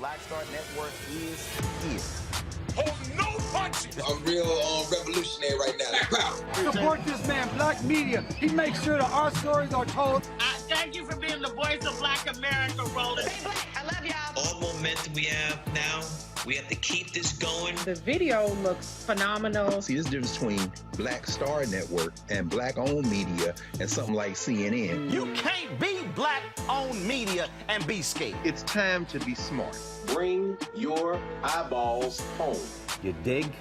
Black Star Network is here. Hold no punches! I'm real revolutionary right now. Support this man, Black Media. He makes sure that our stories are told. Thank you for being the voice of Black America, Roland. Stay black. I love y'all. All momentum we have now, we have to keep this going. The video looks phenomenal. See, this difference between Black Star Network and Black-owned media and something like CNN. You can't be Black-owned media and be scared. It's time to be smart. Bring your eyeballs home. You dig?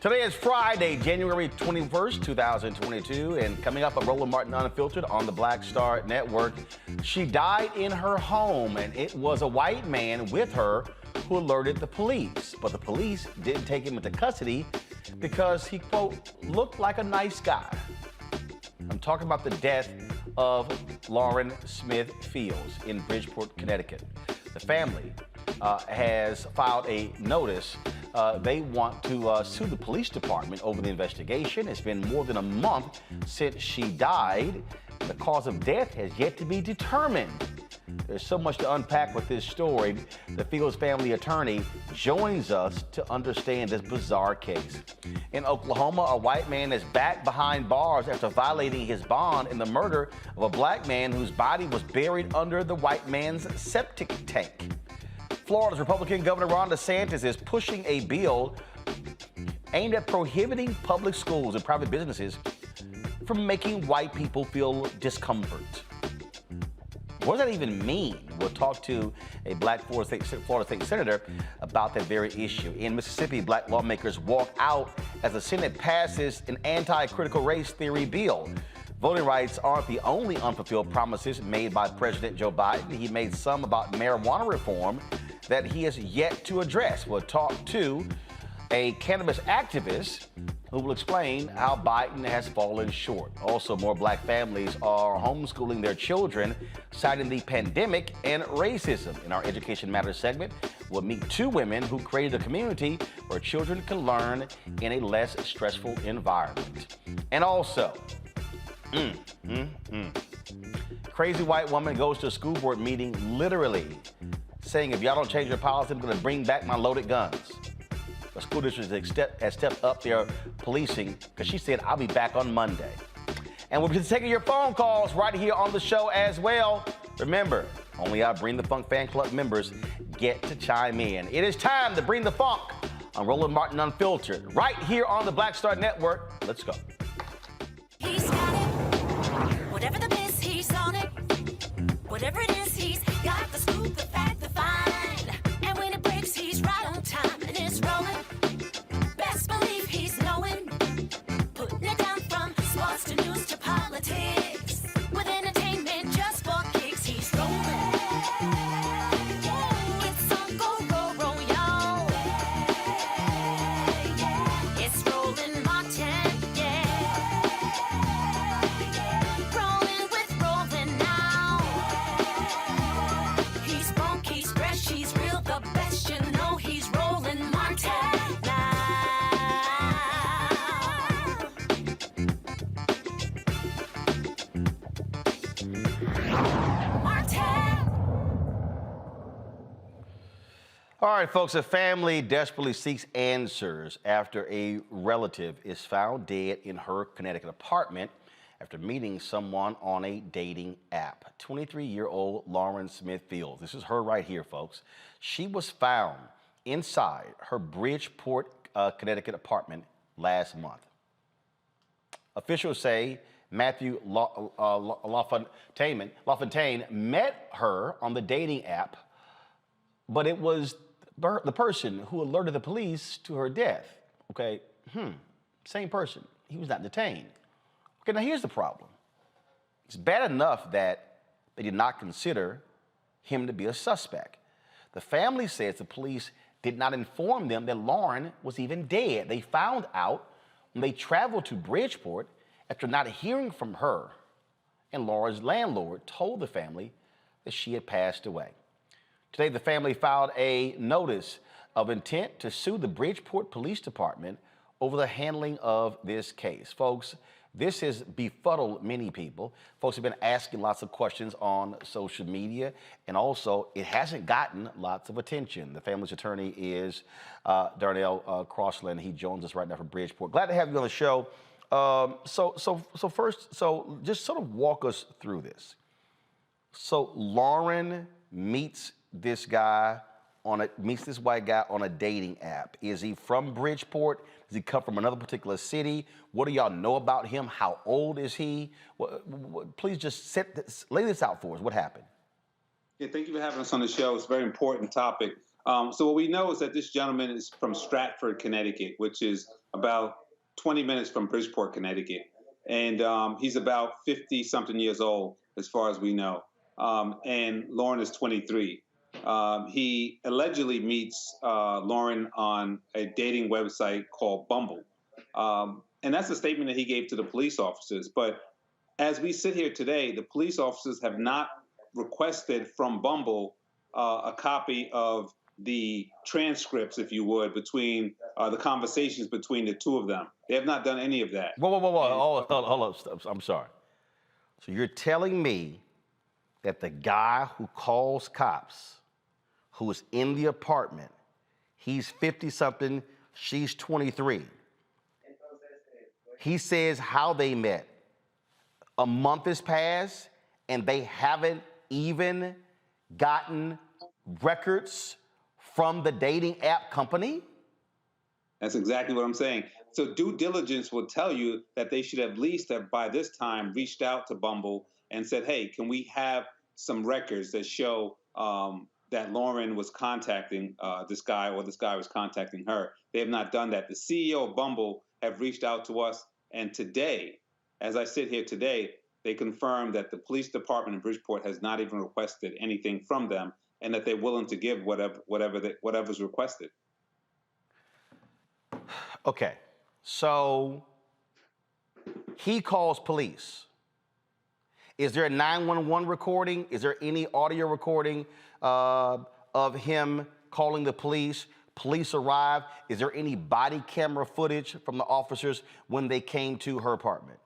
Today is Friday, January 21st, 2022, and coming up on Roland Martin Unfiltered on the Black Star Network. She died in her home, and it was a white man with her who alerted the police. But the police didn't take him into custody because he, quote, looked like a nice guy. I'm talking about the death of Lauren Smith Fields in Bridgeport, Connecticut. The family has filed a notice. They want to sue the police department over the investigation. It's been more than a month since she died. The cause of death has yet to be determined. There's so much to unpack with this story. The Fields family attorney joins us to understand this bizarre case. In Oklahoma, a white man is back behind bars after violating his bond in the murder of a black man whose body was buried under the white man's septic tank. Florida's Republican Governor Ron DeSantis is pushing a bill aimed at prohibiting public schools and private businesses from making white people feel discomfort. What does that even mean? We'll talk to a black Florida State Senator about that very issue. In Mississippi, black lawmakers walk out as the Senate passes an anti-critical race theory bill. Voting rights aren't the only unfulfilled promises made by President Joe Biden. He made some about marijuana reform that he has yet to address. We'll talk to a cannabis activist who will explain how Biden has fallen short. Also, more black families are homeschooling their children, citing the pandemic and racism. In our Education Matters segment, we'll meet two women who created a community where children can learn in a less stressful environment. And also, crazy white woman goes to a school board meeting literally saying, if y'all don't change your policy, I'm gonna bring back my loaded guns. The school district has stepped up their policing because she said, I'll be back on Monday. And we'll be taking your phone calls right here on the show as well. Remember, only our Bring the Funk fan club members get to chime in. It is time to bring the funk on Roland Martin Unfiltered, right here on the Black Star Network. Let's go. He's got it. Whatever the miss, he's on it. Whatever it is, he's got the scoop, the fact, the find. And when it breaks, he's right on time and it's rolling. Best believe he's knowing. Putting it down from sports to news to politics. With entertainment just for kicks, he's rolling. It's on go, roll, roll, y'all. It's Roland Martin, yeah. Rolling with Roland now. He's funk, he's fresh, he's real, the best, you know he's Roland Martin now. All right, folks, a family desperately seeks answers after a relative is found dead in her Connecticut apartment after meeting someone on a dating app. 23-year-old Lauren Smith Fields. This is her right here, folks. She was found inside her Bridgeport, Connecticut apartment last month. Officials say Matthew LaFontaine met her on the dating app, but it was the person who alerted the police to her death. Okay, same person. He was not detained. Okay, now here's the problem. It's bad enough that they did not consider him to be a suspect. The family says the police did not inform them that Lauren was even dead. They found out when they traveled to Bridgeport after not hearing from her, and Lauren's landlord told the family that she had passed away. Today, the family filed a notice of intent to sue the Bridgeport Police Department over the handling of this case. Folks, this has befuddled many people. Folks have been asking lots of questions on social media, and also it hasn't gotten lots of attention. The family's attorney is Darnell Crossland. He joins us right now from Bridgeport. Glad to have you on the show. First, just sort of walk us through this. So Lauren meets this white guy on a dating app. Is he from Bridgeport? Does he come from another particular city? What do y'all know about him? How old is he? Please just lay this out for us. What happened? Yeah, thank you for having us on the show. It's a very important topic. So what we know is that this gentleman is from Stratford, Connecticut, which is about 20 minutes from Bridgeport, Connecticut. And he's about 50-something years old, as far as we know. And Lauren is 23. He allegedly meets Lauren on a dating website called Bumble. And that's a statement that he gave to the police officers. But as we sit here today, the police officers have not requested from Bumble a copy of the transcripts, if you would, between the conversations between the two of them. They have not done any of that. Whoa. Hold up. I'm sorry. So you're telling me that the guy who calls cops, who is in the apartment, he's 50-something, she's 23. He says how they met. A month has passed, and they haven't even gotten records from the dating app company? That's exactly what I'm saying. So due diligence will tell you that they should at least have, by this time, reached out to Bumble and said, hey, can we have some records that show that Lauren was contacting this guy, or this guy was contacting her? They have not done that. The CEO of Bumble have reached out to us, and today, as I sit here today, they confirmed that the police department in Bridgeport has not even requested anything from them, and that they're willing to give whatever's requested. Okay, so he calls police. Is there a 911 recording? Is there any audio recording of him calling the police? Police arrive. Is there any body camera footage from the officers when they came to her apartment?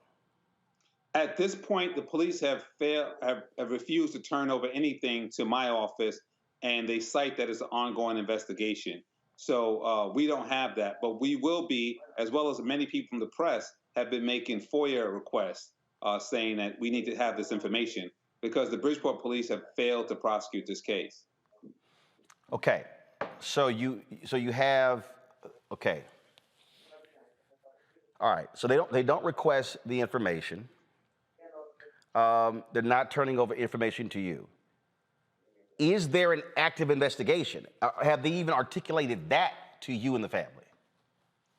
At this point, the police have refused to turn over anything to my office, and they cite that it's an ongoing investigation. So we don't have that, but we will be, as well as many people from the press have been making FOIA requests saying that we need to have this information because the Bridgeport police have failed to prosecute this case. Okay, so you have, okay. All right, so they don't request the information. They're not turning over information to you. Is there an active investigation? Have they even articulated that to you and the family?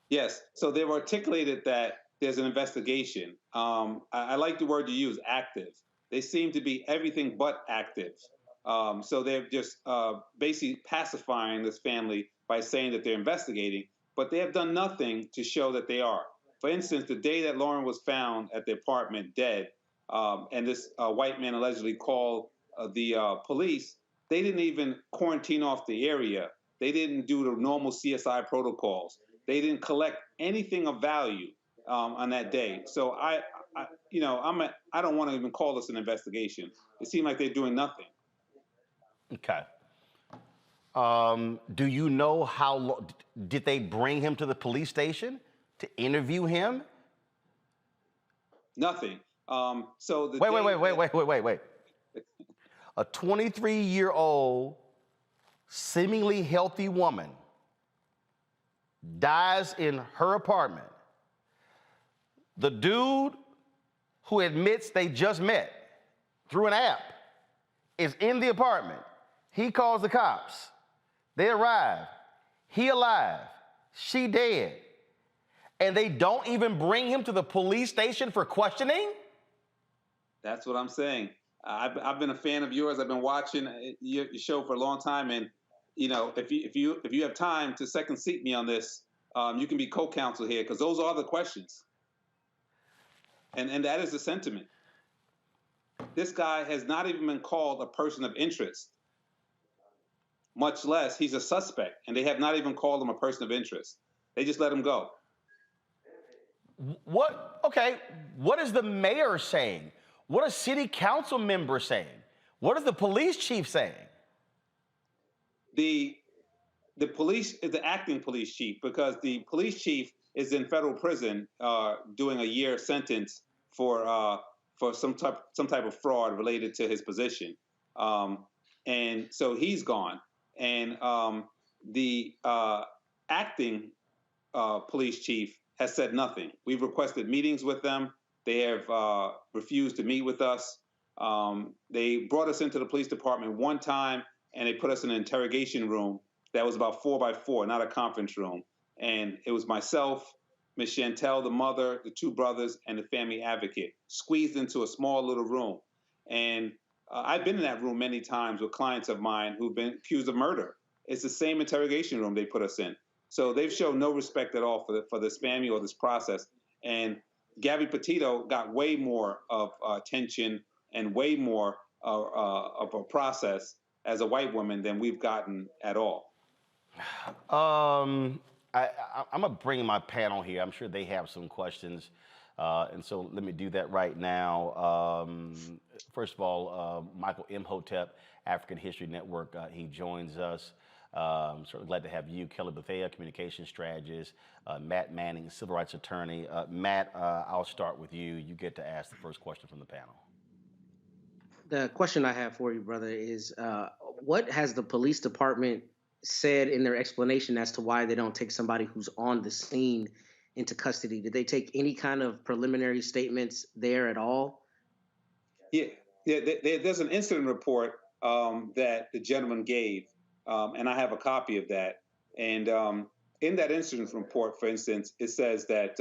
Yes, so they've articulated that there's an investigation. I like the word you use, active. They seem to be everything but active. So they're just basically pacifying this family by saying that they're investigating, but they have done nothing to show that they are. For instance, the day that Lauren was found at the apartment dead, and this white man allegedly called the police, they didn't even quarantine off the area. They didn't do the normal CSI protocols. They didn't collect anything of value on that day. So I don't want to even call this an investigation. It seemed like they're doing nothing. Okay. Do you know how did they bring him to the police station to interview him? Nothing. So the wait. A 23-year-old, seemingly healthy woman dies in her apartment. The dude who admits they just met through an app is in the apartment. He calls the cops. They arrive. He alive. She dead. And they don't even bring him to the police station for questioning? That's what I'm saying. I've been a fan of yours. I've been watching your show for a long time, and if you have time to second seat me on this, you can be co-counsel here because those are the questions, and that is the sentiment. This guy has not even been called a person of interest, much less he's a suspect, and they have not even called him a person of interest. They just let him go. What? Okay. What is the mayor saying? What are city council members saying? What is the police chief saying? The police is the acting police chief, because the police chief is in federal prison doing a year sentence for some type of fraud related to his position, and so he's gone. And the acting police chief has said nothing. We've requested meetings with them. They have refused to meet with us. They brought us into the police department one time, and they put us in an interrogation room that was about 4 by 4, not a conference room. And it was myself, Miss Chantel, the mother, the two brothers, and the family advocate, squeezed into a small little room. And I've been in that room many times with clients of mine who've been accused of murder. It's the same interrogation room they put us in. So they've shown no respect at all for this family or this process. And Gabby Petito got way more of attention and way more of a process as a white woman than we've gotten at all. I'm gonna bring my panel here. I'm sure they have some questions, and so let me do that right now. First of all, Michael Imhotep, African History Network, he joins us. Certainly glad to have you, Kelly Bethea, communication strategist, Matt Manning, civil rights attorney. Matt, I'll start with you. You get to ask the first question from the panel. The question I have for you, brother, is what has the police department said in their explanation as to why they don't take somebody who's on the scene into custody? Did they take any kind of preliminary statements there at all? Yeah. There's an incident report that the gentleman gave, and I have a copy of that. And in that incident report, for instance, it says that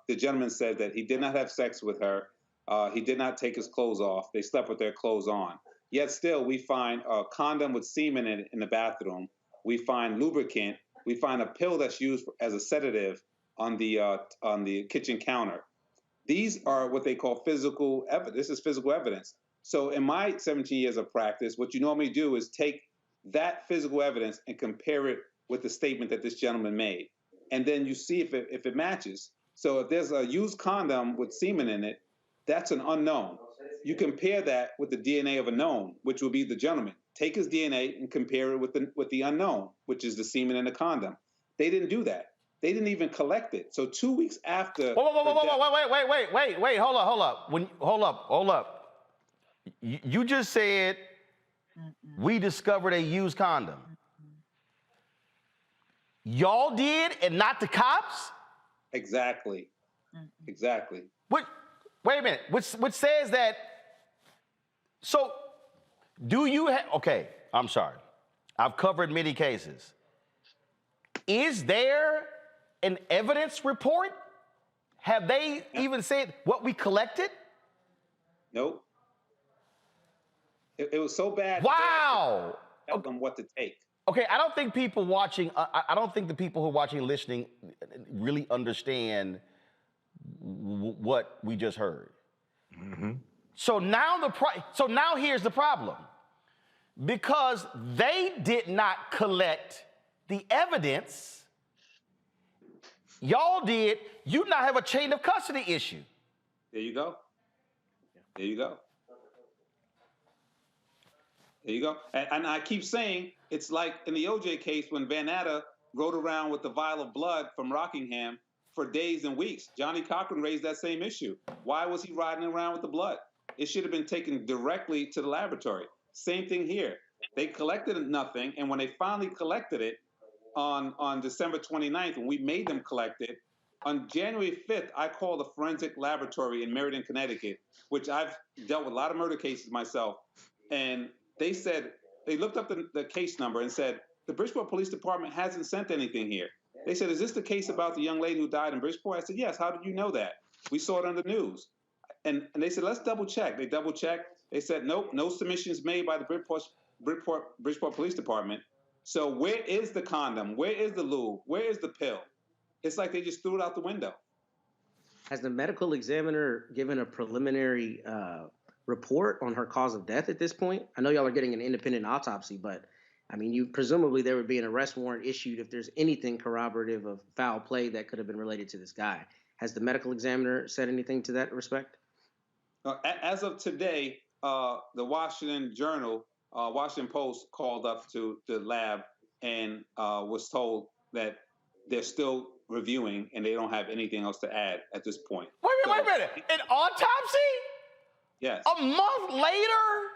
the gentleman said that he did not have sex with her. He did not take his clothes off. They slept with their clothes on. Yet still, we find a condom with semen in the bathroom. We find lubricant. We find a pill that's used as a sedative on the kitchen counter. These are what they call physical evidence. This is physical evidence. So in my 17 years of practice, what you normally do is take that physical evidence and compare it with the statement that this gentleman made. And then you see if it matches. So if there's a used condom with semen in it, that's an unknown. You compare that with the DNA of a known, which will be the gentleman. Take his DNA and compare it with the unknown, which is the semen in the condom. They didn't do that. They didn't even collect it. So 2 weeks after. Wait, hold up. You just said we discovered a used condom. Y'all did, and not the cops? Exactly. Exactly. Wait a minute. Which says that. So, do you have? Okay, I'm sorry. I've covered many cases. Is there an evidence report? Have they even said what we collected? Nope. It was so bad. Wow. Tell them what to take. Okay, I don't think people watching. I don't think the people who are watching and listening really understand what we just heard. Mm-hmm. So now here's the problem. Because they did not collect the evidence, y'all did, you now have a chain of custody issue. There you go. There you go. There you go. And I keep saying, it's like in the OJ case when Van Natta rode around with the vial of blood from Rockingham for days and weeks. Johnny Cochran raised that same issue. Why was he riding around with the blood? It should have been taken directly to the laboratory. Same thing here. They collected nothing, and when they finally collected it on December 29th, when we made them collect it, on January 5th, I called a forensic laboratory in Meriden, Connecticut, which I've dealt with a lot of murder cases myself, and they said, they looked up the case number and said, the Bridgeport Police Department hasn't sent anything here. They said, is this the case about the young lady who died in Bridgeport? I said, yes. How did you know that? We saw it on the news. And they said, let's double check. They double checked. They said, nope, no submissions made by the Bridgeport Police Department. So where is the condom? Where is the lube? Where is the pill? It's like they just threw it out the window. Has the medical examiner given a preliminary report on her cause of death at this point? I know y'all are getting an independent autopsy, but I mean, presumably there would be an arrest warrant issued if there's anything corroborative of foul play that could have been related to this guy. Has the medical examiner said anything to that respect? As of today, the Washington Post called up to the lab and was told that they're still reviewing and they don't have anything else to add at this point. Wait a minute. An autopsy? Yes. A month later?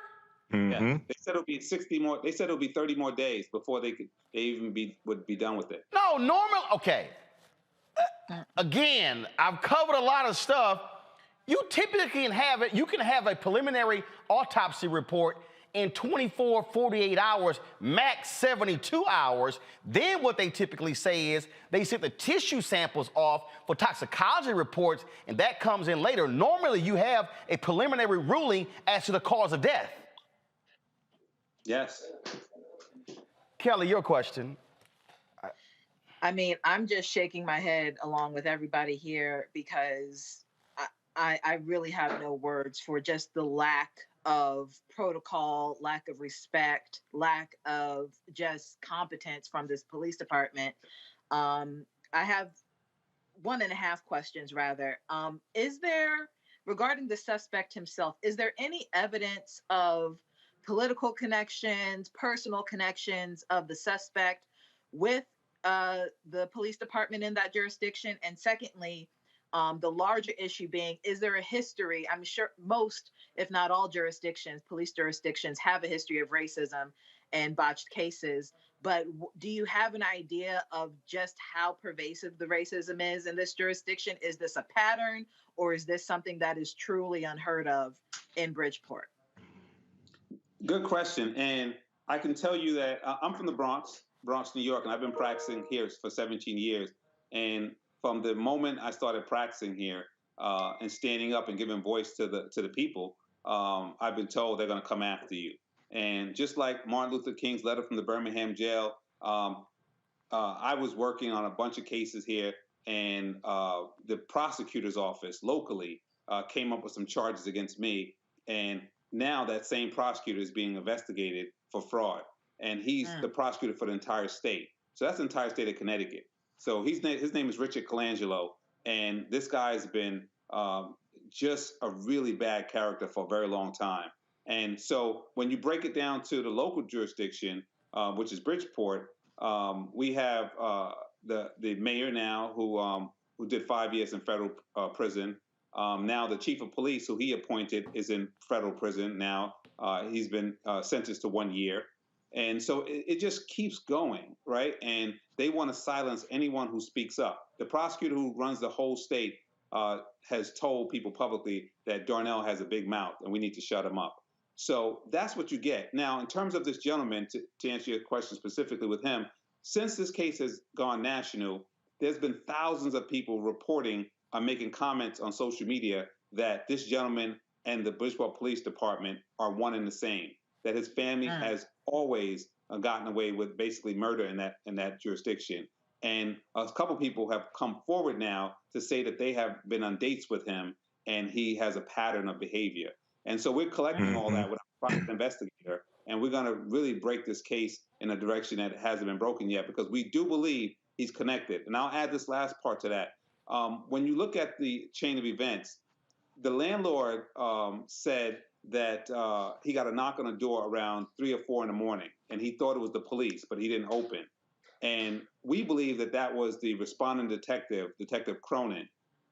Yeah. They said it'll be 60 more. They said it'll be 30 more days before they would be done with it. No, normal. Okay. Again, I've covered a lot of stuff. You typically can have it. You can have a preliminary autopsy report in 24, 48 hours, max 72 hours. Then what they typically say is they send the tissue samples off for toxicology reports, and that comes in later. Normally, you have a preliminary ruling as to the cause of death. Yes. Kelly, your question. I mean, I'm just shaking my head along with everybody here because I really have no words for just the lack of protocol, lack of respect, lack of just competence from this police department. I have 1.5 questions rather. Is there, regarding the suspect himself, is there any evidence of political connections, personal connections of the suspect with the police department in that jurisdiction? And secondly, the larger issue being, is there a history? I'm sure most, if not all jurisdictions, police jurisdictions have a history of racism and botched cases. But do you have an idea of just how pervasive the racism is in this jurisdiction? Is this a pattern, or is this something that is truly unheard of in Bridgeport? Good question. And I can tell you that I'm from the Bronx, New York, and I've been practicing here for 17 years. And from the moment I started practicing here and standing up and giving voice to the people, I've been told they're going to come after you. And just like Martin Luther King's letter from the Birmingham jail, I was working on a bunch of cases here, and the prosecutor's office locally came up with some charges against me. And now that same prosecutor is being investigated for fraud, and he's the prosecutor for the entire state. So that's the entire state of Connecticut. So his name is Richard Colangelo, and this guy's been just a really bad character for a very long time. And so when you break it down to the local jurisdiction, which is Bridgeport, we have the mayor now who did 5 years in federal prison. Now the chief of police, who he appointed, is in federal prison now. He's been sentenced to 1 year. And so it just keeps going, right? And they want to silence anyone who speaks up. The prosecutor who runs the whole state has told people publicly that Darnell has a big mouth and we need to shut him up. So that's what you get. Now, in terms of this gentleman, to answer your question specifically with him, since this case has gone national, there's been thousands of people reporting, making comments on social media that this gentleman and the Bridgeport Police Department are one and the same, that his family has always gotten away with basically murder in that jurisdiction. And a couple people have come forward now to say that they have been on dates with him and he has a pattern of behavior. And so we're collecting all that with a private investigator, and we're going to really break this case in a direction that hasn't been broken yet, because we do believe he's connected. And I'll add this last part to that. When you look at the chain of events, the landlord said that he got a knock on the door around 3 or 4 in the morning, and he thought it was the police, but he didn't open. And we believe that that was the responding detective, Detective Cronin.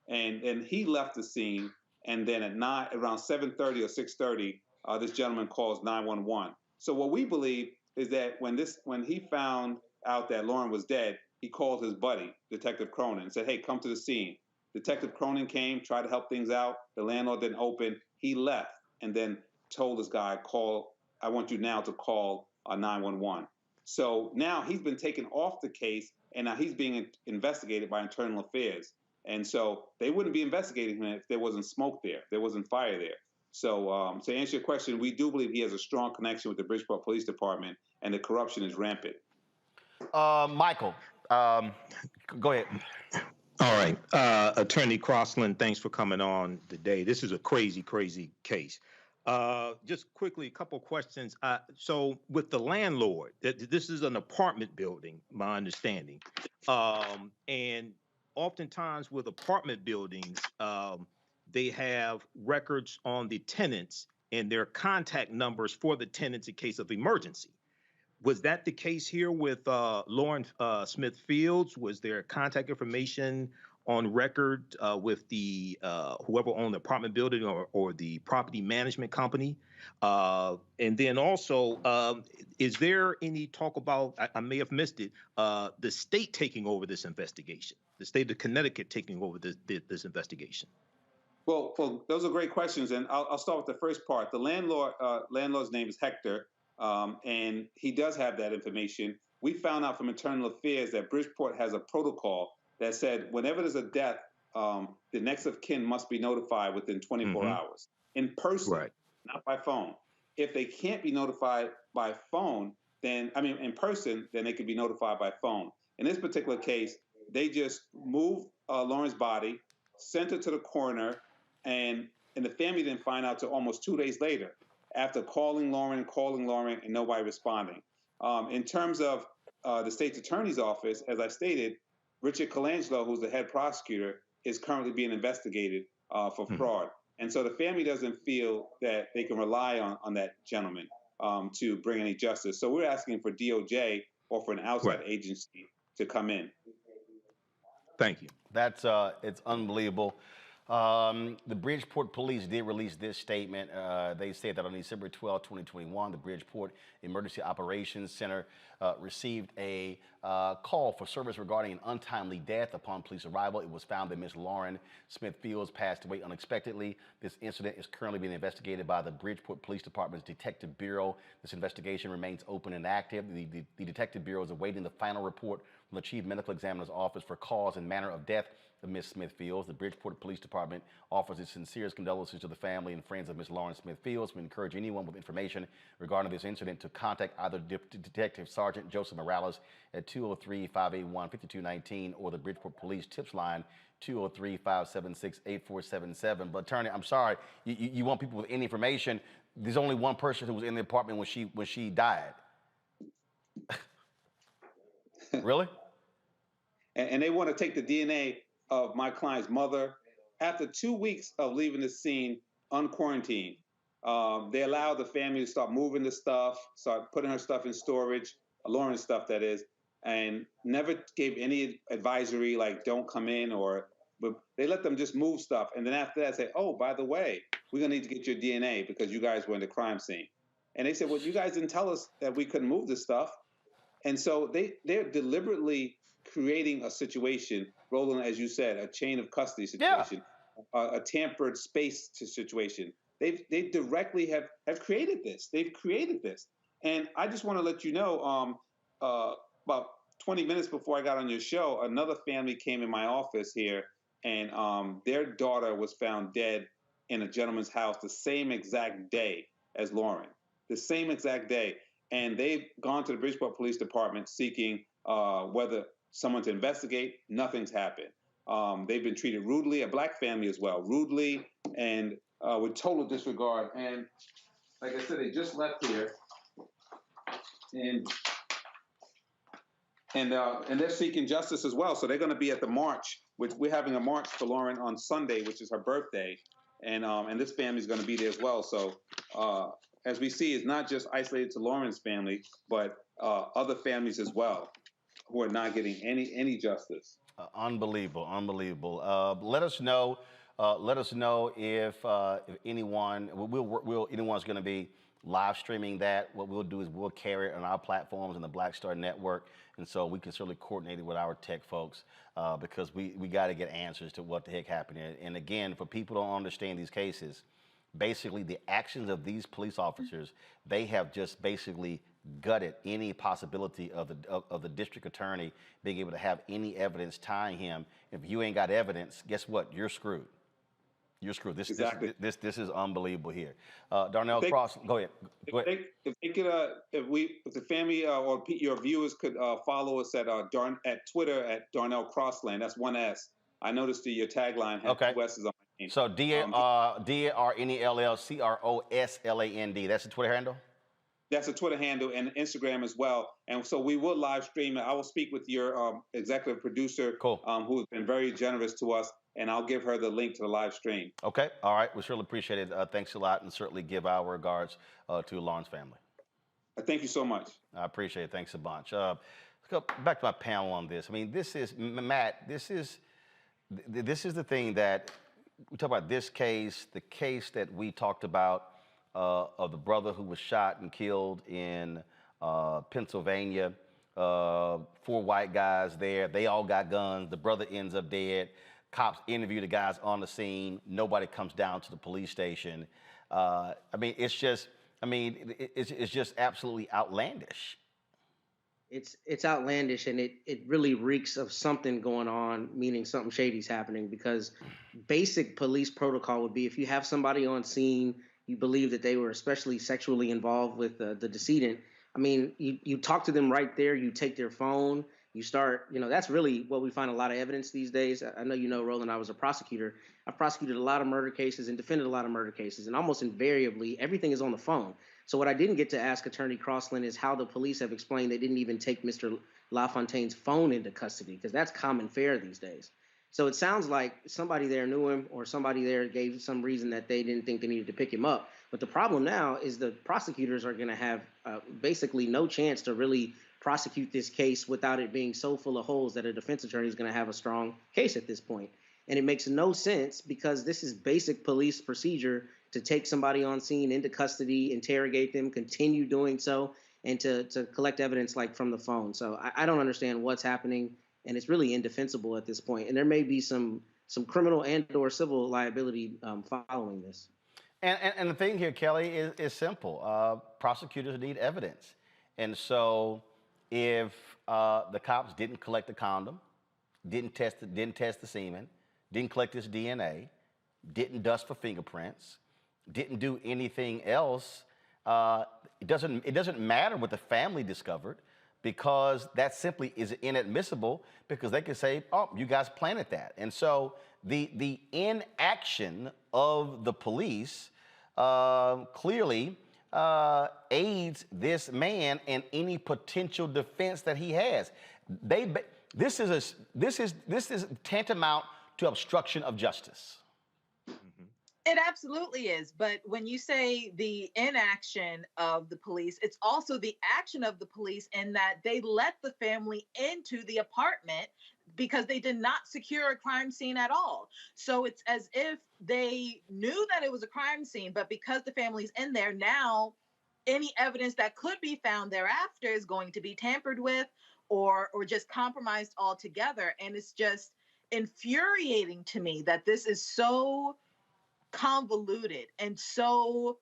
And he left the scene, and then at around 7:30 or 6:30, this gentleman calls 911. So what we believe is that when he found out that Lauren was dead, he called his buddy, Detective Cronin, and said, "Hey, come to the scene." Detective Cronin came, tried to help things out. The landlord didn't open. He left and then told this guy, I want you now to call 911. So now he's been taken off the case, and now he's being investigated by Internal Affairs. And so they wouldn't be investigating him if there wasn't smoke there, there wasn't fire there. So to answer your question, we do believe he has a strong connection with the Bridgeport Police Department, and the corruption is rampant. Michael, go ahead. All right. Attorney Crossland, thanks for coming on today. This is a crazy, crazy case. Just quickly, a couple questions. So with the landlord, this is an apartment building, my understanding. And oftentimes with apartment buildings, they have records on the tenants and their contact numbers for the tenants in case of emergency. Was that the case here with Lauren Smith Fields? Was there contact information on record with the whoever owned the apartment building or the property management company? And then also, is there any talk about, I may have missed it, the state taking over this investigation, the state of Connecticut taking over this investigation? Well, those are great questions, and I'll start with the first part. The landlord's name is Hector, and he does have that information. We found out from internal affairs that Bridgeport has a protocol that said whenever there's a death, the next of kin must be notified within 24 hours in person, not by phone. If they can't be notified by phone, then in person, then they could be notified by phone. In this particular case, they just moved Lauren's body, sent her to the coroner, and the family didn't find out till almost 2 days later, after calling Lauren, and nobody responding. In terms of the state's attorney's office, as I stated, Richard Colangelo, who's the head prosecutor, is currently being investigated for fraud. And so the family doesn't feel that they can rely on that gentleman to bring any justice. So we're asking for DOJ or for an outside agency to come in. Thank you. That's it's unbelievable. The Bridgeport police did release this statement. They said that on December 12, 2021, the Bridgeport Emergency Operations Center received a call for service regarding an untimely death. Upon police arrival, it was found that Ms. Lauren Smith Fields passed away unexpectedly. This incident is currently being investigated by the Bridgeport Police Department's Detective Bureau. This investigation remains open and active. The Detective Bureau is awaiting the final report from the Chief Medical Examiner's Office for cause and manner of death of Ms. Smith Fields. The Bridgeport Police Department offers its sincerest condolences to the family and friends of Ms. Lauren Smith Fields. We encourage anyone with information regarding this incident to contact either Detective Sergeant Joseph Morales at 203-581-5219 or the Bridgeport Police Tips Line 203-576-8477. But attorney, I'm sorry, you want people with any information. There's only one person who was in the apartment when she died. Really? And they want to take the DNA of my client's mother. After 2 weeks of leaving the scene unquarantined, they allowed the family to start moving the stuff, start putting her stuff in storage, Lauren's stuff that is, and never gave any advisory like don't come in but they let them just move stuff. And then after that say, oh, by the way, we're gonna need to get your DNA because you guys were in the crime scene. And they said, well, you guys didn't tell us that we couldn't move this stuff. And so they're deliberately creating a situation, Roland, as you said, a chain of custody situation, a tampered space situation. They directly have created this. They've created this. And I just want to let you know, about 20 minutes before I got on your show, another family came in my office here, and their daughter was found dead in a gentleman's house the same exact day as Lauren, the same exact day. And they've gone to the Bridgeport Police Department seeking whether someone to investigate. Nothing's happened. They've been treated rudely, a black family as well, rudely and with total disregard. And like I said, they just left here, and they're seeking justice as well. So they're going to be at the march, which we're having a march for Lauren on Sunday, which is her birthday, and this family is going to be there as well. So as we see, it's not just isolated to Lauren's family, but other families as well who are not getting any justice. Unbelievable. Let us know if anyone anyone's going to be live streaming that. What we'll do is we'll carry it on our platforms in the Black Star Network, and so we can certainly coordinate it with our tech folks because we got to get answers to what the heck happened here. And again, for people who don't understand these cases, basically the actions of these police officers, they have just basically gutted any possibility of the district attorney being able to have any evidence tying him. If you ain't got evidence, guess what? You're screwed. You're screwed. This is unbelievable here. Darnell Cross, go ahead. If they could, if the family or your viewers could follow us at Twitter at Darnell Crossland. That's one S. I noticed your tagline had two S's on my name. So DARNELLCROSLAND. That's the Twitter handle. That's a Twitter handle and Instagram as well. And so we will live stream it. I will speak with your executive producer, Cool. Who has been very generous to us, and I'll give her the link to the live stream. Okay. All right. We surely appreciate it. Thanks a lot, and certainly give our regards to Lauren's family. Thank you so much. I appreciate it. Thanks a bunch. Let's go back to my panel on this. I mean, this is, Matt, this is the thing that we talk about this case, the case that we talked about of the brother who was shot and killed in Pennsylvania. 4 white guys there. They all got guns. The brother ends up dead. Cops interview the guys on the scene. Nobody comes down to the police station. I mean, it's just absolutely outlandish. It's outlandish, and it really reeks of something going on, meaning something shady's happening, because basic police protocol would be if you have somebody on scene, you believe that they were especially sexually involved with the decedent. I mean, you talk to them right there, you take their phone, you start, that's really what we find a lot of evidence these days. I know, Roland, I was a prosecutor. I've prosecuted a lot of murder cases and defended a lot of murder cases, and almost invariably, everything is on the phone. So what I didn't get to ask Attorney Crossland is how the police have explained they didn't even take Mr. LaFontaine's phone into custody, because that's common fare these days. So it sounds like somebody there knew him, or somebody there gave some reason that they didn't think they needed to pick him up. But the problem now is the prosecutors are going to have basically no chance to really prosecute this case without it being so full of holes that a defense attorney is going to have a strong case at this point. And it makes no sense, because this is basic police procedure to take somebody on scene into custody, interrogate them, continue doing so, and to collect evidence like from the phone. So I don't understand what's happening, and it's really indefensible at this point. And there may be some criminal and or civil liability following this. And the thing here, Kelly, is simple. Prosecutors need evidence. And so if the cops didn't collect the condom, didn't test the semen, didn't collect his DNA, didn't dust for fingerprints, didn't do anything else, it doesn't matter what the family discovered, because that simply is inadmissible, because they can say, oh, you guys planted that. And so the inaction of the police clearly aids this man in any potential defense that he has. This is tantamount to obstruction of justice. It absolutely is. But when you say the inaction of the police, it's also the action of the police in that they let the family into the apartment because they did not secure a crime scene at all. So it's as if they knew that it was a crime scene, but because the family's in there now, any evidence that could be found thereafter is going to be tampered with or just compromised altogether. And it's just infuriating to me that this is so convoluted and so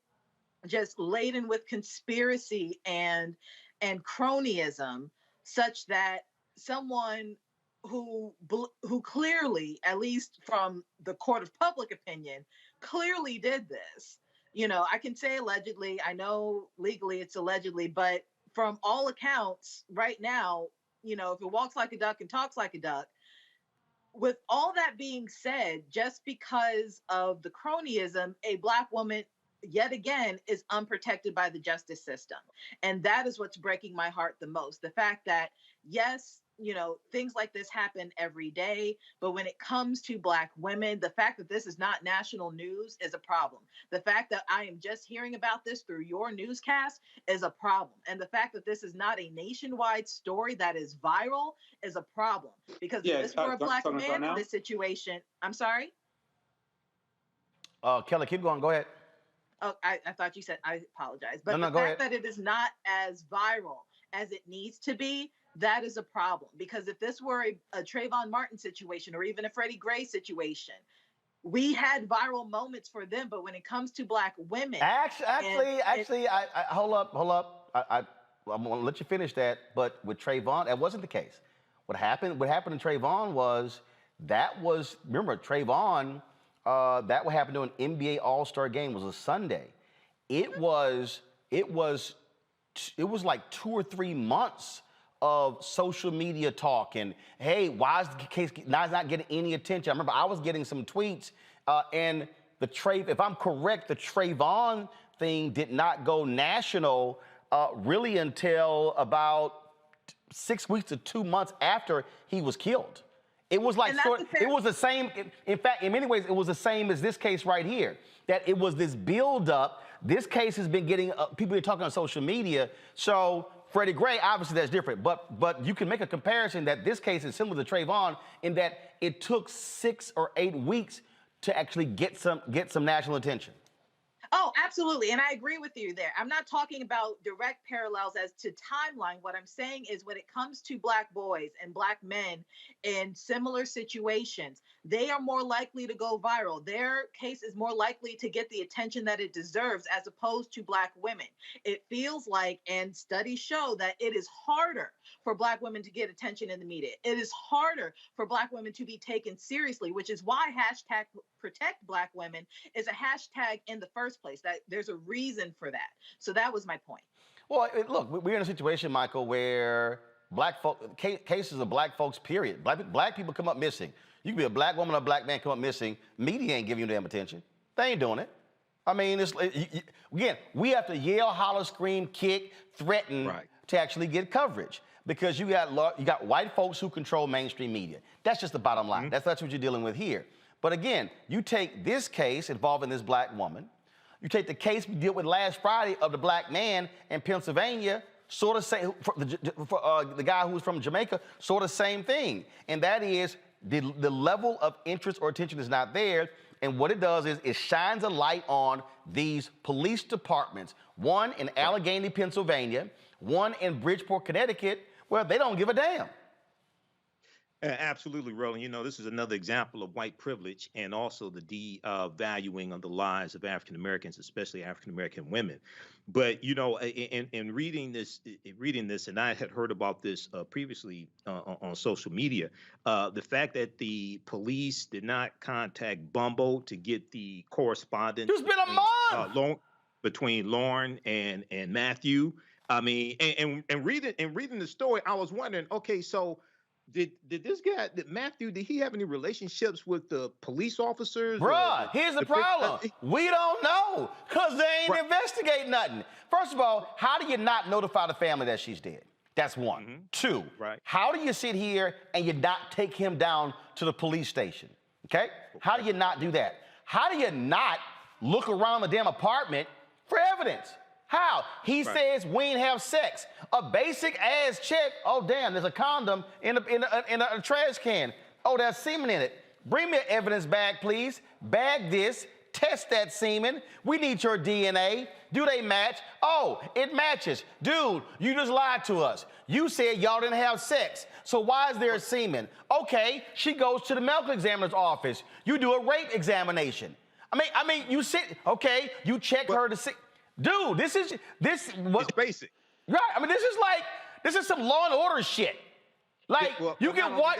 just laden with conspiracy and cronyism, such that someone who clearly, at least from the court of public opinion, clearly did this. I can say allegedly. I know legally it's allegedly, but from all accounts right now, if it walks like a duck and talks like a duck, with all that being said, just because of the cronyism, a Black woman, yet again, is unprotected by the justice system. And that is what's breaking my heart the most. The fact that, yes, things like this happen every day, but when it comes to Black women, the fact that this is not national news is a problem. The fact that I am just hearing about this through your newscast is a problem. And the fact that this is not a nationwide story that is viral is a problem. Because if this were a Black man in this situation, I'm sorry? Kelly, keep going. Go ahead. Oh, I thought you said, I apologize. But no, the fact that it is not as viral as it needs to be, that is a problem. Because if this were a Trayvon Martin situation or even a Freddie Gray situation, we had viral moments for them. But when it comes to Black women, actually, hold up. I'm gonna let you finish that. But with Trayvon, that wasn't the case. What happened in Trayvon was remember Trayvon. That what happened to an NBA All-Star game was a Sunday. It was like 2 or 3 months of social media talk and, hey, why is the case not getting any attention? I remember I was getting some tweets and if I'm correct, the Trayvon thing did not go national really until about 6 weeks to 2 months after he was killed. It was like it was the same. In fact, in many ways, it was the same as this case right here. That it was this build-up. This case has been getting people are talking on social media. So Freddie Gray, obviously that's different. But you can make a comparison that this case is similar to Trayvon in that it took 6 or 8 weeks to actually get some national attention. Oh, absolutely. And I agree with you there. I'm not talking about direct parallels as to timeline. What I'm saying is when it comes to Black boys and Black men in similar situations, they are more likely to go viral. Their case is more likely to get the attention that it deserves as opposed to Black women. It feels like, and studies show that it is harder for Black women to get attention in the media. It is harder for Black women to be taken seriously, which is why hashtag protect Black women is a hashtag in the first place. That there's a reason for that. So that was my point. Well, look, we're in a situation, Michael, where cases of Black folks, period. Black people come up missing. You can be a Black woman or a Black man come up missing. Media ain't giving you damn attention. They ain't doing it. I mean, again, we have to yell, holler, scream, kick, threaten to actually get coverage because you got white folks who control mainstream media. That's just the bottom line. That's what you're dealing with here. But again, you take this case involving this Black woman, you take the case we dealt with last Friday of the Black man in Pennsylvania, sort of say the guy who was from Jamaica, sort of same thing, and that is the level of interest or attention is not there. And what it does is it shines a light on these police departments, one in Allegheny, Pennsylvania, one in Bridgeport, Connecticut, where they don't give a damn. Absolutely, Roland. You know, this is another example of white privilege and also the devaluing of the lives of African Americans, especially African American women. But you know, in reading this, and I had heard about this previously on social media, the fact that the police did not contact Bumbo to get the correspondence. It's been a month between Lauren and Matthew. I mean, and reading the story, I was wondering, okay, so. Did this guy, Matthew, did he have any relationships with the police officers? Bruh, here's the problem. We don't know because they ain't investigate nothing. First of all, how do you not notify the family that she's dead? That's one. Two, how do you sit here and you not take him down to the police station? Okay? How do you not do that? How do you not look around the damn apartment for evidence? How? He says we ain't have sex. A basic ass check. Oh, damn, there's a condom in a trash can. Oh, there's semen in it. Bring me an evidence bag, please. Bag this. Test that semen. We need your DNA. Do they match? Oh, it matches. Dude, you just lied to us. You said y'all didn't have sex. So why is there a semen? Okay, she goes to the medical examiner's office. You do a rape examination. I mean, you sit, okay, you check her to see. Dude, this is it's basic. Right. I mean, this is some Law and Order shit. Like you can watch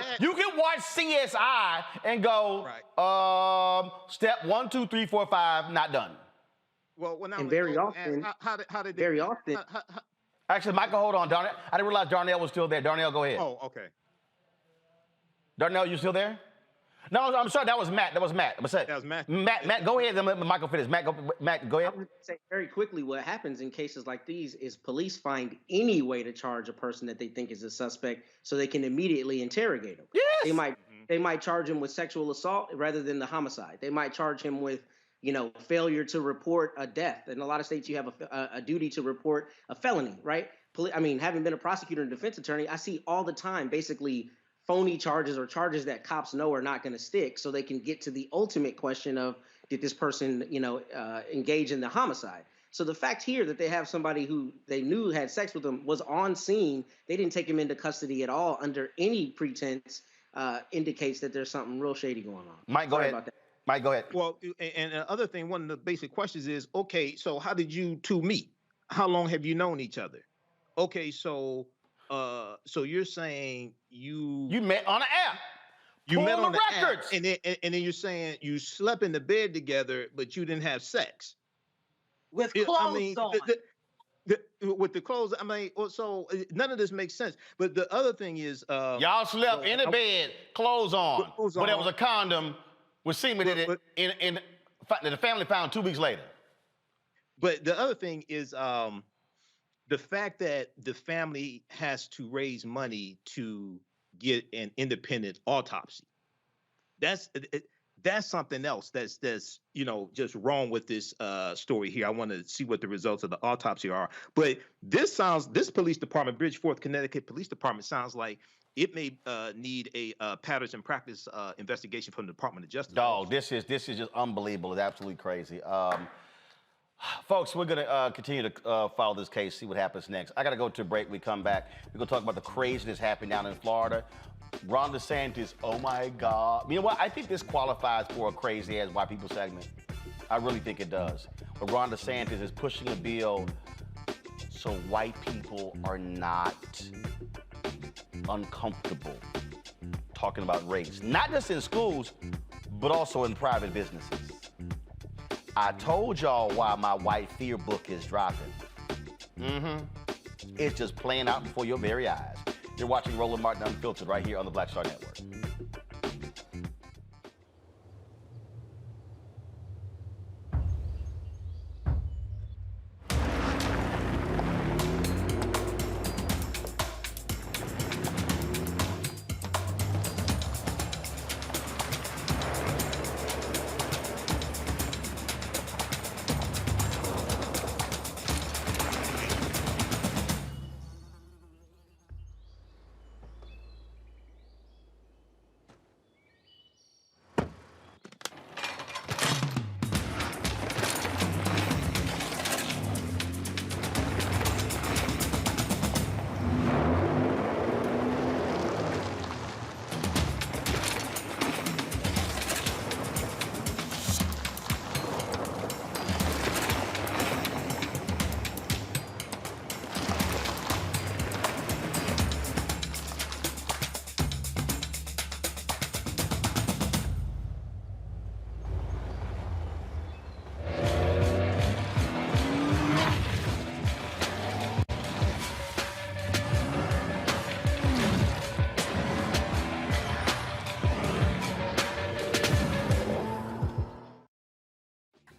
CSI and go, step 1, 2, 3, 4, 5, not done. Well, and very often, actually, Michael, hold on, Darnell. I didn't realize Darnell was still there. Darnell, go ahead. Oh, okay. Darnell, you still there? No, I'm sorry. That was Matt. That was Matt. That was Matt. Matt, go ahead. Then let Michael finish. Matt, go ahead. I would say very quickly, what happens in cases like these is police find any way to charge a person that they think is a suspect, so they can immediately interrogate them. Yes. They might charge him with sexual assault rather than the homicide. They might charge him with, failure to report a death. In a lot of states, you have a duty to report a felony, right? I mean, having been a prosecutor and defense attorney, I see all the time, basically, phony charges or charges that cops know are not going to stick, so they can get to the ultimate question of, did this person, engage in the homicide? So the fact here that they have somebody who they knew had sex with them was on scene, they didn't take him into custody at all under any pretense, indicates that there's something real shady going on. Mike, go ahead. About that. Mike, go ahead. Well, and the other thing, one of the basic questions is, okay, so how did you two meet? How long have you known each other? Okay, so you're saying you met on an app. You met on the records. App, and then you're saying you slept in the bed together, but you didn't have sex with clothes on. With the clothes, I mean, so none of this makes sense. But the other thing is, y'all slept in the bed, clothes on, but there was a condom with semen in it. That the family found 2 weeks later. But the other thing is, the fact that the family has to raise money to get an independent autopsy, that's something else that's just wrong with this story here. I want to see what the results of the autopsy are. But this police department, Bridgeport, Connecticut Police Department, sounds like it may need a patterns and practice investigation from the Department of Justice. Dog, this is just unbelievable. It's absolutely crazy. Folks, we're going to continue to follow this case, see what happens next. I got to go to a break. We come back. We're going to talk about the craziness happening down in Florida. Ron DeSantis, oh my God. You know what? I think this qualifies for a crazy ass white people segment. I really think it does. But Ron DeSantis is pushing a bill so white people are not uncomfortable talking about race. Not just in schools, but also in private businesses. I told y'all why my white fear book is dropping. It's just playing out before your very eyes. You're watching Roland Martin Unfiltered right here on the Black Star Network.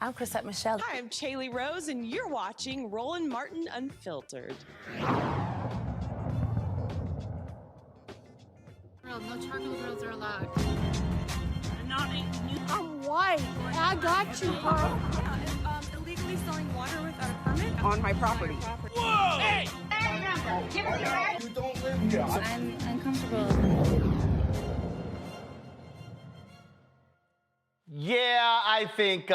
I'm Chrisette Michelle. Hi, I'm Chaley Rose, and you're watching Roland Martin Unfiltered. No charcoal grills are allowed. I'm white. I got you, bro. Illegally selling water without a permit On my property. Whoa! Hey! You don't live here. I'm uncomfortable. Yeah, I think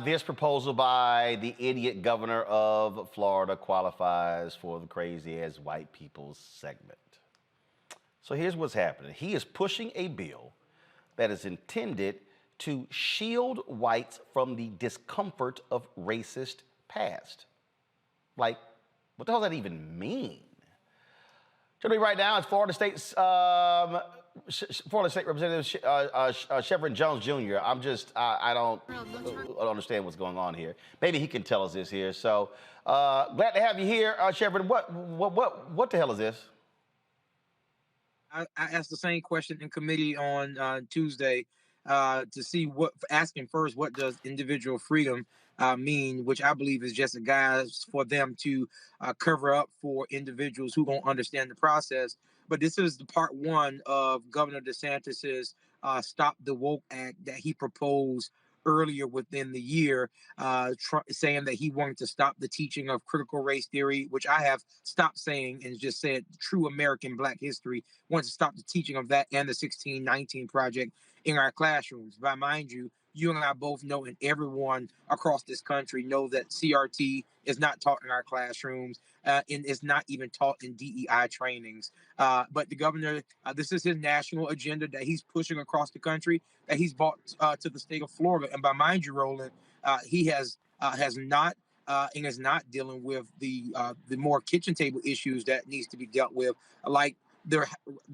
this proposal by the idiot governor of Florida qualifies for the crazy as white people's segment. So here's what's happening. He is pushing a bill that is intended to shield whites from the discomfort of racist past. Like, what the hell does that even mean? Joining me right now is Florida State Representative Chevron Jones Jr. I don't understand what's going on here. Maybe he can tell us this here. So glad to have you here, Chevron. What the hell is this? I asked the same question in committee on Tuesday to see asking first, what does individual freedom mean, which I believe is just a guise for them to cover up for individuals who don't understand the process. But this is the part one of Governor DeSantis's Stop the Woke Act that he proposed earlier within the year, saying that he wanted to stop the teaching of critical race theory, which I have stopped saying and just said true American Black history, wanted to stop the teaching of that and the 1619 Project in our classrooms. But mind you, you and I both know, and everyone across this country know, that CRT is not taught in our classrooms and is not even taught in DEI trainings. But the governor, this is his national agenda that he's pushing across the country, that he's brought to the state of Florida. And by mind you, Roland, he has not and is not dealing with the more kitchen table issues that needs to be dealt with, like the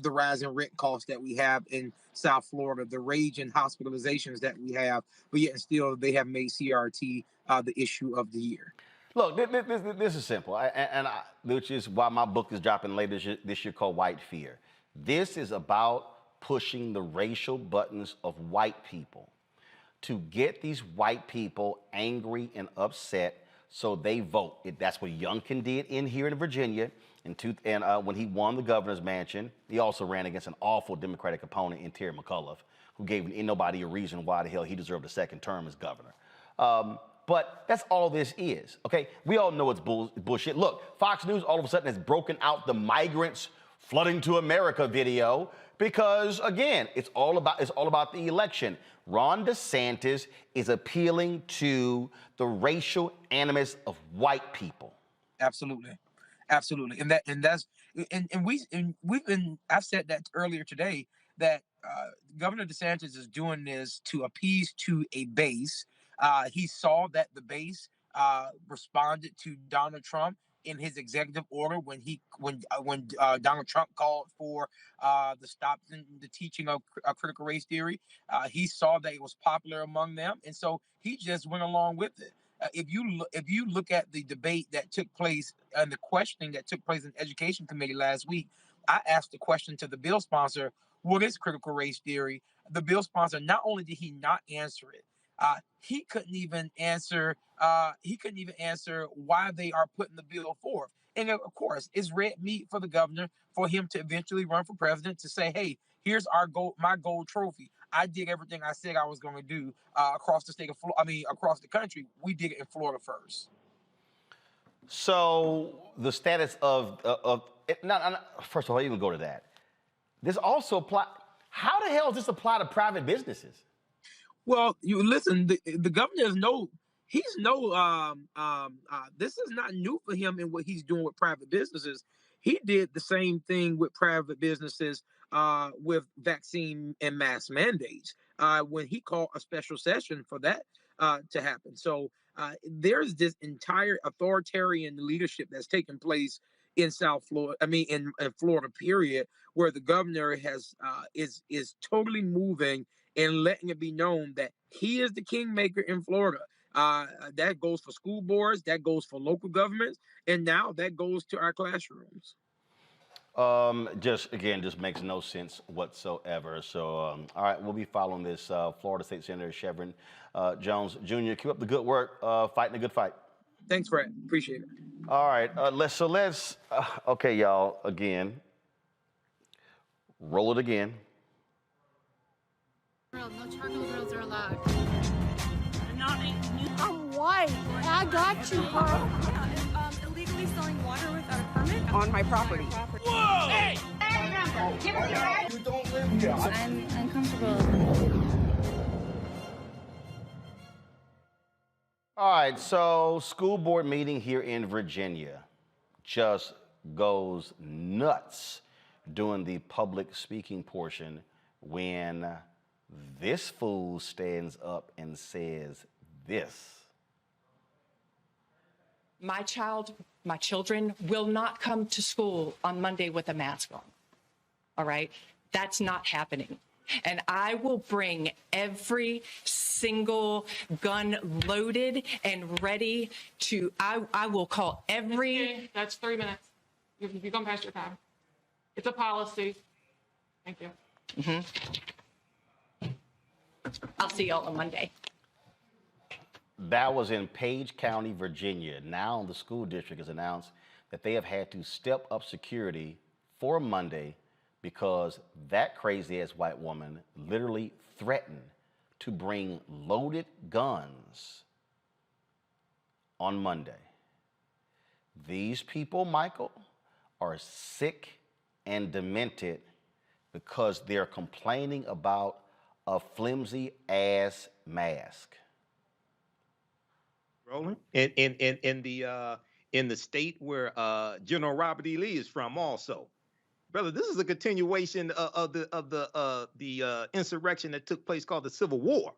rise in rent costs that we have in South Florida, the rage in hospitalizations that we have, but yet and still they have made CRT the issue of the year. Look, this is simple, which is why my book is dropping later this year, called White Fear. This is about pushing the racial buttons of white people to get these white people angry and upset So they vote. That's what Youngkin did here in Virginia. When he won the governor's mansion, he also ran against an awful Democratic opponent in Terry McAuliffe, who gave nobody a reason why the hell he deserved a second term as governor. But that's all this is, okay? We all know it's bullshit. Look, Fox News all of a sudden has broken out the migrants flooding to America video because, again, it's all about the election. Ron DeSantis is appealing to the racial animus of white people. Absolutely. Absolutely. I've said that earlier today, that Governor DeSantis is doing this to appease to a base. He saw that the base responded to Donald Trump in his executive order when Donald Trump called for the stop in the teaching of critical race theory. He saw that it was popular among them, and so he just went along with it. If you look at the debate that took place and the questioning that took place in the Education Committee last week, I asked the question to the bill sponsor, what is critical race theory? The bill sponsor, not only did he not answer it, he couldn't even answer why they are putting the bill forth. And of course, it's red meat for the governor for him to eventually run for president, to say, hey, here's my gold trophy. I did everything I said I was going to do across the state of across the country. We did it in Florida first. So the status of first of all, even go to that. This also apply. How the hell does this apply to private businesses? Well, you listen. The governor is this is not new for him in what he's doing with private businesses. He did the same thing with private businesses with vaccine and mask mandates when he called a special session for that to happen. So there's this entire authoritarian leadership that's taking place in South Florida. In Florida, period, where the governor is totally moving and letting it be known that he is the kingmaker in Florida. That goes for school boards, that goes for local governments, and now that goes to our classrooms. Just makes no sense whatsoever. So, all right, we'll be following this. Florida State Senator Chevron Jones Jr., keep up the good work, fighting a good fight. Thanks, Fred. Appreciate it. All right, okay, y'all, again. Roll it again. No charcoal grills are allowed. I'm white. I got you, huh? Yeah, illegally selling water without a permit On my property. Whoa! Hey! You don't live here. I'm uncomfortable. All right, so school board meeting here in Virginia just goes nuts during the public speaking portion when this fool stands up and says this. My children will not come to school on Monday with a mask on. All right? That's not happening. And I will bring every single gun loaded and ready to, I will call every... That's 3 minutes. You've gone past your time. It's a policy. Thank you. Mm-hmm. I'll see y'all on Monday. That was in Page County, Virginia. Now the school district has announced that they have had to step up security for Monday because that crazy-ass white woman literally threatened to bring loaded guns on Monday. These people, Michael, are sick and demented because they're complaining about a flimsy-ass mask. Roland, in the state where General Robert E. Lee is from, also, brother, this is a continuation of the insurrection that took place called the Civil War.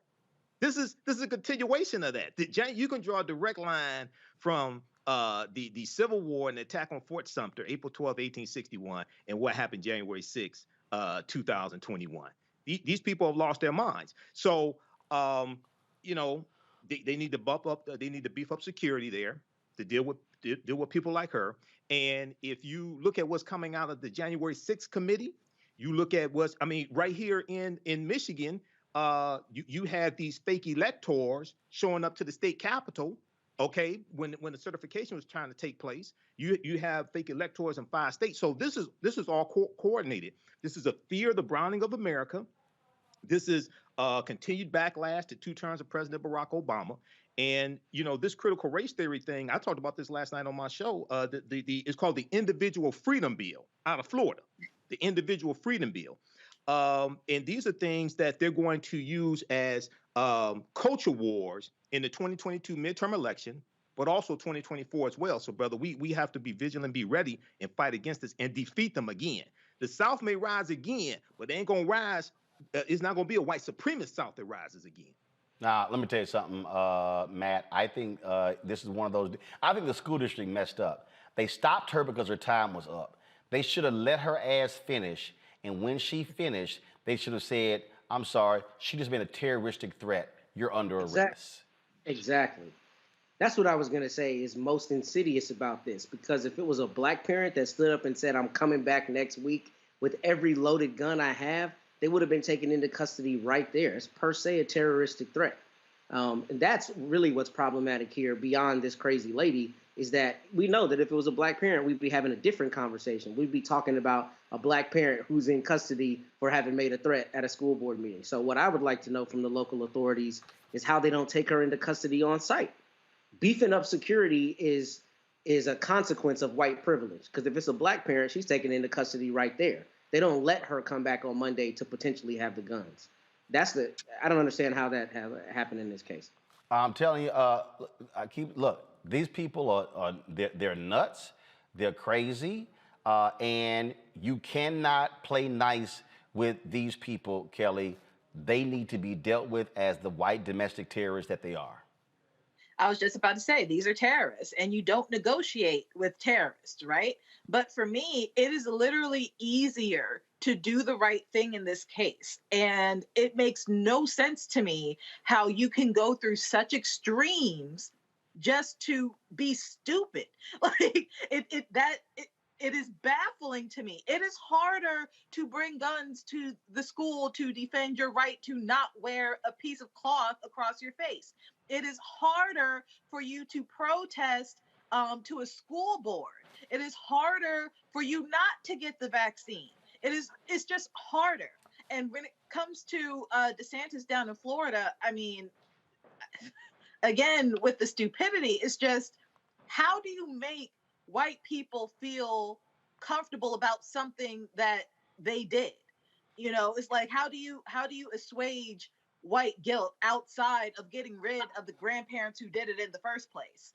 This is a continuation of that. You can draw a direct line from the Civil War and the attack on Fort Sumter, April 12, 1861, and what happened January 6, 2021. These people have lost their minds. So, they need to they need to beef up security there to deal with people like her. And if you look at what's coming out of the January 6th committee, you look at right here in Michigan, you have these fake electors showing up to the state capitol Okay, when the certification was trying to take place, you have fake electors in 5 states. So this is all coordinated. This is a fear of the browning of America. This is continued backlash to 2 terms of President Barack Obama. And, this critical race theory thing, I talked about this last night on my show. It's called the Individual Freedom Bill out of Florida, the Individual Freedom Bill. And these are things that they're going to use as culture wars in the 2022 midterm election, but also 2024 as well. So, brother, we have to be vigilant, be ready, and fight against this and defeat them again. The South may rise again, but they ain't going to rise. It's not going to be a white supremacist South that rises again. Now, let me tell you something, Matt. I think this is one of those. I think the school district messed up. They stopped her because her time was up. They should have let her ass finish. And when she finished, they should have said, I'm sorry, she just made a terroristic threat. You're under arrest. Exactly. That's what I was going to say is most insidious about this. Because if it was a black parent that stood up and said, I'm coming back next week with every loaded gun I have, they would have been taken into custody right there. It's per se a terroristic threat. And that's really what's problematic here beyond this crazy lady is that we know that if it was a black parent, we'd be having a different conversation. We'd be talking about a black parent who's in custody for having made a threat at a school board meeting. So what I would like to know from the local authorities is how they don't take her into custody on site. Beefing up security is a consequence of white privilege. Because if it's a black parent, she's taken into custody right there. They don't let her come back on Monday to potentially have the guns. I don't understand how that happened in this case. I'm telling you, look, these people they're nuts, they're crazy, and you cannot play nice with these people, Kelly. They need to be dealt with as the white domestic terrorists that they are. I was just about to say, these are terrorists, and you don't negotiate with terrorists, right? But for me, it is literally easier to do the right thing in this case. And it makes no sense to me how you can go through such extremes just to be stupid. Like it is baffling to me. It is harder to bring guns to the school to defend your right to not wear a piece of cloth across your face. It is harder for you to protest to a school board. It is harder for you not to get the vaccine. It's just harder. And when it comes to DeSantis down in Florida, I mean, again, with the stupidity, it's just, how do you make white people feel comfortable about something that they did? It's like, how do you assuage white guilt outside of getting rid of the grandparents who did it in the first place?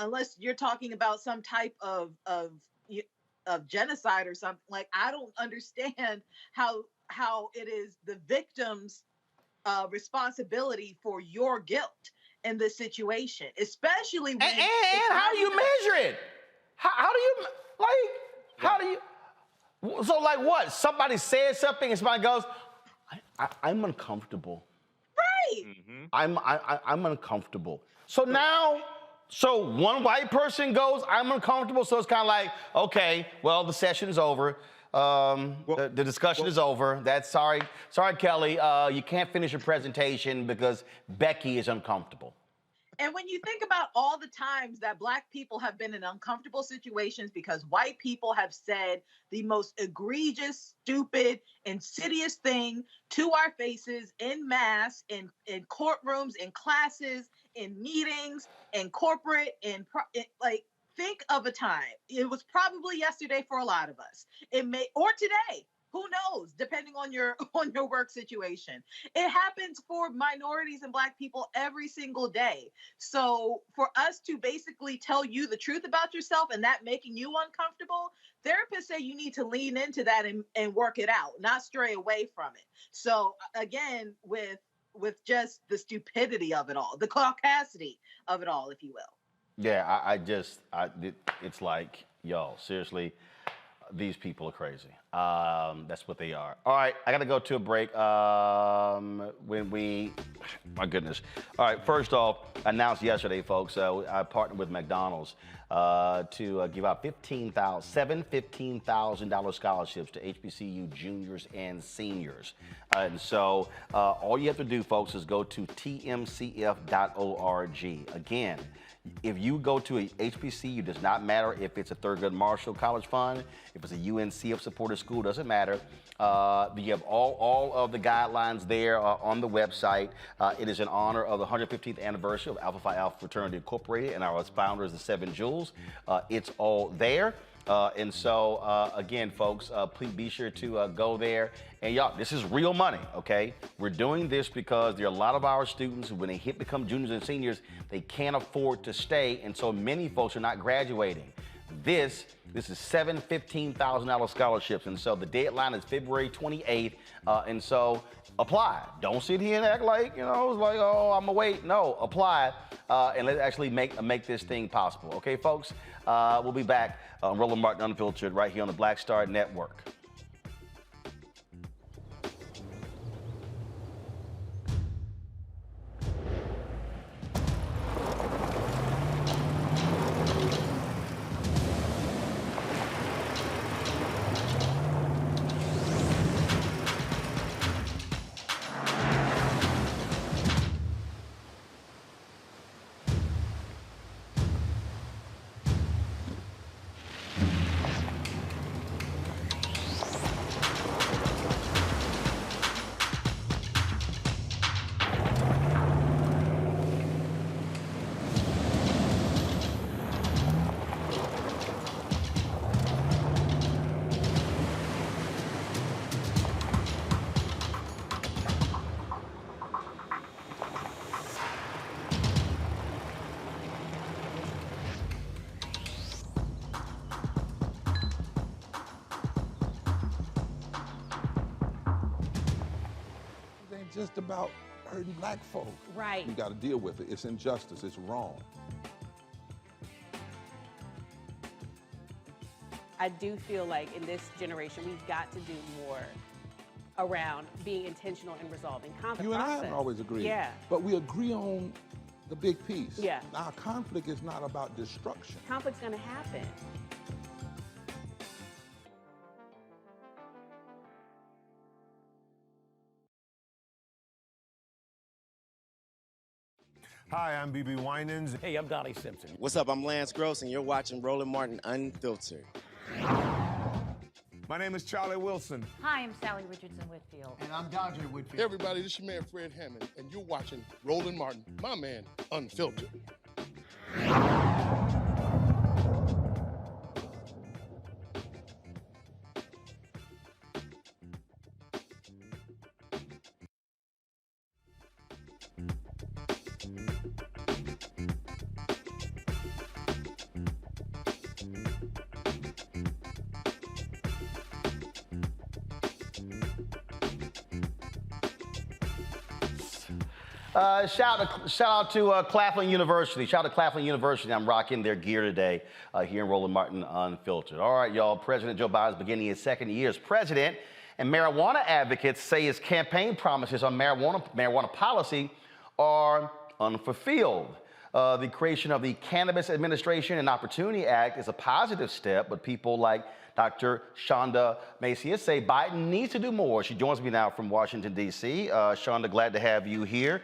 Unless you're talking about some type of genocide or something. Like, I don't understand how it is the victim's responsibility for your guilt in this situation, especially when. And how do you measure it? How do you? So, like, what? Somebody says something and somebody goes, I'm uncomfortable. Right. Mm-hmm. I'm uncomfortable. So now, one white person goes, I'm uncomfortable. So it's kind of like, okay, well, the session's over. The discussion is over. Sorry, Kelly. You can't finish your presentation because Becky is uncomfortable. And when you think about all the times that Black people have been in uncomfortable situations because white people have said the most egregious, stupid, insidious thing to our faces in mass, in courtrooms, in classes, in meetings, in corporate, think of a time. It was probably yesterday for a lot of us. Or today. Who knows, depending on your work situation. It happens for minorities and Black people every single day. So for us to basically tell you the truth about yourself and that making you uncomfortable, therapists say you need to lean into that and work it out, not stray away from it. So again, with just the stupidity of it all, the caucasity of it all, if you will. Yeah, it's like, yo, seriously, these people are crazy. That's what they are. All right, I got to go to a break. My goodness. All right, first off, announced yesterday, folks, I partnered with McDonald's to give out seven $15,000 scholarships to HBCU juniors and seniors. And so all you have to do, folks, is go to tmcf.org. Again, if you go to a HBCU, does not matter if it's a Thurgood Marshall College Fund, if it's a UNCF supported school, doesn't matter. You have all of the guidelines there on the website. It is in honor of the 115th anniversary of Alpha Phi Alpha Fraternity Incorporated, and our founder is the Seven Jewels. It's all there. And so, again, folks, please be sure to go there. And y'all, this is real money, okay? We're doing this because there are a lot of our students who, when they become juniors and seniors, they can't afford to stay, and so many folks are not graduating. This is seven $15,000 scholarships, and so the deadline is February 28th, and so apply. Don't sit here and act like, it's like, oh, I'm gonna wait. No, apply, and let's actually make this thing possible. Okay, folks? We'll be back on Roland Martin Unfiltered right here on the Black Star Network. Just about hurting black folk. Right. We got to deal with it. It's injustice. It's wrong. I do feel like in this generation, we've got to do more around being intentional and resolving conflict. You and I haven't always agreed. Yeah. But we agree on the big piece. Yeah. Now, conflict is not about destruction. Conflict's going to happen. Hi, I'm BB Winans. Hey, I'm Donnie Simpson. What's up? I'm Lance Gross, and you're watching Roland Martin Unfiltered. My name is Charlie Wilson. Hi, I'm Sally Richardson Whitfield. And I'm Dodger Whitfield. Hey, everybody, this is your man, Fred Hammond, and you're watching Roland Martin, my man, Unfiltered. Shout out to Claflin University. Shout out to Claflin University. I'm rocking their gear today here in Roland Martin Unfiltered. All right, y'all. President Joe Biden is beginning his second year as president, and marijuana advocates say his campaign promises on marijuana policy are unfulfilled. The creation of the Cannabis Administration and Opportunity Act is a positive step, but people like Dr. Shonda Macias say Biden needs to do more. She joins me now from Washington, D.C. Shonda, glad to have you here.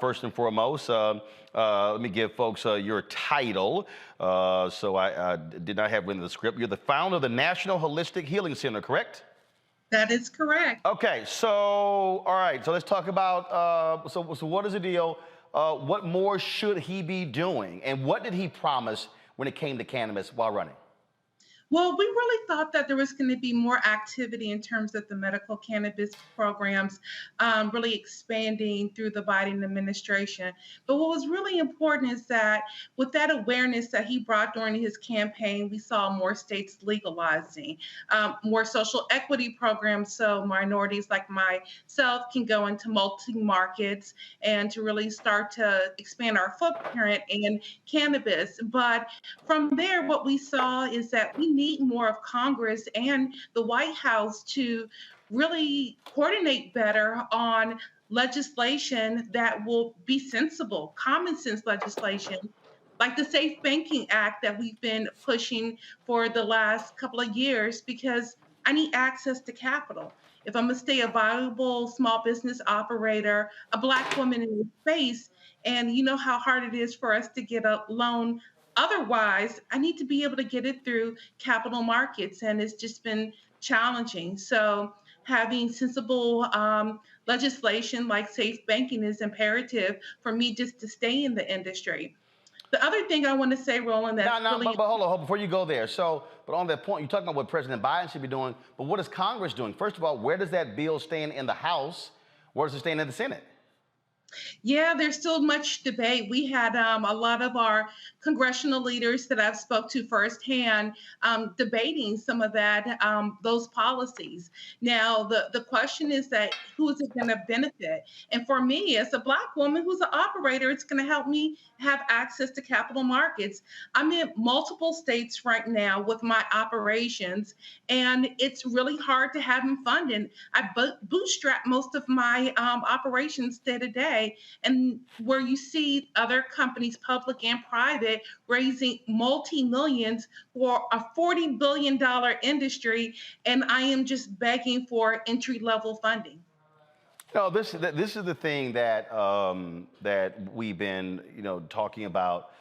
First and foremost, let me give folks your title. So I did not have it in the script. You're the founder of the National Holistic Healing Center, correct? That is correct. Okay, so, all right, so let's talk about, so what is the deal? What more should he be doing? And what did he promise when it came to cannabis while running? Well, we really thought that there was going to be more activity in terms of the medical cannabis programs really expanding through the Biden administration. But what was really important is that with that awareness that he brought during his campaign, we saw more states legalizing, more social equity programs so minorities like myself can go into multi-markets and to really start to expand our footprint in cannabis. But from there, what we saw is that we need more of Congress and the White House to really coordinate better on legislation that will be sensible, common sense legislation like the Safe Banking Act that we've been pushing for the last couple of years, because I need access to capital. If I'm gonna stay a viable small business operator, a Black woman in this space, and you know how hard it is for us to get a loan otherwise, I need to be able to get it through capital markets, and it's just been challenging. So having sensible legislation like safe banking is imperative for me just to stay in the industry. The other thing I want to say, Roland, that's No, really but hold on, before you go there. So, but on that point, you're talking about what President Biden should be doing, but what is Congress doing? First of all, where does that bill stand in the House? Where does it stand in the Senate? Yeah, there's still much debate. We had a lot of our congressional leaders that I've spoke to firsthand debating some of that, those policies. Now, the question is that who is it going to benefit? And for me, as a Black woman who's an operator, it's going to help me have access to capital markets. I'm in multiple states right now with my operations, and it's really hard to have them funded. I bootstrap most of my operations day to day. And where you see other companies, public and private, raising multi-millions for a $40 billion industry, and I am just begging for entry-level funding. No, this is the thing that that we've been talking about,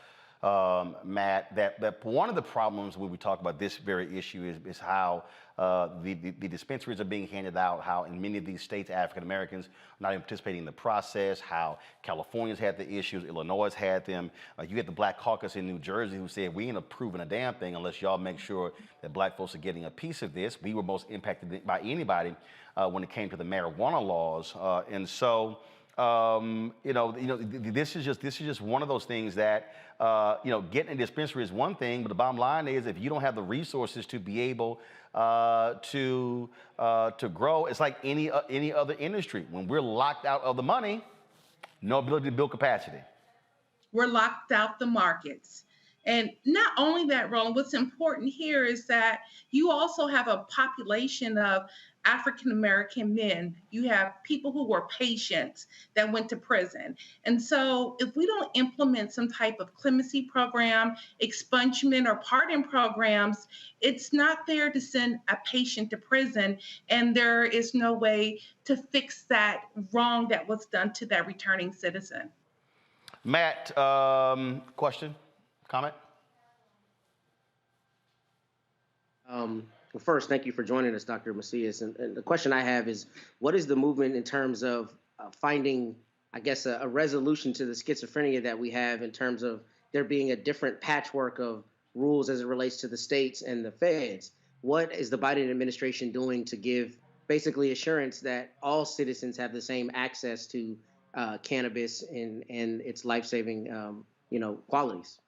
Matt. That one of the problems when we talk about this very issue is how the dispensaries are being handed out, how in many of these states African Americans are not even participating in the process, how California's had the issues, Illinois had them. You had the Black Caucus in New Jersey who said we ain't approving a damn thing unless y'all make sure that Black folks are getting a piece of this. We were most impacted by anybody when it came to the marijuana laws, and so this is just one of those things that getting a dispensary is one thing, but the bottom line is if you don't have the resources to be able to grow, it's like any other industry. When we're locked out of the money, no ability to build capacity. We're locked out the markets. And not only that, Roland, what's important here is that you also have a population of African American men. You have people who were patients that went to prison. And so if we don't implement some type of clemency program, expungement, or pardon programs, it's not there to send a patient to prison. And there is no way to fix that wrong that was done to that returning citizen. Matt, question? Comment? Well, first, thank you for joining us, Dr. Macias. And the question I have is, what is the movement in terms of finding, I guess, a resolution to the schizophrenia that we have in terms of there being a different patchwork of rules as it relates to the states and the feds? What is the Biden administration doing to give basically assurance that all citizens have the same access to cannabis and its life-saving, qualities?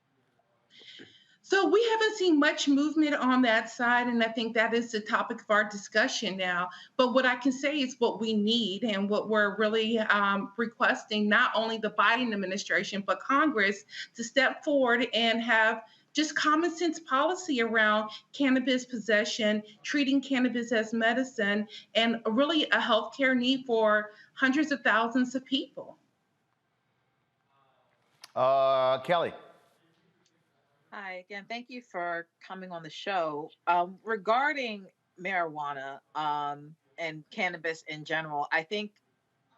So we haven't seen much movement on that side, and I think that is the topic of our discussion now. But what I can say is what we need and what we're really requesting, not only the Biden administration, but Congress to step forward and have just common sense policy around cannabis possession, treating cannabis as medicine, and really a healthcare need for hundreds of thousands of people. Kelly. Hi, again, thank you for coming on the show. Regarding marijuana and cannabis in general, I think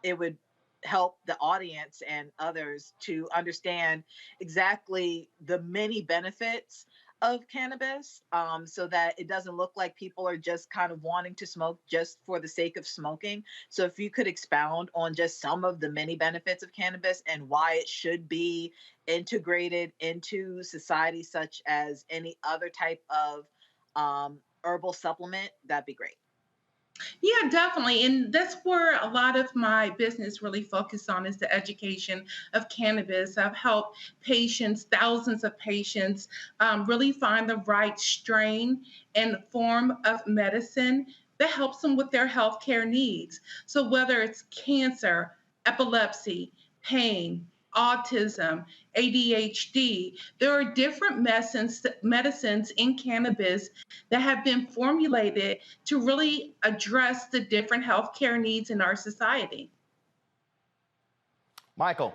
it would help the audience and others to understand exactly the many benefits of cannabis, so that it doesn't look like people are just kind of wanting to smoke just for the sake of smoking. So if you could expound on just some of the many benefits of cannabis and why it should be integrated into society such as any other type of herbal supplement, that'd be great. Yeah, definitely. And that's where a lot of my business really focuses on is the education of cannabis. I've helped patients, thousands of patients, really find the right strain and form of medicine that helps them with their healthcare needs. So whether it's cancer, epilepsy, pain, autism, ADHD. There are different medicines in cannabis that have been formulated to really address the different healthcare needs in our society. Michael.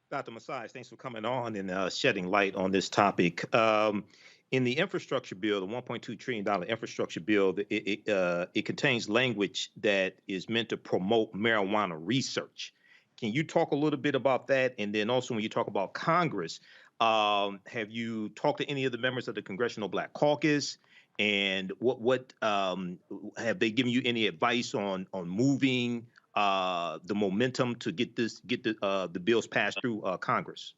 Dr. Messiah, thanks for coming on and shedding light on this topic. In the infrastructure bill, the $1.2 trillion infrastructure bill, it contains language that is meant to promote marijuana research. Can you talk a little bit about that? And then also when you talk about Congress, have you talked to any of the members of the Congressional Black Caucus? And what have they given you any advice on moving the momentum to get the bills passed through Congress?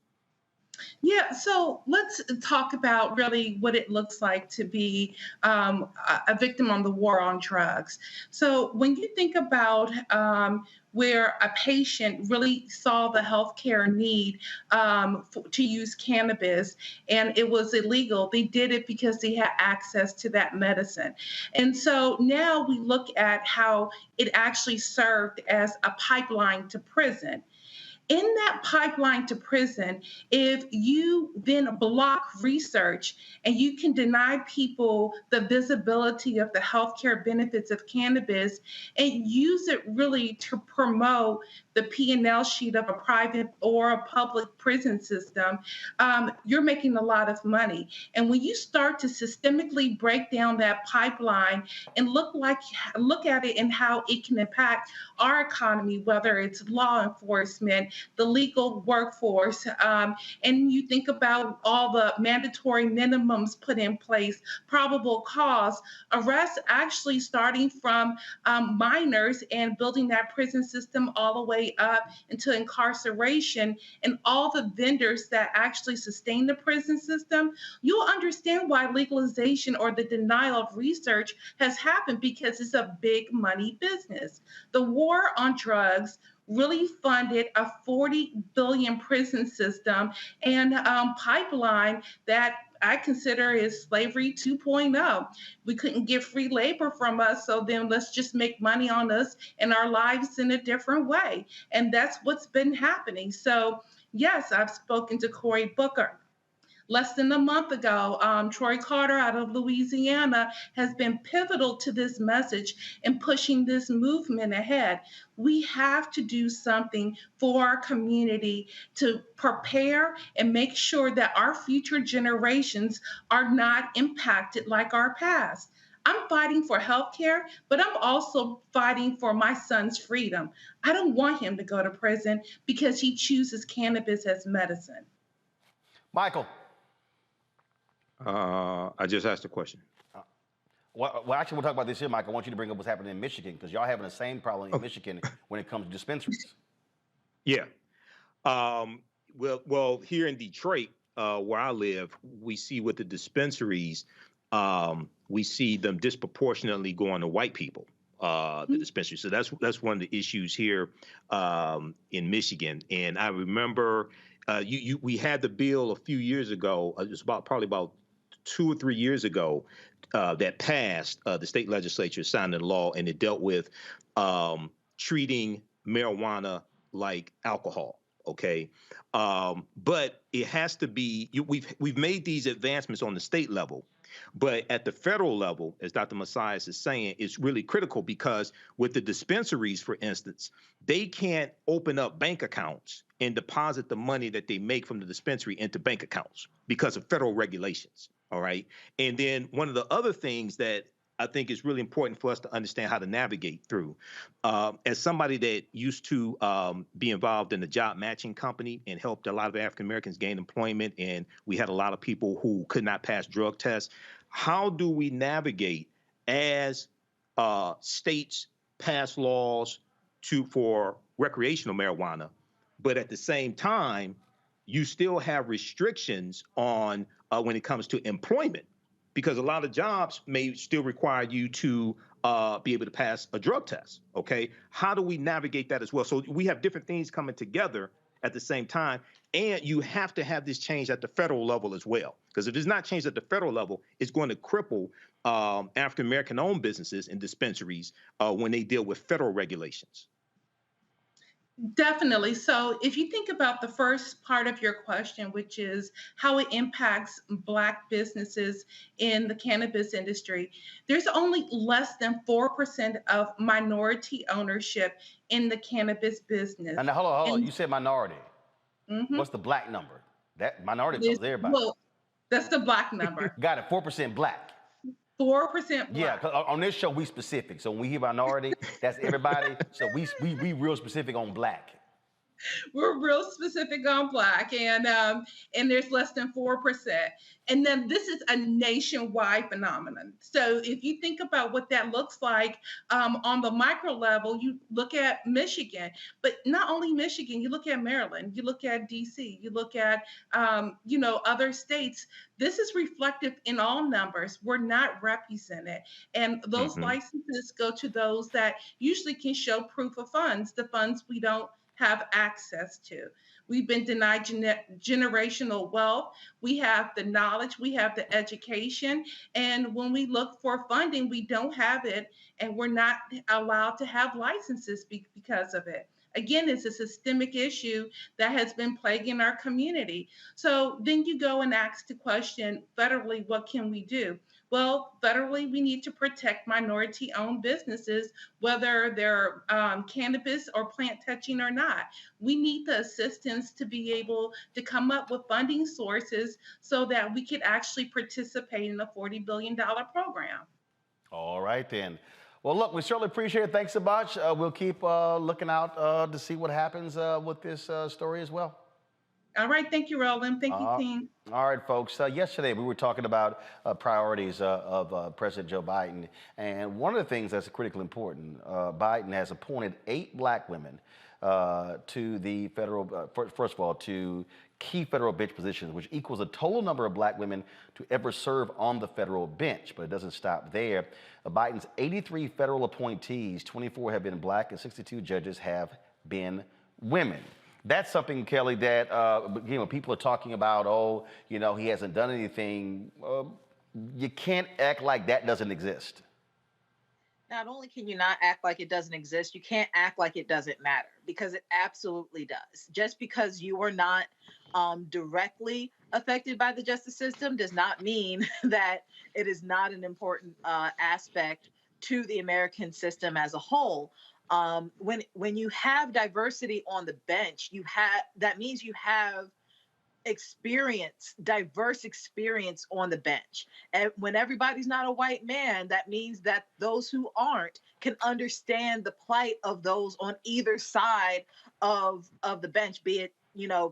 Yeah, so let's talk about really what it looks like to be a victim on the war on drugs. So when you think about where a patient really saw the healthcare need to use cannabis and it was illegal, they did it because they had access to that medicine. And so now we look at how it actually served as a pipeline to prison. In that pipeline to prison, if you then block research and you can deny people the visibility of the healthcare benefits of cannabis and use it really to promote the P&L sheet of a private or a public prison system, you're making a lot of money. And when you start to systemically break down that pipeline and look at it and how it can impact our economy, whether it's law enforcement, the legal workforce, and you think about all the mandatory minimums put in place, probable cause, arrests actually starting from minors and building that prison system all the way up into incarceration and all the vendors that actually sustain the prison system, you'll understand why legalization or the denial of research has happened, because it's a big money business. The war on drugs really funded a 40 billion prison system and pipeline that I consider is slavery 2.0. We couldn't get free labor from us, so then let's just make money on us and our lives in a different way. And that's what's been happening. So yes, I've spoken to Cory Booker. Less than a month ago, Troy Carter out of Louisiana has been pivotal to this message and pushing this movement ahead. We have to do something for our community to prepare and make sure that our future generations are not impacted like our past. I'm fighting for healthcare, but I'm also fighting for my son's freedom. I don't want him to go to prison because he chooses cannabis as medicine. Michael. I just asked a question. Well, actually, we'll talk about this here, Mike. I want you to bring up what's happening in Michigan, because y'all having the same problem in Michigan when it comes to dispensaries. Yeah. Well, here in Detroit, where I live, we see with the dispensaries, we see them disproportionately going to white people, the dispensaries. So that's one of the issues here in Michigan. And I remember we had the bill a few years ago. It was probably about 2 or 3 years ago that passed. The state legislature signed a law, and it dealt with treating marijuana like alcohol. Okay, but it has to be. We've made these advancements on the state level, but at the federal level, as Dr. Messias is saying, it's really critical, because with the dispensaries, for instance, they can't open up bank accounts and deposit the money that they make from the dispensary into bank accounts because of federal regulations. All right. And then one of the other things that I think is really important for us to understand how to navigate through, as somebody that used to be involved in the job matching company and helped a lot of African Americans gain employment, and we had a lot of people who could not pass drug tests. How do we navigate as states pass laws for recreational marijuana, but at the same time, you still have restrictions on when it comes to employment, because a lot of jobs may still require you to be able to pass a drug test, okay? How do we navigate that as well? So we have different things coming together at the same time, and you have to have this change at the federal level as well, because if it's not changed at the federal level, it's going to cripple African-American owned businesses and dispensaries when they deal with federal regulations. Definitely. So if you think about the first part of your question, which is how it impacts Black businesses in the cannabis industry, there's only less than 4% of minority ownership in the cannabis business. And now, hold on. You said minority. What's the black number? That minority tells everybody. Well, that's the black number. Got it, 4% black. 4% black. Yeah, 'cause on this show, we specific. So when we hear minority, that's everybody. So we real specific on black. We're real specific on black, and there's less than 4%. And then this is a nationwide phenomenon. So if you think about what that looks like on the micro level, you look at Michigan, but not only Michigan, you look at Maryland, you look at DC, you look at other states. This is reflective in all numbers. We're not represented, and those licenses go to those that usually can show proof of funds, the funds we don't have access to. We've been denied generational wealth. We have the knowledge, we have the education, and when we look for funding, we don't have it, and we're not allowed to have licenses because of it. Again, it's a systemic issue that has been plaguing our community. So then you go and ask the question, federally, what can we do? Well, federally, we need to protect minority-owned businesses, whether they're cannabis or plant touching or not. We need the assistance to be able to come up with funding sources so that we could actually participate in a $40 billion program. All right, then. Well, look, we certainly appreciate it. Thanks so much. We'll keep looking out to see what happens with this story as well. All right. Thank you, Roland. Thank you, team. All right, folks. Yesterday, we were talking about priorities of President Joe Biden. And one of the things that's critically important, Biden has appointed 8 black women to the federal, first of all, to key federal bench positions, which equals the total number of black women to ever serve on the federal bench. But it doesn't stop there. Biden's 83 federal appointees, 24 have been black and 62 judges have been women. That's something, Kelly, that when people are talking about, oh, he hasn't done anything, you can't act like that doesn't exist. Not only can you not act like it doesn't exist, you can't act like it doesn't matter, because it absolutely does. Just because you are not directly affected by the justice system does not mean that it is not an important aspect to the American system as a whole. When you have diversity on the bench, that means you have diverse experience on the bench. And when everybody's not a white man, that means that those who aren't can understand the plight of those on either side of the bench, be it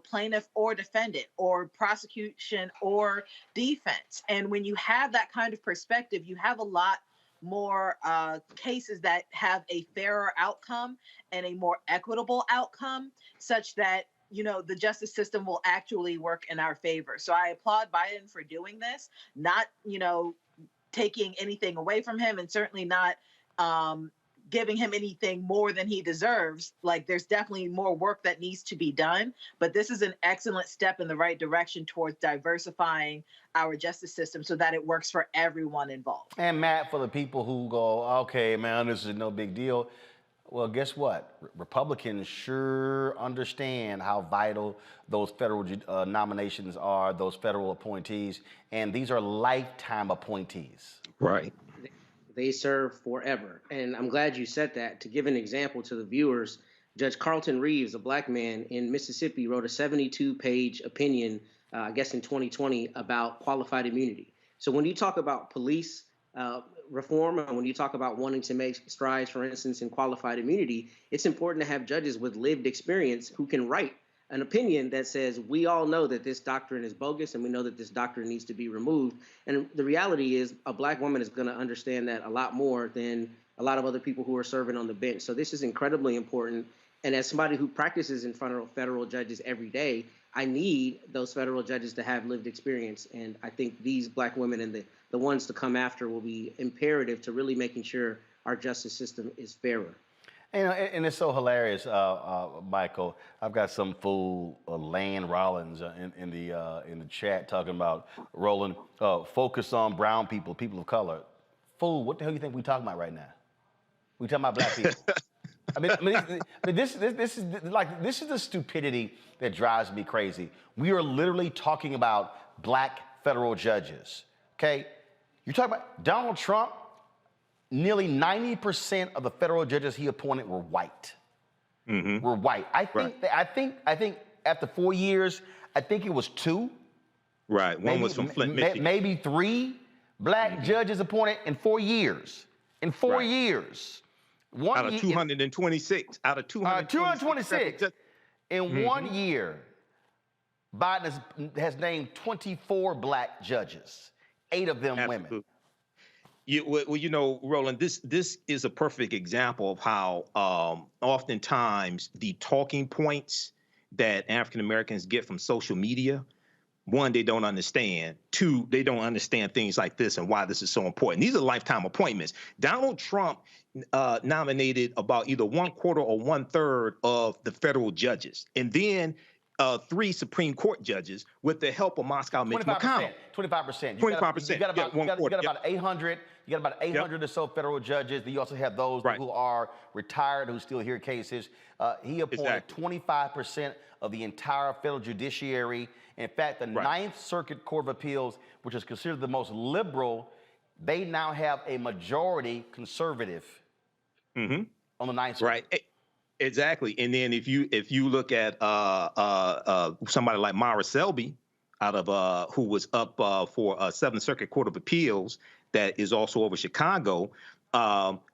plaintiff or defendant, or prosecution or defense. And when you have that kind of perspective, you have a lot more cases that have a fairer outcome and a more equitable outcome, such that the justice system will actually work in our favor. So I applaud Biden for doing this, not taking anything away from him, and certainly not giving him anything more than he deserves. Like, there's definitely more work that needs to be done, but this is an excellent step in the right direction towards diversifying our justice system so that it works for everyone involved. And Matt, for the people who go, okay, man, this is no big deal. Well, guess what? Republicans sure understand how vital those federal nominations are, those federal appointees, and these are lifetime appointees. Right. They serve forever. And I'm glad you said that. To give an example to the viewers, Judge Carlton Reeves, a black man in Mississippi, wrote a 72-page opinion, I guess in 2020, about qualified immunity. So when you talk about police reform, and when you talk about wanting to make strides, for instance, in qualified immunity, it's important to have judges with lived experience who can write an opinion that says, we all know that this doctrine is bogus and we know that this doctrine needs to be removed. And the reality is a black woman is going to understand that a lot more than a lot of other people who are serving on the bench. So this is incredibly important. And as somebody who practices in front of federal judges every day, I need those federal judges to have lived experience. And I think these black women and the ones to come after will be imperative to really making sure our justice system is fairer. And it's so hilarious, Michael. I've got some fool, Lane Rollins, in the chat talking about Roland. Focus on brown people, people of color. Fool, what the hell you think we talking about right now? We talking about black people. This is the stupidity that drives me crazy. We are literally talking about black federal judges. Okay, you're talking about Donald Trump. Nearly 90% of the federal judges he appointed were white. Were white. I think after 4 years, I think it was 2. Right. One was from Flint, Michigan. Maybe 3 black judges appointed in 4 years. In 4 years. Out of 226. Out of 226. In 1 year, Biden has named 24 black judges, 8 of them women. Well, you know, Roland, this is a perfect example of how oftentimes the talking points that African Americans get from social media, one, they don't understand. 2, they don't understand things like this and why this is so important. These are lifetime appointments. Donald Trump nominated about either 1/4 or 1/3 of the federal judges, and then 3 Supreme Court judges with the help of Moscow Mitch McConnell. 25%. 25%. You got about 800. You got about 800 or so federal judges. You also have those who are retired who still hear cases. He appointed 25% of the entire federal judiciary. In fact, the Ninth Circuit Court of Appeals, which is considered the most liberal, they now have a majority conservative on the Ninth Circuit. Right. Exactly. And then if you look at somebody like Mara Selby, out of who was up for Seventh Circuit Court of Appeals, that is also over Chicago,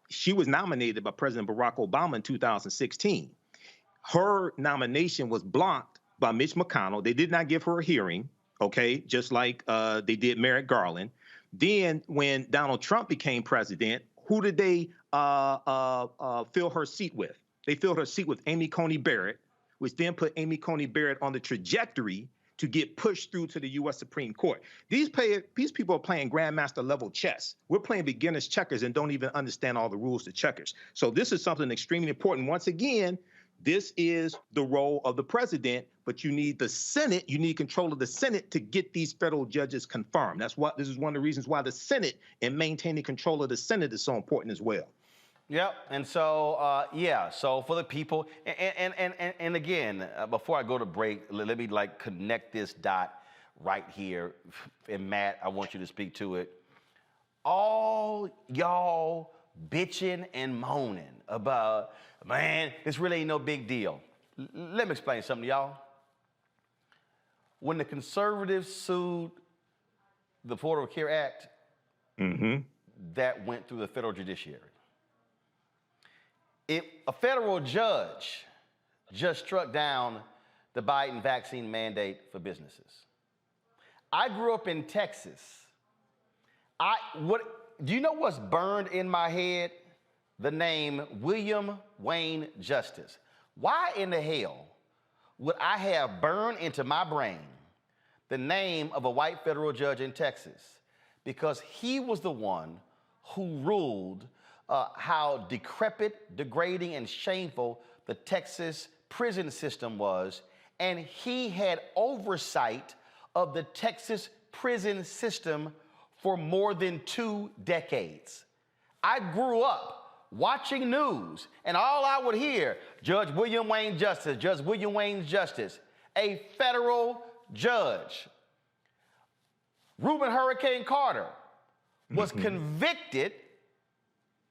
she was nominated by President Barack Obama in 2016. Her nomination was blocked by Mitch McConnell. They did not give her a hearing, okay, just like they did Merrick Garland. Then when Donald Trump became president, who did they fill her seat with? They filled her seat with Amy Coney Barrett, which then put Amy Coney Barrett on the trajectory to get pushed through to the U.S. Supreme Court. These people are playing grandmaster level chess. We're playing beginner's checkers and don't even understand all the rules to checkers. So this is something extremely important. Once again, this is the role of the president, but you need the Senate, you need control of the Senate to get these federal judges confirmed. This is one of the reasons why the Senate and maintaining control of the Senate is so important as well. Yep, and so so for the people, and again, before I go to break, let me connect this dot right here, and Matt, I want you to speak to it. All y'all bitching and moaning about, man, this really ain't no big deal. Let me explain something to y'all. When the conservatives sued the Affordable Care Act, that went through the federal judiciary. A federal judge just struck down the Biden vaccine mandate for businesses. I grew up in Texas. Do you know what's burned in my head? The name William Wayne Justice. Why in the hell would I have burned into my brain the name of a white federal judge in Texas? Because he was the one who ruled how decrepit, degrading, and shameful the Texas prison system was, and he had oversight of the Texas prison system for more than 2 decades. I grew up watching news, and all I would hear, Judge William Wayne Justice, Judge William Wayne Justice, a federal judge. Reuben Hurricane Carter was convicted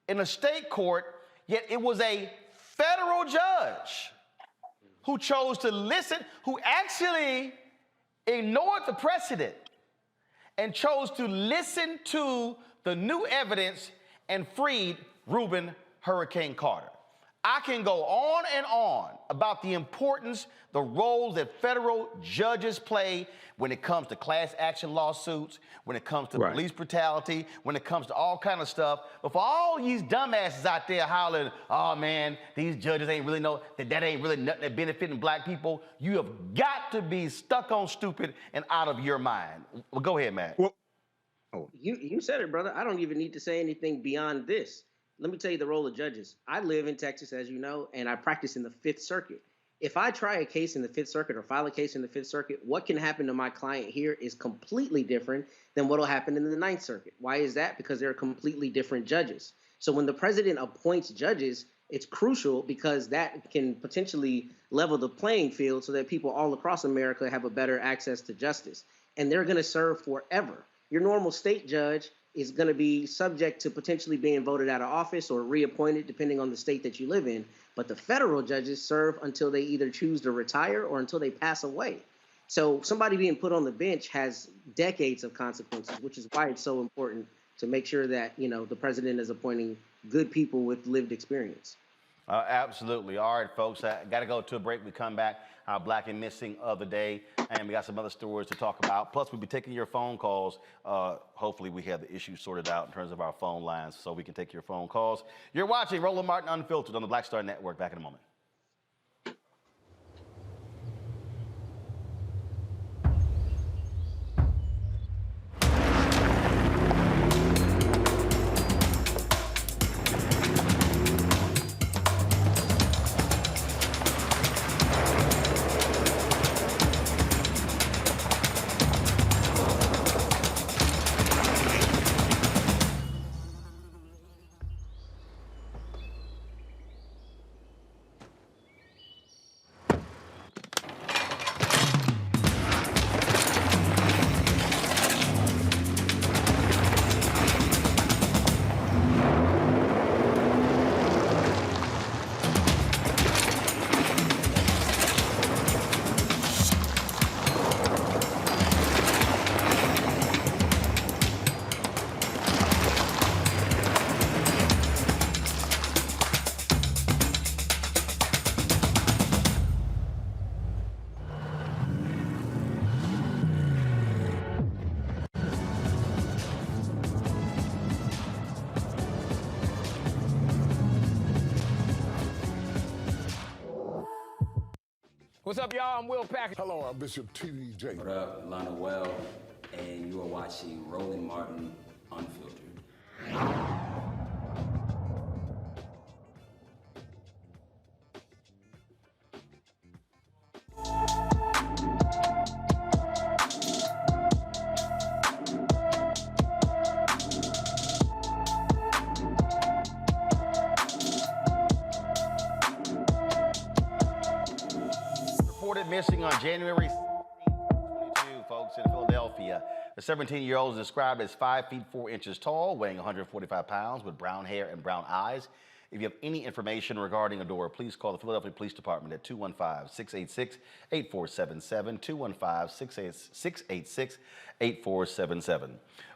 in a state court, yet it was a federal judge who chose to listen, who actually ignored the precedent and chose to listen to the new evidence and freed Reuben Hurricane Carter. I can go on and on about the importance, the role that federal judges play when it comes to class action lawsuits, when it comes to police brutality, when it comes to all kind of stuff. But for all these dumbasses out there hollering, oh man, these judges ain't really know that ain't really nothing that benefiting black people, you have got to be stuck on stupid and out of your mind. Well, go ahead, Matt. You said it, brother. I don't even need to say anything beyond this. Let me tell you the role of judges. I live in Texas, as you know, and I practice in the Fifth Circuit. If I try a case in the Fifth Circuit or file a case in the Fifth Circuit, what can happen to my client here is completely different than what will happen in the Ninth Circuit. Why is that? Because they're completely different judges. So when the president appoints judges, it's crucial because that can potentially level the playing field so that people all across America have a better access to justice. And they're going to serve forever. Your normal state judge is going to be subject to potentially being voted out of office or reappointed depending on the state that you live in. but the federal judges serve until they either choose to retire or until they pass away. So somebody being put on the bench has decades of consequences, which is why it's so important to make sure that, you know, the president is appointing good people with lived experience. Absolutely. All right, folks, I got to go to a break. We come back, our Black and Missing of the day, and we got some other stories to talk about. Plus, we'll be taking your phone calls. Hopefully, we have the issue sorted out in terms of our phone lines so we can take your phone calls. You're watching Roland Martin Unfiltered on the Black Star Network. Back in a moment. What's up, y'all? I'm Will Packard. Hello, I'm Bishop T.D.J. What up, Lana Well, and you are watching Roland Martin Unfiltered. Reported missing on January 22, folks, in Philadelphia. The 17-year-old is described as 5 feet 4 inches tall, weighing 145 pounds, with brown hair and brown eyes. If you have any information regarding Adora, please call the Philadelphia Police Department at 215-686-8477, 215-686-8477.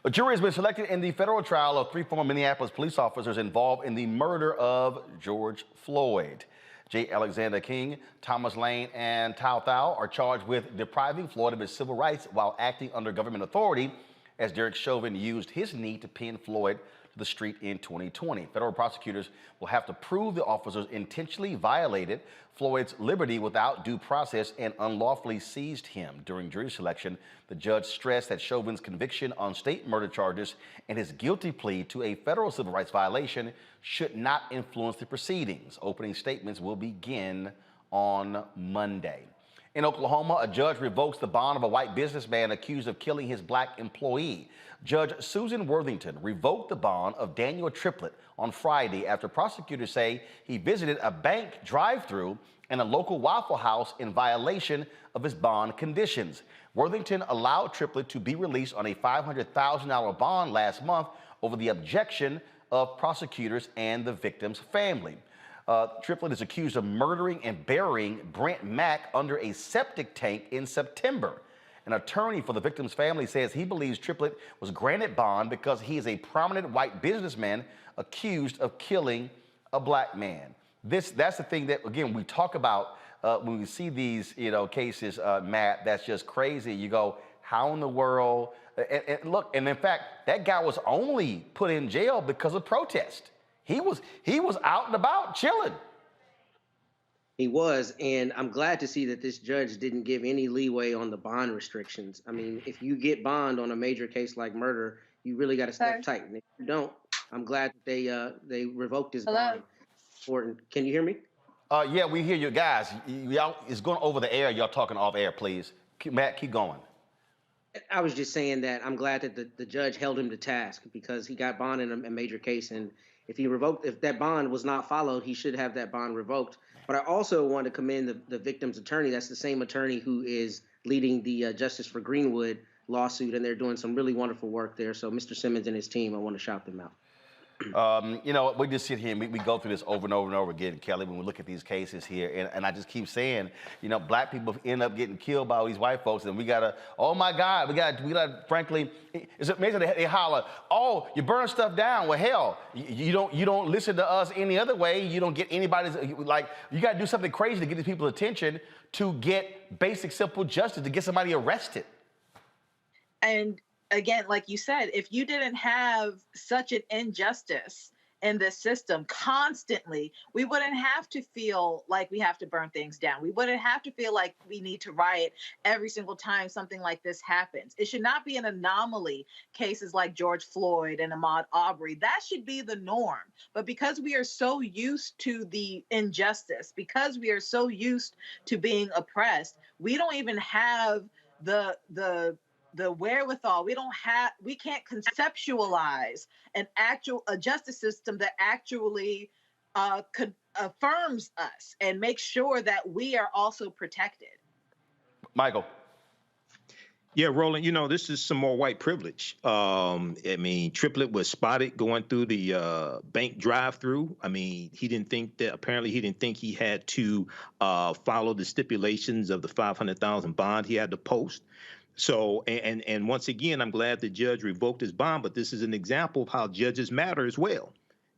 A jury has been selected in the federal trial of 3 former Minneapolis police officers involved in the murder of George Floyd. J. Alexander King, Thomas Lane, and Tao Thao are charged with depriving Floyd of his civil rights while acting under government authority as Derek Chauvin used his knee to pin Floyd to the street in 2020. Federal prosecutors will have to prove the officers intentionally violated Floyd's liberty without due process and unlawfully seized him. During jury selection, the judge stressed that Chauvin's conviction on state murder charges and his guilty plea to a federal civil rights violation should not influence the proceedings. Opening statements will begin on Monday. In Oklahoma, a judge revokes the bond of a white businessman accused of killing his black employee. Judge Susan Worthington revoked the bond of Daniel Triplett on Friday after prosecutors say he visited a bank drive-thru and a local Waffle House in violation of his bond conditions. Worthington allowed Triplett to be released on a $500,000 bond last month over the objection of prosecutors and the victim's family. Triplett is accused of murdering and burying Brent Mack under a septic tank in September. An attorney for the victim's family says he believes Triplett was granted bond because he is a prominent white businessman accused of killing a black man. That's the thing that, again, we talk about when we see these, cases, Matt, that's just crazy. You go, how in the world? And look, and in fact, that guy was only put in jail because of protest. He was out and about chilling. He was, and I'm glad to see that this judge didn't give any leeway on the bond restrictions. I mean, if you get bond on a major case like murder, you really got to step tight. And if you don't, I'm glad that they revoked his bond. Can you hear me? Yeah, we hear you guys. Y'all is going over the air. Y'all talking off air, please. Matt, keep going. I was just saying that I'm glad that the judge held him to task because he got bond in a major case, and if that bond was not followed, he should have that bond revoked. But I also want to commend the victim's attorney. That's the same attorney who is leading the Justice for Greenwood lawsuit, and they're doing some really wonderful work there. So Mr. Simmons and his team, I want to shout them out. You know, we just sit here and we go through this over and over and over again, Kelly, when we look at these cases here. And I just keep saying, you know, black people end up getting killed by all these white folks. And we got to, oh my God, we got to, frankly, it's amazing they holler, oh, you burn stuff down. Well, hell, you don't listen to us any other way. You don't get anybody's, like, you got to do something crazy to get these people's attention to get basic, simple justice, to get somebody arrested. And again, like you said, if you didn't have such an injustice in this system constantly, we wouldn't have to feel like we have to burn things down. We wouldn't have to feel like we need to riot every single time something like this happens. It should not be an anomaly, cases like George Floyd and Ahmaud Arbery. That should be the norm. But because we are so used to the injustice, because we are so used to being oppressed, we don't even have the wherewithal. We can't conceptualize a justice system that actually affirms us and makes sure that we are also protected. Michael. Yeah, Roland, you know, this is some more white privilege. I mean, Triplett was spotted going through the bank drive-through. I mean, apparently he didn't think he had to follow the stipulations of the $500,000 bond he had to post. So, and once again, I'm glad the judge revoked his bond, but this is an example of how judges matter as well.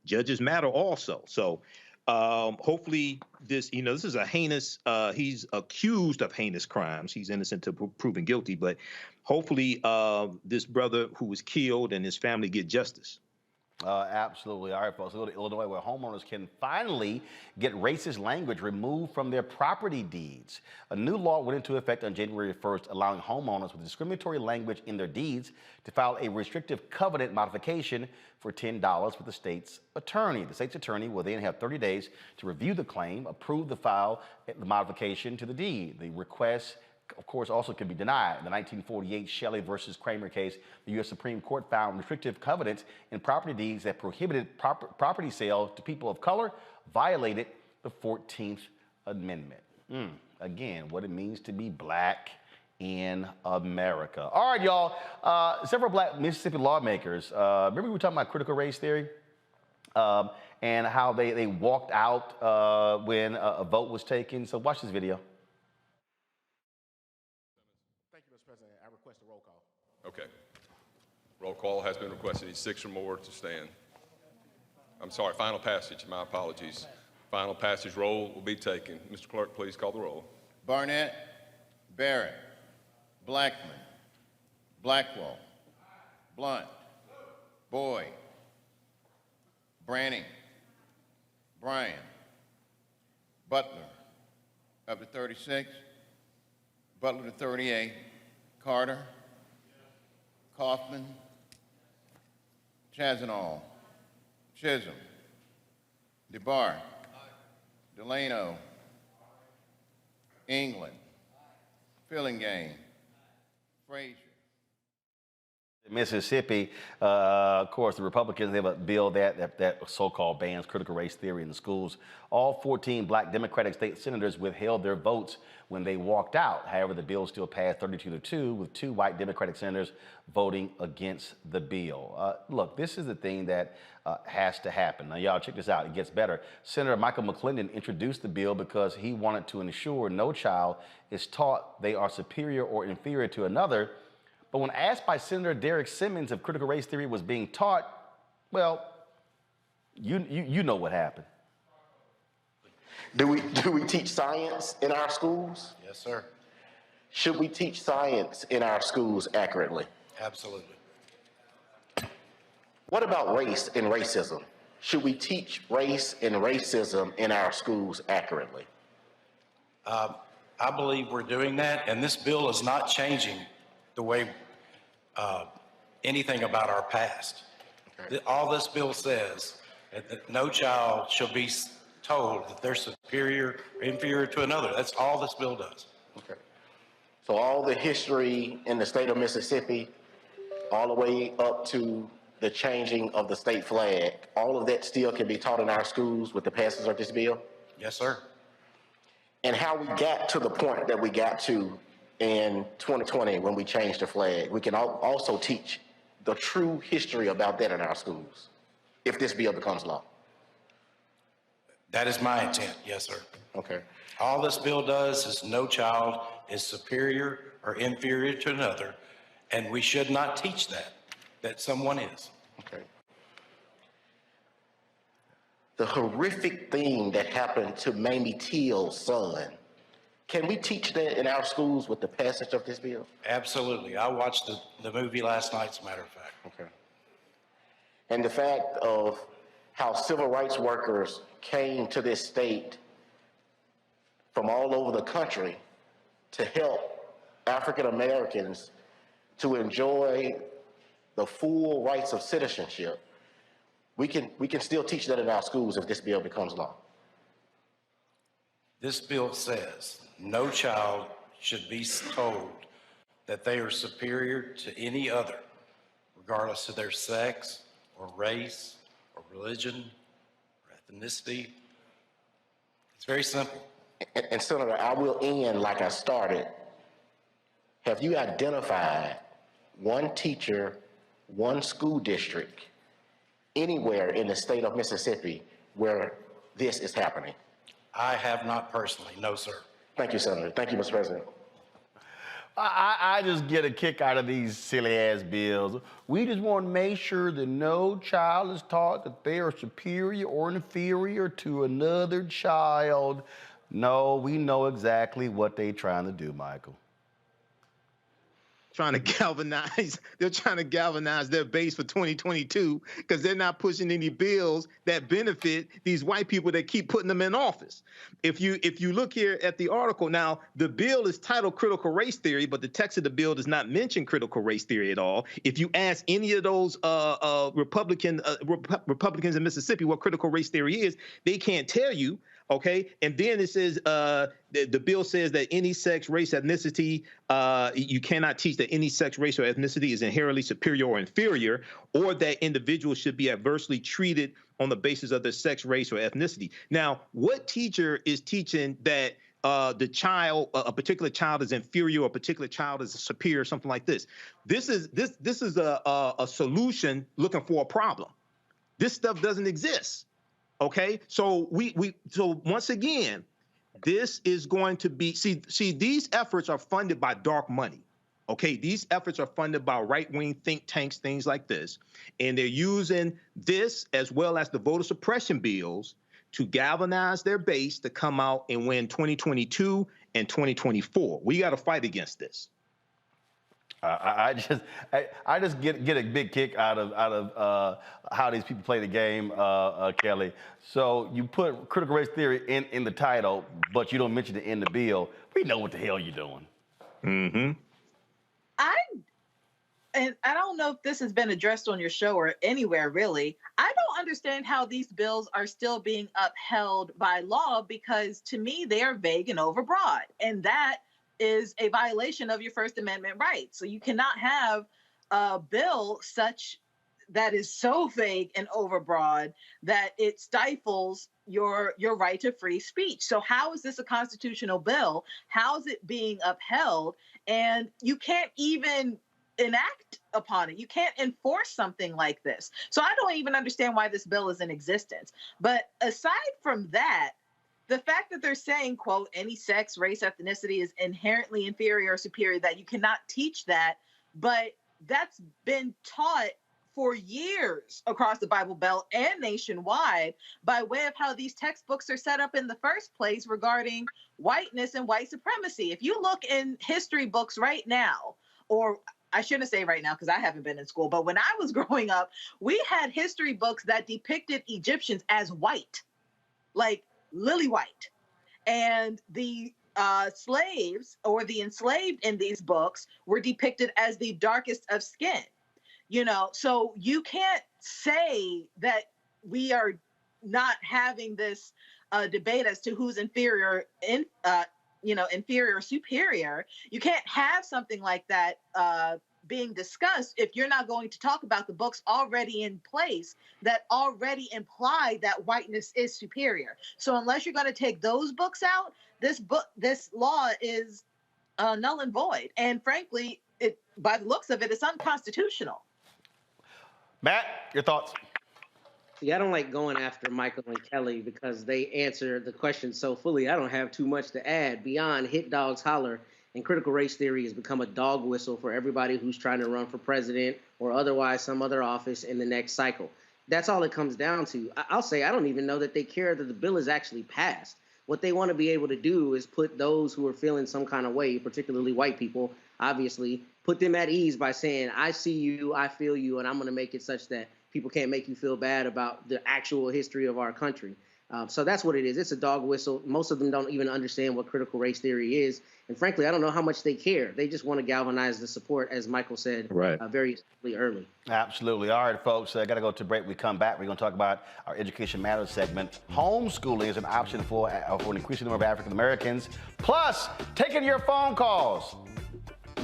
Judges matter also. So hopefully this is a heinous, he's accused of heinous crimes. He's innocent to proven guilty, but hopefully this brother who was killed and his family get justice. Absolutely. All right, folks. We'll go to Illinois, where homeowners can finally get racist language removed from their property deeds. A new law went into effect on January 1st, allowing homeowners with discriminatory language in their deeds to file a restrictive covenant modification for $10 with the state's attorney. The state's attorney will then have 30 days to review the claim, approve the modification to the deed. The request, of course, also can be denied. In the 1948 Shelley versus Kramer case, the U.S. Supreme Court found restrictive covenants in property deeds that prohibited property sale to people of color violated the 14th Amendment. Again, what it means to be black in America. All right, y'all. Several black Mississippi lawmakers, remember we were talking about critical race theory? And how they walked out when a vote was taken. So watch this video. Okay. Roll call has been requested. 6 or more to stand. I'm sorry, final passage. My apologies. Final passage roll will be taken. Mr. Clerk, please call the roll. Barnett, Barrett, Blackman, Blackwell, Blunt, Boyd, Branning, Bryan, Butler, up to 36, Butler to 38, Carter, Kaufman, Chazanall, Chisholm, DeBar, Delano, England, Fillingane, Frazier. Mississippi, of course, the Republicans have a bill that so-called bans critical race theory in the schools. All 14 black Democratic state senators withheld their votes when they walked out. However, the bill still passed 32-2, with 2 white Democratic senators voting against the bill. Look, this is the thing that has to happen. Now, y'all, check this out. It gets better. Senator Michael McClendon introduced the bill because he wanted to ensure no child is taught they are superior or inferior to another. But when asked by Senator Derek Simmons if critical race theory was being taught, well, you know what happened. Do we teach science in our schools? Yes, sir. Should we teach science in our schools accurately? Absolutely. What about race and racism? Should we teach race and racism in our schools accurately? I believe we're doing that, and this bill is not changing the way anything about our past. Okay. All this bill says that no child shall be told that they're superior or inferior to another. That's all this bill does. Okay. So all the history in the state of Mississippi, all the way up to the changing of the state flag, all of that still can be taught in our schools with the passage of this bill? Yes, sir. And how we got to the point that we got to in 2020 when we changed the flag, we can also teach the true history about that in our schools. if this bill becomes law? That is my intent, yes, sir. Okay. All this bill does is no child is superior or inferior to another, and we should not teach that someone is. Okay. The horrific thing that happened to Mamie Teal's son, can we teach that in our schools with the passage of this bill? Absolutely. I watched the movie last night, as a matter of fact. Okay. And the fact of how civil rights workers came to this state from all over the country to help African Americans to enjoy the full rights of citizenship, we can still teach that in our schools if this bill becomes law. This bill says no child should be told that they are superior to any other, regardless of their sex or race or religion or ethnicity. It's very simple. And Senator, I will end like I started. Have you identified one teacher, one school district, anywhere in the state of Mississippi where this is happening? I have not personally, no, sir. Thank you, Senator. Thank you, Mr. President. I just get a kick out of these silly-ass bills. We just want to make sure that no child is taught that they are superior or inferior to another child. No, we know exactly what they're trying to do, Michael. They're trying to galvanize their base for 2022 because they're not pushing any bills that benefit these white people that keep putting them in office. If you look here at the article, now the bill is titled critical race theory, but the text of the bill does not mention critical race theory at all. If you ask any of those Republicans in Mississippi what critical race theory is, they can't tell you. Okay, and then it says the bill says that any sex, race, ethnicity, you cannot teach that any sex, race, or ethnicity is inherently superior or inferior, or that individuals should be adversely treated on the basis of their sex, race, or ethnicity. Now, what teacher is teaching that the child, a particular child is inferior, or a particular child is superior, something like this? This is a solution looking for a problem. This stuff doesn't exist. Okay, so so once again, this is going to be, see, these efforts are funded by dark money. Okay, these efforts are funded by right-wing think tanks, things like this, and they're using this as well as the voter suppression bills to galvanize their base to come out and win 2022 and 2024. We got to fight against this. I just get a big kick out of how these people play the game, Kelly. So you put critical race theory in the title, but you don't mention it in the bill. We know what the hell you're doing. Mm-hmm. And I don't know if this has been addressed on your show or anywhere really. I don't understand how these bills are still being upheld by law, because to me they are vague and overbroad, and that is a violation of your First Amendment rights. So you cannot have a bill such that is so vague and overbroad that it stifles your right to free speech. So how is this a constitutional bill? How is it being upheld? And you can't even enact upon it. You can't enforce something like this. So I don't even understand why this bill is in existence. But aside from that, the fact that they're saying, quote, any sex, race, ethnicity is inherently inferior or superior, that you cannot teach that, but that's been taught for years across the Bible Belt and nationwide by way of how these textbooks are set up in the first place regarding whiteness and white supremacy. If you look in history books right now, or I shouldn't say right now because I haven't been in school, but when I was growing up, we had history books that depicted Egyptians as white, like lily white. And the slaves or the enslaved in these books were depicted as the darkest of skin. You know, so you can't say that we are not having this debate as to who's inferior, inferior or superior. You can't have something like that being discussed if you're not going to talk about the books already in place that already imply that whiteness is superior. So unless you're going to take those books out, this law is null and void. And frankly, by the looks of it, it's unconstitutional. Matt, your thoughts? See, I don't like going after Michael and Kelly because they answer the question so fully. I don't have too much to add beyond hit dogs holler, and critical race theory has become a dog whistle for everybody who's trying to run for president or otherwise some other office in the next cycle. That's all it comes down to. I'll say I don't even know that they care that the bill is actually passed. What they want to be able to do is put those who are feeling some kind of way, particularly white people, obviously, put them at ease by saying, I see you, I feel you, and I'm going to make it such that people can't make you feel bad about the actual history of our country. So that's what it is. It's a dog whistle. Most of them don't even understand what critical race theory is. And frankly, I don't know how much they care. They just want to galvanize the support, as Michael said, very early. Absolutely. All right, folks, I got to go to break. We come back. We're going to talk about our Education Matters segment. Homeschooling is an option for an increasing number of African Americans. Plus, taking your phone calls.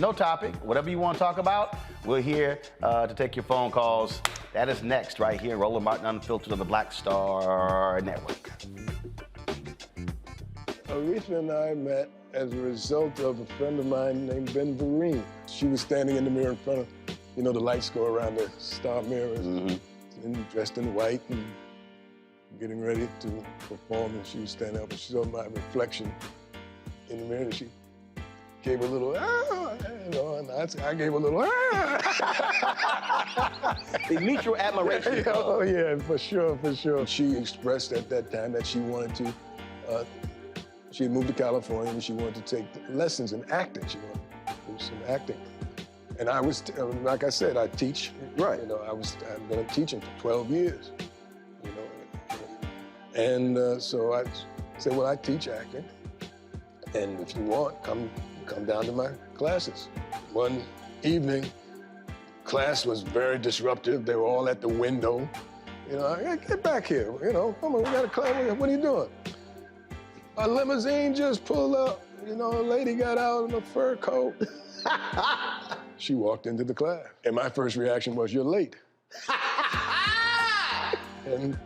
No topic. Whatever you want to talk about, we're here to take your phone calls. That is next, right here. Roland Martin Unfiltered on the Black Star Network. Aretha and I met as a result of a friend of mine named Ben Vereen. She was standing in the mirror in front of, the lights go around the star mirrors, and dressed in white and getting ready to perform. And she was standing up and she saw my reflection in the mirror. And she gave a little, and I gave a little, They mutual admiration. Oh, yeah, for sure, for sure. She expressed at that time that she wanted to, she had moved to California and she wanted to take lessons in acting. She wanted to do some acting. And I was, like I said, I teach. Right. I've been teaching for 12 years, And so I said, well, I teach acting. And if you want, come down to my classes. One evening, class was very disruptive. They were all at the window. Get back here, come on, we got a class. What are you doing? A limousine just pulled up. A lady got out in a fur coat. She walked into the class. And my first reaction was, you're late. And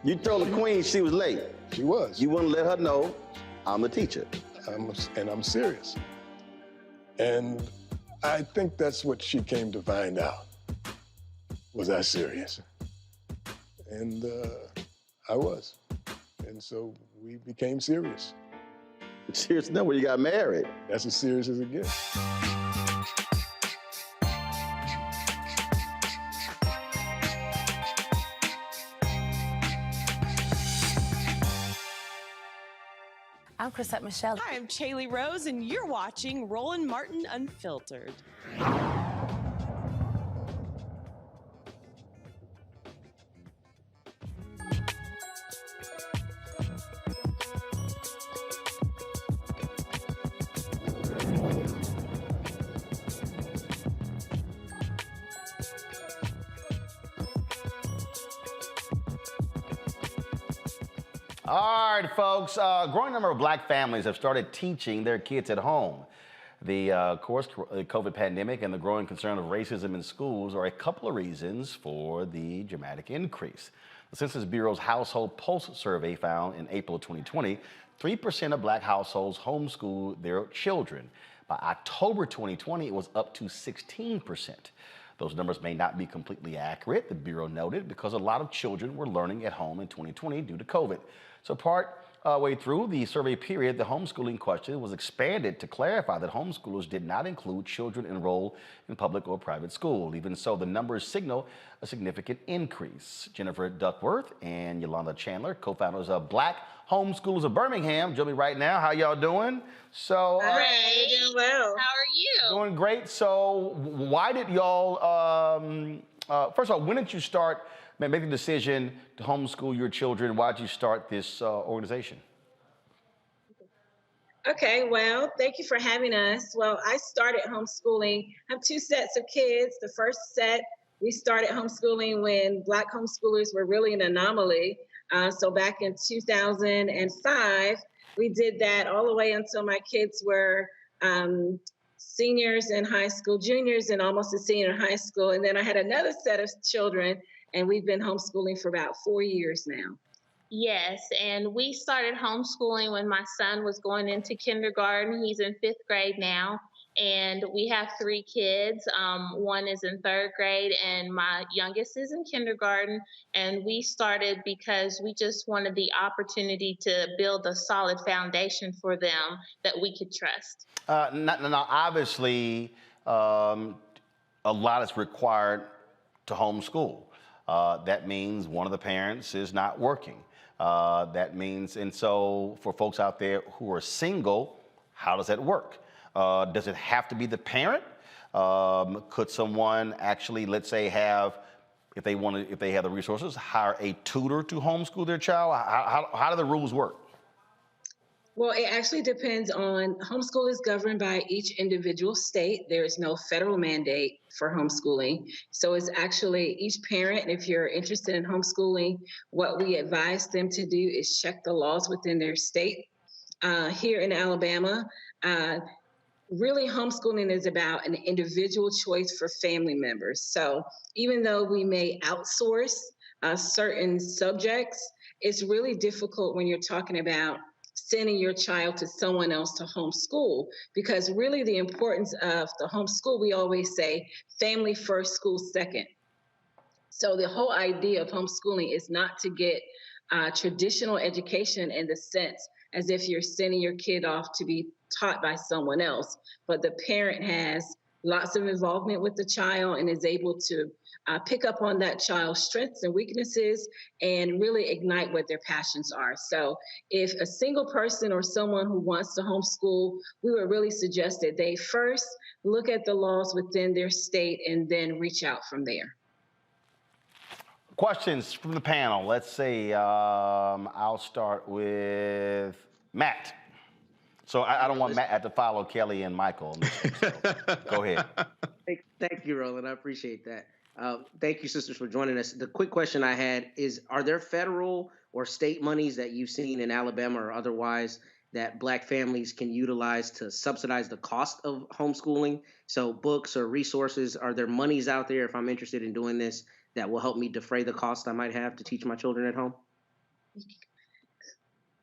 you told the queen she was late. She was. You wouldn't let her know I'm the teacher. I'm serious. And I think that's what she came to find out. Was I serious? And I was. And so we became serious. Serious enough when you got married. That's as serious as it gets. I'm Chrisette Michelle. Hi, I'm Chaley Rose, and you're watching Roland Martin Unfiltered. All right, folks. A growing number of black families have started teaching their kids at home. The COVID pandemic and the growing concern of racism in schools are a couple of reasons for the dramatic increase. The Census Bureau's Household Pulse survey found in April of 2020, 3% of black households homeschool their children. By October 2020, it was up to 16%. Those numbers may not be completely accurate, the Bureau noted, because a lot of children were learning at home in 2020 due to COVID. So part way through the survey period, the homeschooling question was expanded to clarify that homeschoolers did not include children enrolled in public or private school. Even so, the numbers signal a significant increase. Jennifer Duckworth and Yolanda Chandler, co-founders of Black Homeschoolers of Birmingham, join me right now. How y'all doing? So, Hey, doing well. How are you? Doing great. So why did y'all, first of all, when did you start make the decision to homeschool your children? Why did you start this organization? Okay, well, thank you for having us. Well, I started homeschooling. I have two sets of kids. The first set, we started homeschooling when Black homeschoolers were really an anomaly. So back in 2005, we did that all the way until my kids were seniors in high school, juniors and almost a senior in high school. And then I had another set of children, and we've been homeschooling for about 4 years now. Yes, and we started homeschooling when my son was going into kindergarten. He's in 5th grade now. And we have 3 kids. One is in 3rd grade, and my youngest is in kindergarten. And we started because we just wanted the opportunity to build a solid foundation for them that we could trust. Now, obviously, a lot is required to homeschool. That means one of the parents is not working. That means, and so for folks out there who are single, how does that work? Does it have to be the parent? Could someone actually, let's say, have, if they have the resources, hire a tutor to homeschool their child? How do the rules work? Well, it actually depends on, homeschool is governed by each individual state. There is no federal mandate for homeschooling. So it's actually each parent, if you're interested in homeschooling, what we advise them to do is check the laws within their state. Here in Alabama, really homeschooling is about an individual choice for family members. So even though we may outsource certain subjects, it's really difficult when you're talking about sending your child to someone else to homeschool, because really the importance of the homeschool, we always say family first, school second. So the whole idea of homeschooling is not to get traditional education in the sense as if you're sending your kid off to be taught by someone else, but the parent has lots of involvement with the child and is able to pick up on that child's strengths and weaknesses and really ignite what their passions are. So if a single person or someone who wants to homeschool, we would really suggest that they first look at the laws within their state and then reach out from there. Questions from the panel. Let's see, I'll start with Matt. So I don't want Matt to follow Kelly and Michael. So go ahead. Thank you, Roland. I appreciate that. Thank you, sisters, for joining us. The quick question I had is, are there federal or state monies that you've seen in Alabama or otherwise that Black families can utilize to subsidize the cost of homeschooling? So books or resources, are there monies out there if I'm interested in doing this that will help me defray the cost I might have to teach my children at home?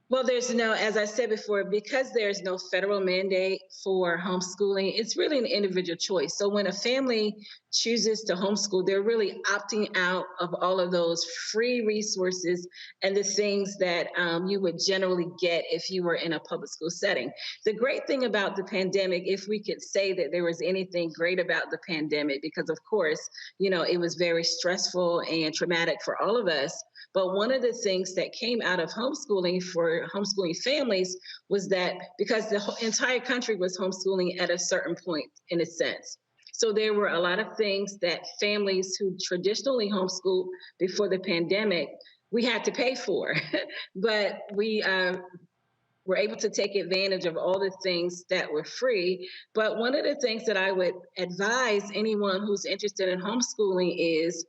Well, there's no, as I said before, because there's no federal mandate for homeschooling, it's really an individual choice. So when a family chooses to homeschool, they're really opting out of all of those free resources and the things that you would generally get if you were in a public school setting. The great thing about the pandemic, if we could say that there was anything great about the pandemic, because of course, you know, it was very stressful and traumatic for all of us. But one of the things that came out of homeschooling for homeschooling families was that because the entire country was homeschooling at a certain point, in a sense. So there were a lot of things that families who traditionally homeschooled before the pandemic, we had to pay for. But we were able to take advantage of all the things that were free. But one of the things that I would advise anyone who's interested in homeschooling is,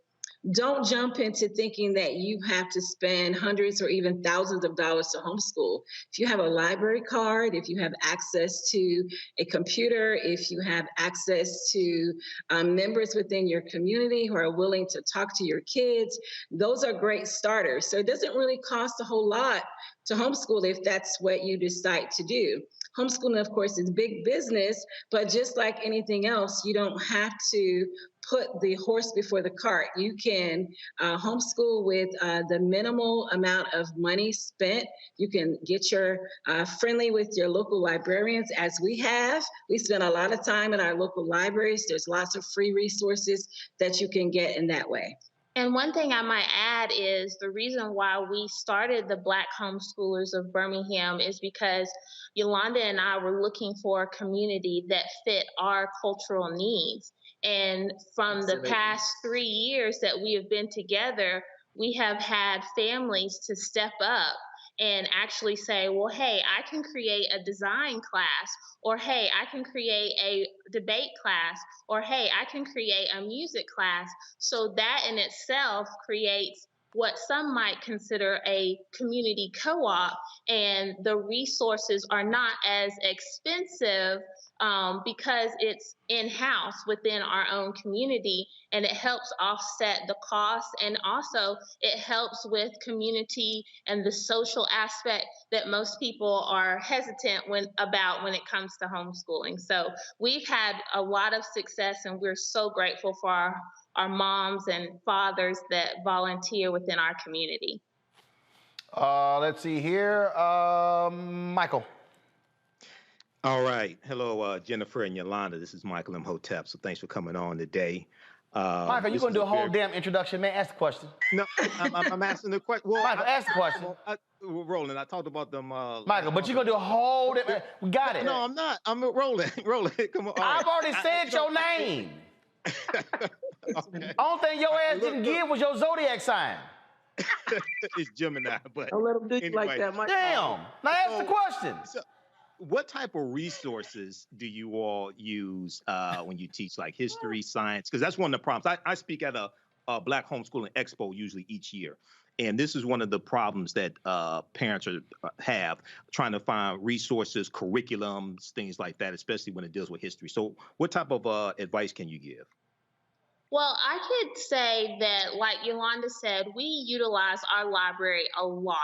don't jump into thinking that you have to spend hundreds or even thousands of dollars to homeschool. If you have a library card, if you have access to a computer, if you have access to members within your community who are willing to talk to your kids, those are great starters. So it doesn't really cost a whole lot to homeschool if that's what you decide to do. Homeschooling, of course, is big business, but just like anything else, you don't have to put the horse before the cart. You can homeschool with the minimal amount of money spent. You can get your friendly with your local librarians, as we have. We spend a lot of time in our local libraries. There's lots of free resources that you can get in that way. And one thing I might add is the reason why we started the Black Homeschoolers of Birmingham is because Yolanda and I were looking for a community that fit our cultural needs. And from the past 3 years that we have been together, we have had families to step up and actually say, well, hey, I can create a design class, or hey, I can create a debate class, or hey, I can create a music class. So that in itself creates what some might consider a community co-op, and the resources are not as expensive because it's in-house within our own community, and it helps offset the cost, and also it helps with community and the social aspect that most people are hesitant when it comes to homeschooling. So we've had a lot of success, and we're so grateful for our moms and fathers that volunteer within our community. Let's see here. Michael. All right. Hello, Jennifer and Yolanda. This is Michael Imhotep. So thanks for coming on today. Michael, you're going to do a whole damn introduction, man. Ask the question. No, I'm asking the question. Well, Michael, ask the question. Roland, I talked about them. Michael, but you're going to do a whole damn... We got it. No, I'm not. I'm Roland. Roland, come on. I've already said your name. Okay. Only thing your ass didn't give was your zodiac sign. It's Gemini, but Don't let them do you like that, Michael. Damn. Now ask the question. So, what type of resources do you all use when you teach, like history, science? Because that's one of the problems. I speak at a Black Homeschooling Expo usually each year. And this is one of the problems that parents have, trying to find resources, curriculums, things like that, especially when it deals with history. So what type of advice can you give? Well, I could say that, like Yolanda said, we utilize our library a lot.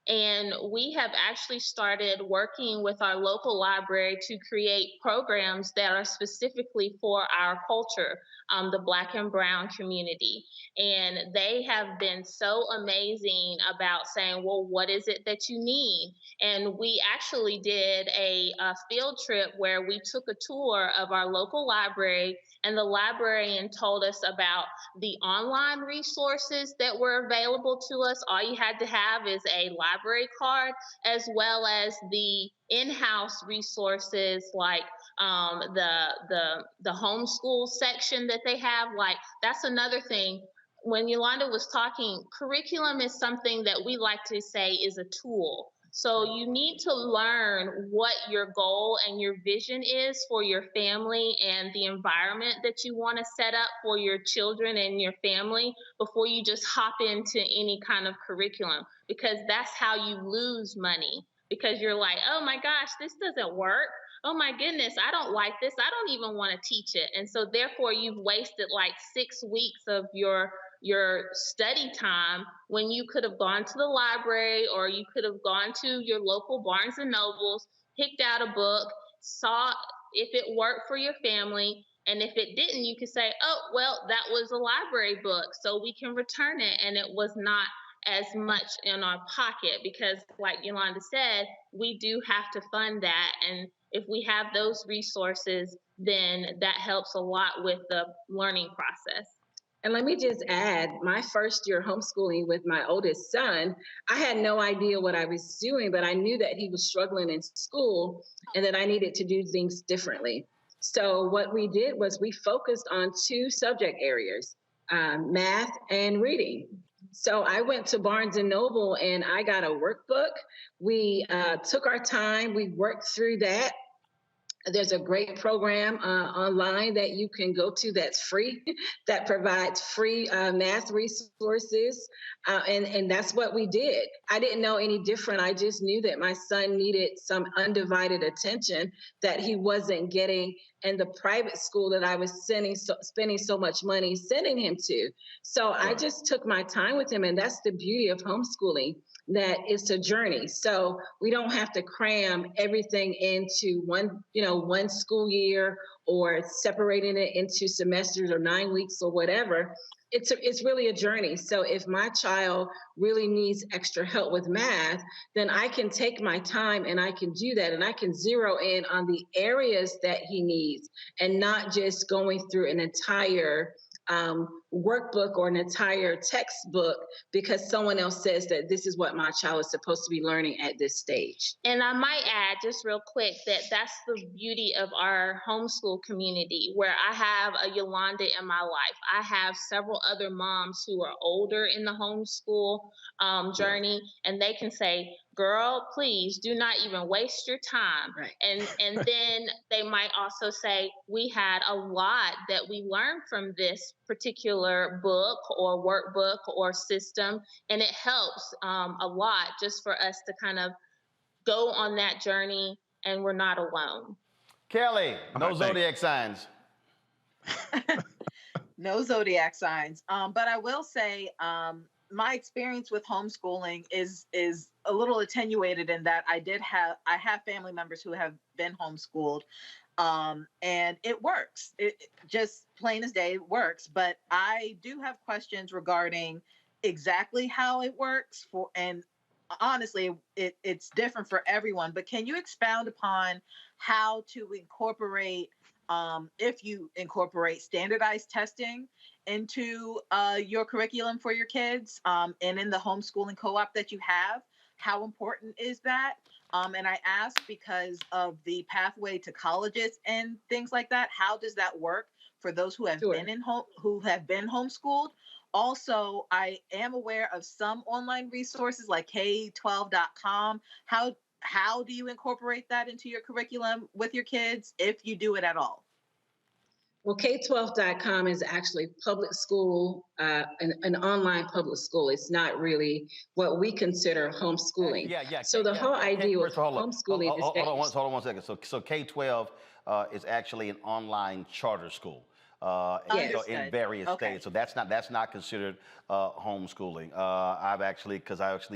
And we have actually started working with our local library to create programs that are specifically for our culture, the Black and Brown community. And they have been so amazing about saying, well, what is it that you need? And we actually did a field trip where we took a tour of our local library, and the librarian told us about the online resources that were available to us. All you had to have is a library card, as well as the in-house resources like the homeschool section that they have. Like, that's another thing. When Yolanda was talking, curriculum is something that we like to say is a tool. So you need to learn what your goal and your vision is for your family and the environment that you want to set up for your children and your family before you just hop into any kind of curriculum, because that's how you lose money, because you're like, oh my gosh, this doesn't work. Oh my goodness, I don't like this. I don't even want to teach it. And so therefore you've wasted like 6 weeks of your study time when you could have gone to the library, or you could have gone to your local Barnes and Nobles, picked out a book, saw if it worked for your family. And if it didn't, you could say, oh, well, that was a library book, so we can return it. And it was not as much in our pocket, because like Yolanda said, we do have to fund that. And if we have those resources, then that helps a lot with the learning process. And let me just add, my first year homeschooling with my oldest son, I had no idea what I was doing, but I knew that he was struggling in school and that I needed to do things differently. So what we did was we focused on 2 subject areas, math and reading. So I went to Barnes and Noble and I got a workbook. We took our time, we worked through that. There's a great program online that you can go to that's free, that provides free math resources. And that's what we did. I didn't know any different. I just knew that my son needed some undivided attention that he wasn't getting in the private school that I was spending so much money sending him to. So I just took my time with him. And that's the beauty of homeschooling, that it's a journey. So we don't have to cram everything into one school year, or separating it into semesters or 9 weeks or whatever. It's really a journey. So if my child really needs extra help with math, then I can take my time and I can do that, and I can zero in on the areas that he needs, and not just going through an entire workbook or an entire textbook because someone else says that this is what my child is supposed to be learning at this stage. And I might add just real quick that that's the beauty of our homeschool community, where I have a Yolanda in my life. I have several other moms who are older in the homeschool journey, and they can say, girl, please do not even waste your time. Right. And then they might also say, we had a lot that we learned from this particular book or workbook or system, and it helps a lot just for us to kind of go on that journey, and we're not alone. Kelly, All no right, thanks. zodiac signs. No zodiac signs. But I will say, my experience with homeschooling is a little attenuated in that I have family members who have been homeschooled, and it works. It just plain as day it works. But I do have questions regarding exactly how it works for, and honestly, it's different for everyone. But can you expound upon how to incorporate, if you incorporate standardized testing into your curriculum for your kids, and in the homeschooling co-op that you have? How important is that? And I ask because of the pathway to colleges and things like that. How does that work for those who have been in home, who have been homeschooled? Also, I am aware of some online resources like K12.com. How do you incorporate that into your curriculum with your kids, if you do it at all? Well, K12.com is actually public school, an online public school. It's not really what we consider homeschooling. Yeah. So the whole idea with Hold homeschooling is that hold on 1 second. So K-12 is actually an online charter school. Yes. So in various states, so that's not considered homeschooling.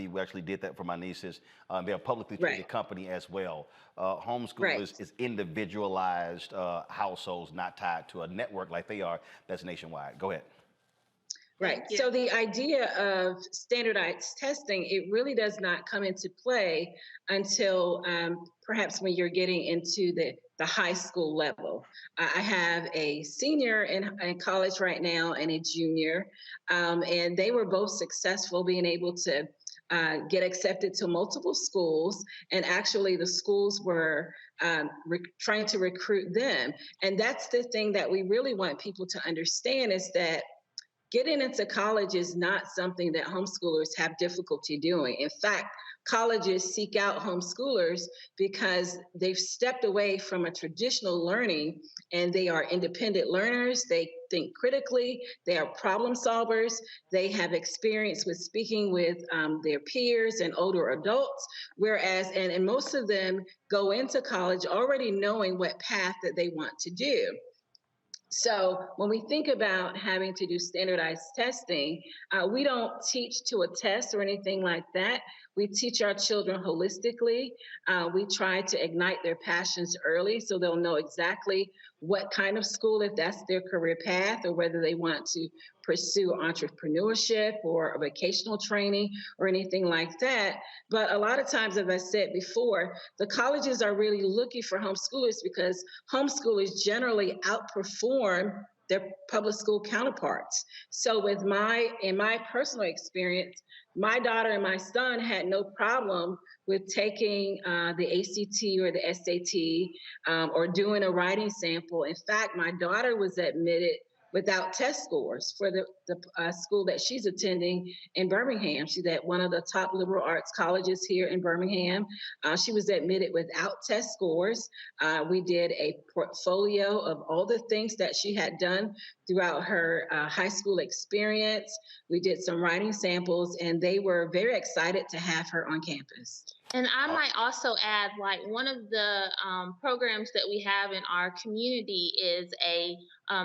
We actually did that for my nieces. They're a publicly traded company as well. Homeschool is individualized households, not tied to a network like they are. That's nationwide. Go ahead. Right. So the idea of standardized testing, it really does not come into play until perhaps when you're getting into the high school level. I have a senior in college right now and a junior, and they were both successful being able to get accepted to multiple schools. And actually the schools were trying to recruit them. And that's the thing that we really want people to understand, is that getting into college is not something that homeschoolers have difficulty doing. In fact, colleges seek out homeschoolers because they've stepped away from a traditional learning, and they are independent learners. They think critically, they are problem solvers, they have experience with speaking with their peers and older adults, whereas, and most of them go into college already knowing what path that they want to do. So when we think about having to do standardized testing, we don't teach to a test or anything like that. We teach our children holistically. We try to ignite their passions early so they'll know exactly what kind of school, if that's their career path, or whether they want to pursue entrepreneurship or vocational training or anything like that. But a lot of times, as I said before, the colleges are really looking for homeschoolers because homeschoolers generally outperform their public school counterparts. So in my personal experience, my daughter and my son had no problem with taking the ACT or the SAT or doing a writing sample. In fact, my daughter was admitted without test scores for the school that she's attending in Birmingham. She's at one of the top liberal arts colleges here in Birmingham. She was admitted without test scores. We did a portfolio of all the things that she had done throughout her high school experience. We did some writing samples, and they were very excited to have her on campus. And I might also add, like, one of the programs that we have in our community is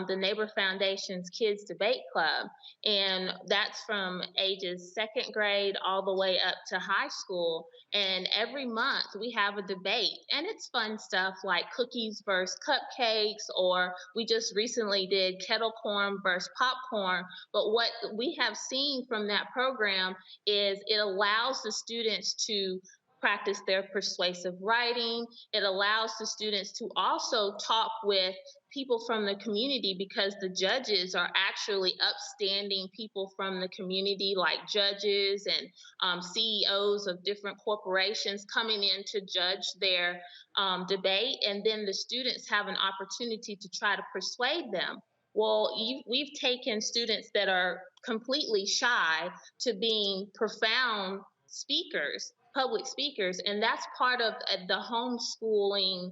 the Neighbor Foundation's Kids Debate Club. And that's from ages 2nd grade all the way up to high school. And every month we have a debate. And it's fun stuff like cookies versus cupcakes, or we just recently did kettle corn versus popcorn. But what we have seen from that program is it allows the students to practice their persuasive writing. It allows the students to also talk with people from the community, because the judges are actually upstanding people from the community, like judges and CEOs of different corporations coming in to judge their debate. And then the students have an opportunity to try to persuade them. Well, we've taken students that are completely shy to being profound speakers, public speakers, and that's part of the homeschooling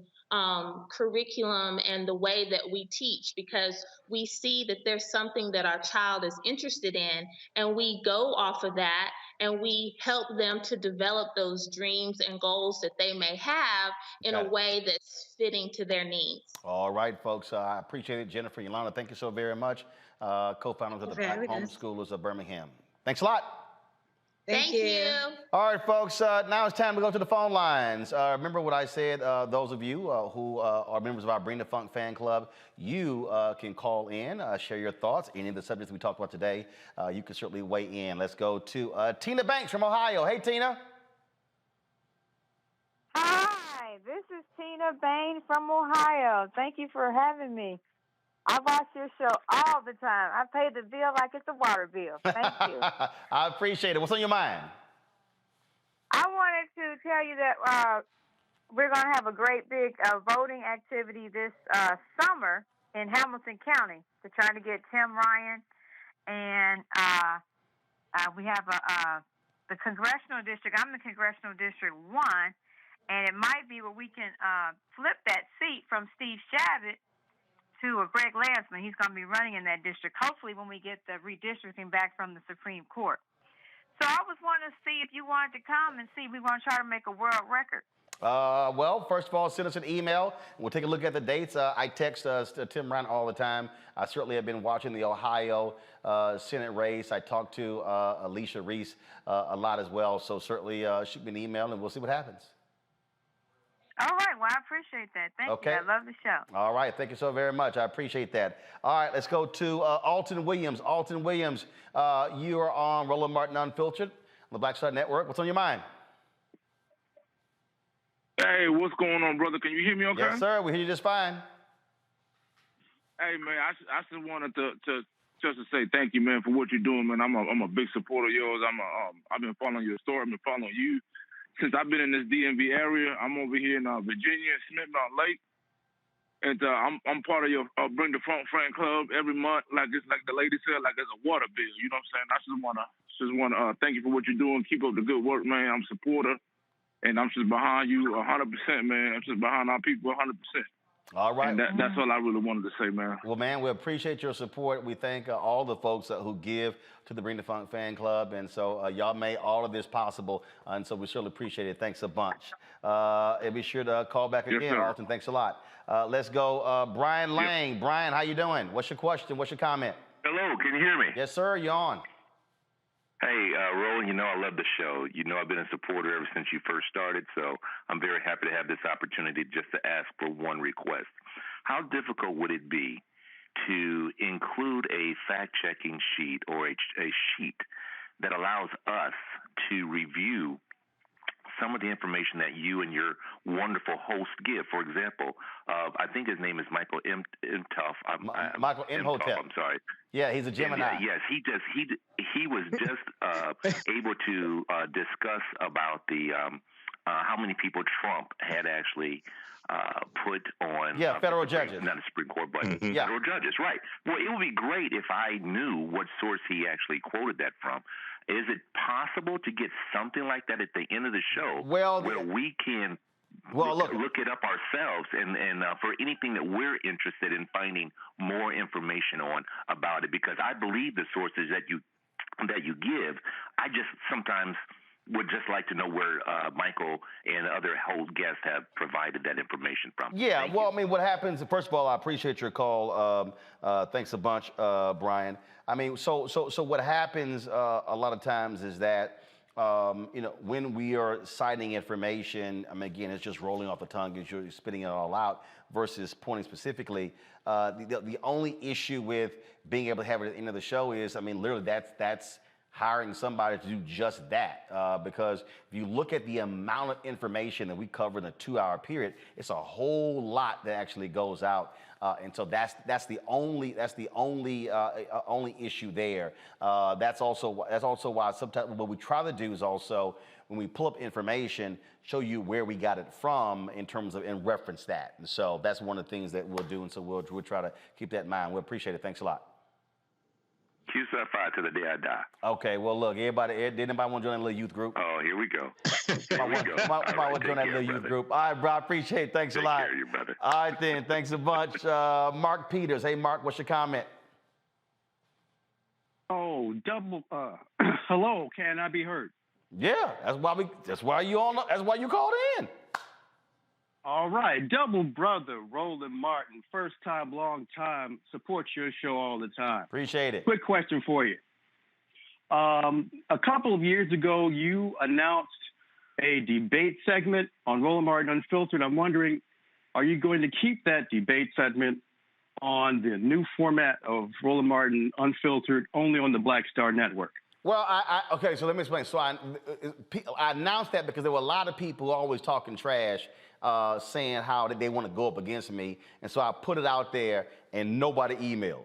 curriculum and the way that we teach, because we see that there's something that our child is interested in, and we go off of that and we help them to develop those dreams and goals that they may have in a way that's fitting to their needs. All right, folks. I appreciate it. Jennifer, Yolanda, thank you so very much. Co-founders of the Black Homeschoolers of Birmingham. Thanks a lot. Thank you. All right, folks, now it's time to go to the phone lines. Remember what I said, those of you who are members of our Bring the Funk fan club, you can call in, share your thoughts, any of the subjects we talked about today. You can certainly weigh in. Let's go to Tina Banks from Ohio. Hey, Tina. Hi, this is Tina Bain from Ohio. Thank you for having me. I watch your show all the time. I pay the bill like it's a water bill. Thank you. I appreciate it. What's on your mind? I wanted to tell you that we're going to have a great big voting activity this summer in Hamilton County to try to get Tim Ryan. And we have the congressional district. I'm in congressional district 1. And it might be where we can flip that seat from Steve Shabbat to Greg Lansman. He's going to be running in that district, hopefully when we get the redistricting back from the Supreme Court. So I was wanting to see if you wanted to come and see. We want to try to make a world record. Well, first of all, send us an email. We'll take a look at the dates. I text Tim Ryan all the time. I certainly have been watching the Ohio Senate race. I talked to Alicia Reese a lot as well. So certainly shoot me an email and we'll see what happens. All right. Well, I appreciate that. Thank you. I love the show. All right. Thank you so very much. I appreciate that. All right. Let's go to Alton Williams. Alton Williams, you are on Roland Martin Unfiltered on the Black Star Network. What's on your mind? Hey, what's going on, brother? Can you hear me okay? Yes, sir. We hear you just fine. Hey, man, I just wanted to say thank you, man, for what you're doing, man. I'm a big supporter of yours. I've been following your story. I've been following you since I've been in this DMV area. I'm over here in Virginia, Smith Mountain Lake, and I'm part of your Bring the Funk fan club every month. Like the lady said, like it's a water bill. You know what I'm saying? I just wanna thank you for what you're doing. Keep up the good work, man. I'm a supporter, and I'm just behind you 100%, man. I'm just behind our people 100%. All right. And that's all I really wanted to say, man. Well, man, we appreciate your support. We thank all the folks who give to the Bring the Funk fan club. And so y'all made all of this possible. And so we certainly appreciate it. Thanks a bunch. And be sure to call back again, sir. Alton. Thanks a lot. Let's go. Brian Lang. Yep. Brian, how you doing? What's your question? What's your comment? Hello, can you hear me? Yes, sir. You're on. Hey, Roland, you know I love the show. You know I've been a supporter ever since you first started, so I'm very happy to have this opportunity just to ask for one request. How difficult would it be to include a fact-checking sheet or a sheet that allows us to review some of the information that you and your wonderful host give? For example, I think his name is Michael Imhoff. Michael Imhotep. I'm sorry. Yeah, he's a Gemini. Yes, he was just able to discuss about the how many people Trump had actually put on federal judges, not the Supreme Court, but Mm-hmm. federal judges. Right. Well, it would be great if I knew what source he actually quoted that from. Is it possible to get something like that at the end of the show, where we can look it up ourselves, and for anything that we're interested in finding more information on about it? Because I believe the sources that you give. I just sometimes would just like to know where Michael and other host guests have provided that information from. Yeah, well, I mean, what happens, first of all, I appreciate your call. Thanks a bunch, Brian. I mean, so what happens a lot of times is that, when we are citing information, I mean, again, it's just rolling off the tongue as you're spitting it all out versus pointing specifically. The only issue with being able to have it at the end of the show is, I mean, literally that's hiring somebody to do just that. Because if you look at the amount of information that we cover in a 2-hour period, it's a whole lot that actually goes out. And so that's the only issue there. That's also why sometimes what we try to do is also, when we pull up information, show you where we got it from in terms of, and reference that. And so that's one of the things that we'll do. And so we'll try to keep that in mind. We appreciate it. Thanks a lot. Q Sci-Fi to the day I die. Okay, well, look, everybody, did anybody want to join that little youth group? Oh, here we go. Here we go. Might want to join that little youth group. All right, bro, I appreciate it. Thanks a lot. Take care of you, brother. All right, then. Thanks a bunch. Mark Peters. Hey, Mark, what's your comment? Oh, hello, can I be heard? Yeah, that's why you called in. All right, double brother Roland Martin, first time, long time, support your show all the time. Appreciate it. Quick question for you. A couple of years ago, you announced a debate segment on Roland Martin Unfiltered. I'm wondering, are you going to keep that debate segment on the new format of Roland Martin Unfiltered, only on the Black Star Network? Well, okay, so let me explain. So I announced that because there were a lot of people always talking trash, saying how they want to go up against me. And so I put it out there and nobody emailed.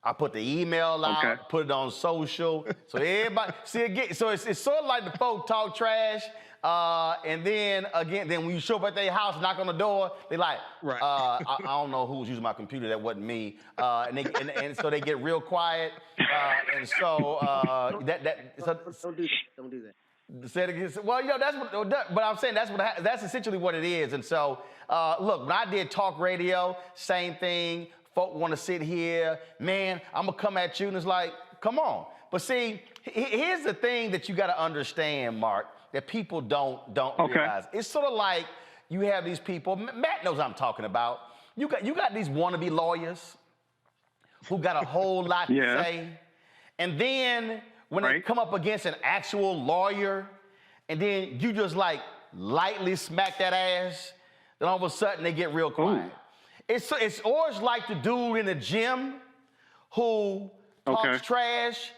I put the email out, put it on social. So everybody, so it's sort of like the folk talk trash. And then when you show up at their house, knock on the door, they like, I don't know who was using my computer. That wasn't me. And so they get real quiet. And so don't do that. Said again. Well, that's what. But I'm saying that's essentially what it is. And so, look, when I did talk radio, same thing. Folk want to sit here, man. I'm gonna come at you, and it's like, come on. But see, here's the thing that you got to understand, Mark, that people don't realize. It's sort of like you have these people. Matt knows what I'm talking about. You got these wannabe lawyers who got a whole lot to say, and then when they come up against an actual lawyer, and then you just like lightly smack that ass, then all of a sudden they get real quiet. Ooh. It's always like the dude in the gym who talks trash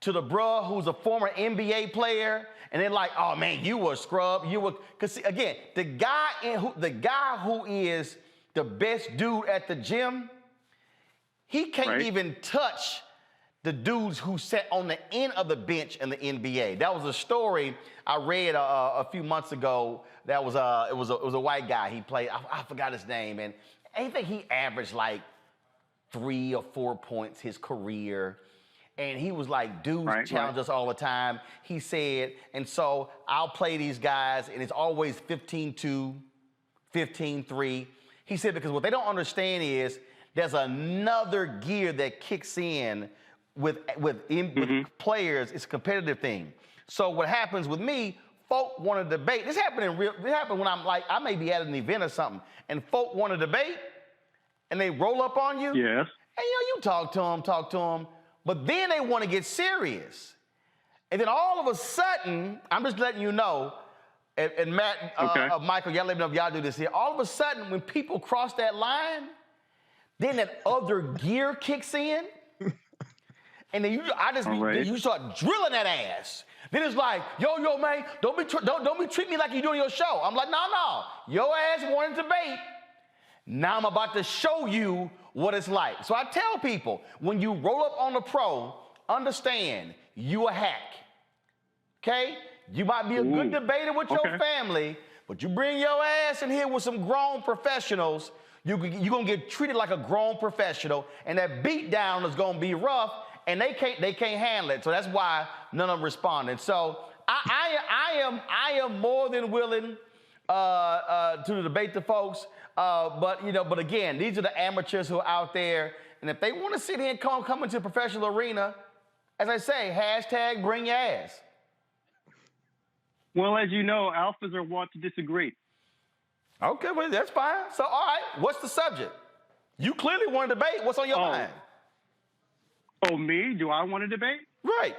to the bruh who's a former NBA player, and they're like, "Oh man, you were a scrub. You were." Because again, the guy who is the best dude at the gym, he can't even touch the dudes who sat on the end of the bench in the NBA. That was a story I read a few months ago. That was it was a white guy. He played. I forgot his name, and I think he averaged like 3 or 4 points his career. And he was like, dudes challenge us all the time. He said, and so I'll play these guys, and it's always 15-2, 15-3. He said, because what they don't understand is there's another gear that kicks in with players. It's a competitive thing. So what happens with me, folk want to debate. This happened when I'm like, I may be at an event or something, and folk want to debate, and they roll up on you. Yes. And you talk to them, but then they want to get serious. And then all of a sudden, I'm just letting you know, and Matt, Michael, y'all let me know if y'all do this here. All of a sudden, when people cross that line, then that other gear kicks in, and then you start drilling that ass. Then it's like, yo, man, don't be treat me like you doing your show. I'm like, no, your ass wanted to debate. Now I'm about to show you what it's like. So I tell people, when you roll up on the pro, understand you a hack. Okay? You might be a good debater with your family, but you bring your ass in here with some grown professionals, you're gonna get treated like a grown professional, and that beat down is gonna be rough. And they can't handle it, so that's why none of them responded. So I am more than willing to debate the folks, but again, these are the amateurs who are out there, and if they want to sit here and come into the professional arena, as I say, hashtag bring your ass. Well, as you know, alphas are wont to disagree. Okay, well that's fine. So all right, what's the subject? You clearly want to debate. What's on your mind? Oh, me? Do I want to debate? Right.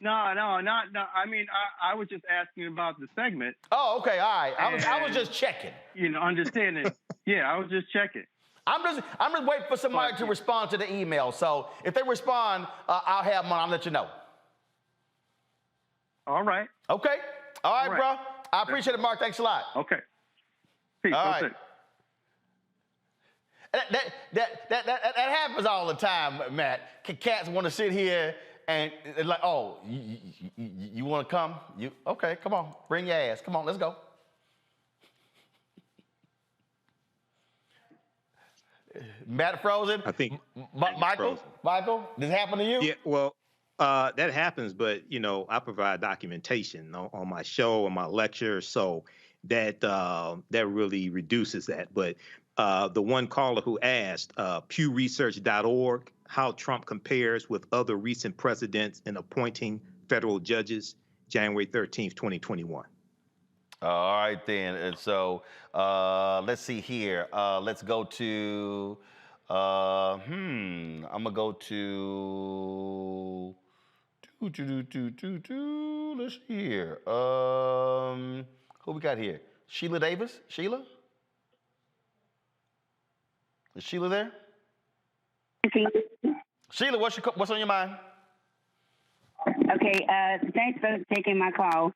No. I mean, I was just asking about the segment. Oh, okay, all right. I was just checking. Understanding. Yeah, I was just checking. I'm just waiting for somebody to respond to the email. So if they respond, I'll have them on. I'll let you know. All right. Okay. All right, bro. I appreciate it, Mark. Thanks a lot. Okay. Peace. All right. That happens all the time, Matt. Cats want to sit here and like, oh, you want to come? Okay, come on, bring your ass. Come on, let's go. Matt frozen? I think Michael? frozen. Michael, did it happen to you? Yeah, well, that happens, but I provide documentation on my show and my lecture, so that that really reduces that. But the one caller who asked, PewResearch.org, how Trump compares with other recent presidents in appointing federal judges, January 13th, 2021. All right, then. And so let's see here. Let's go to, I'm going to go to, let's see here. Who we got here? Sheila Davis? Sheila? Is Sheila there? Sheila, what's on your mind? Okay, thanks for taking my call.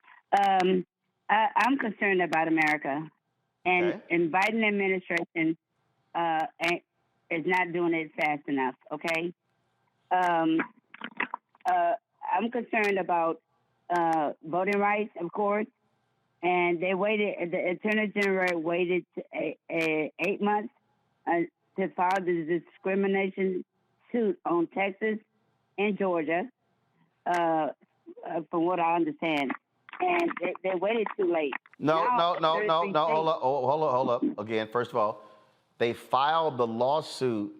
I'm concerned about America, and Biden administration is not doing it fast enough. Okay, I'm concerned about voting rights, of course, and they waited. The Attorney General waited 8 months to file the discrimination suit on Texas and Georgia, from what I understand. And they waited too late. No. Hold up. Again, first of all, they filed the lawsuit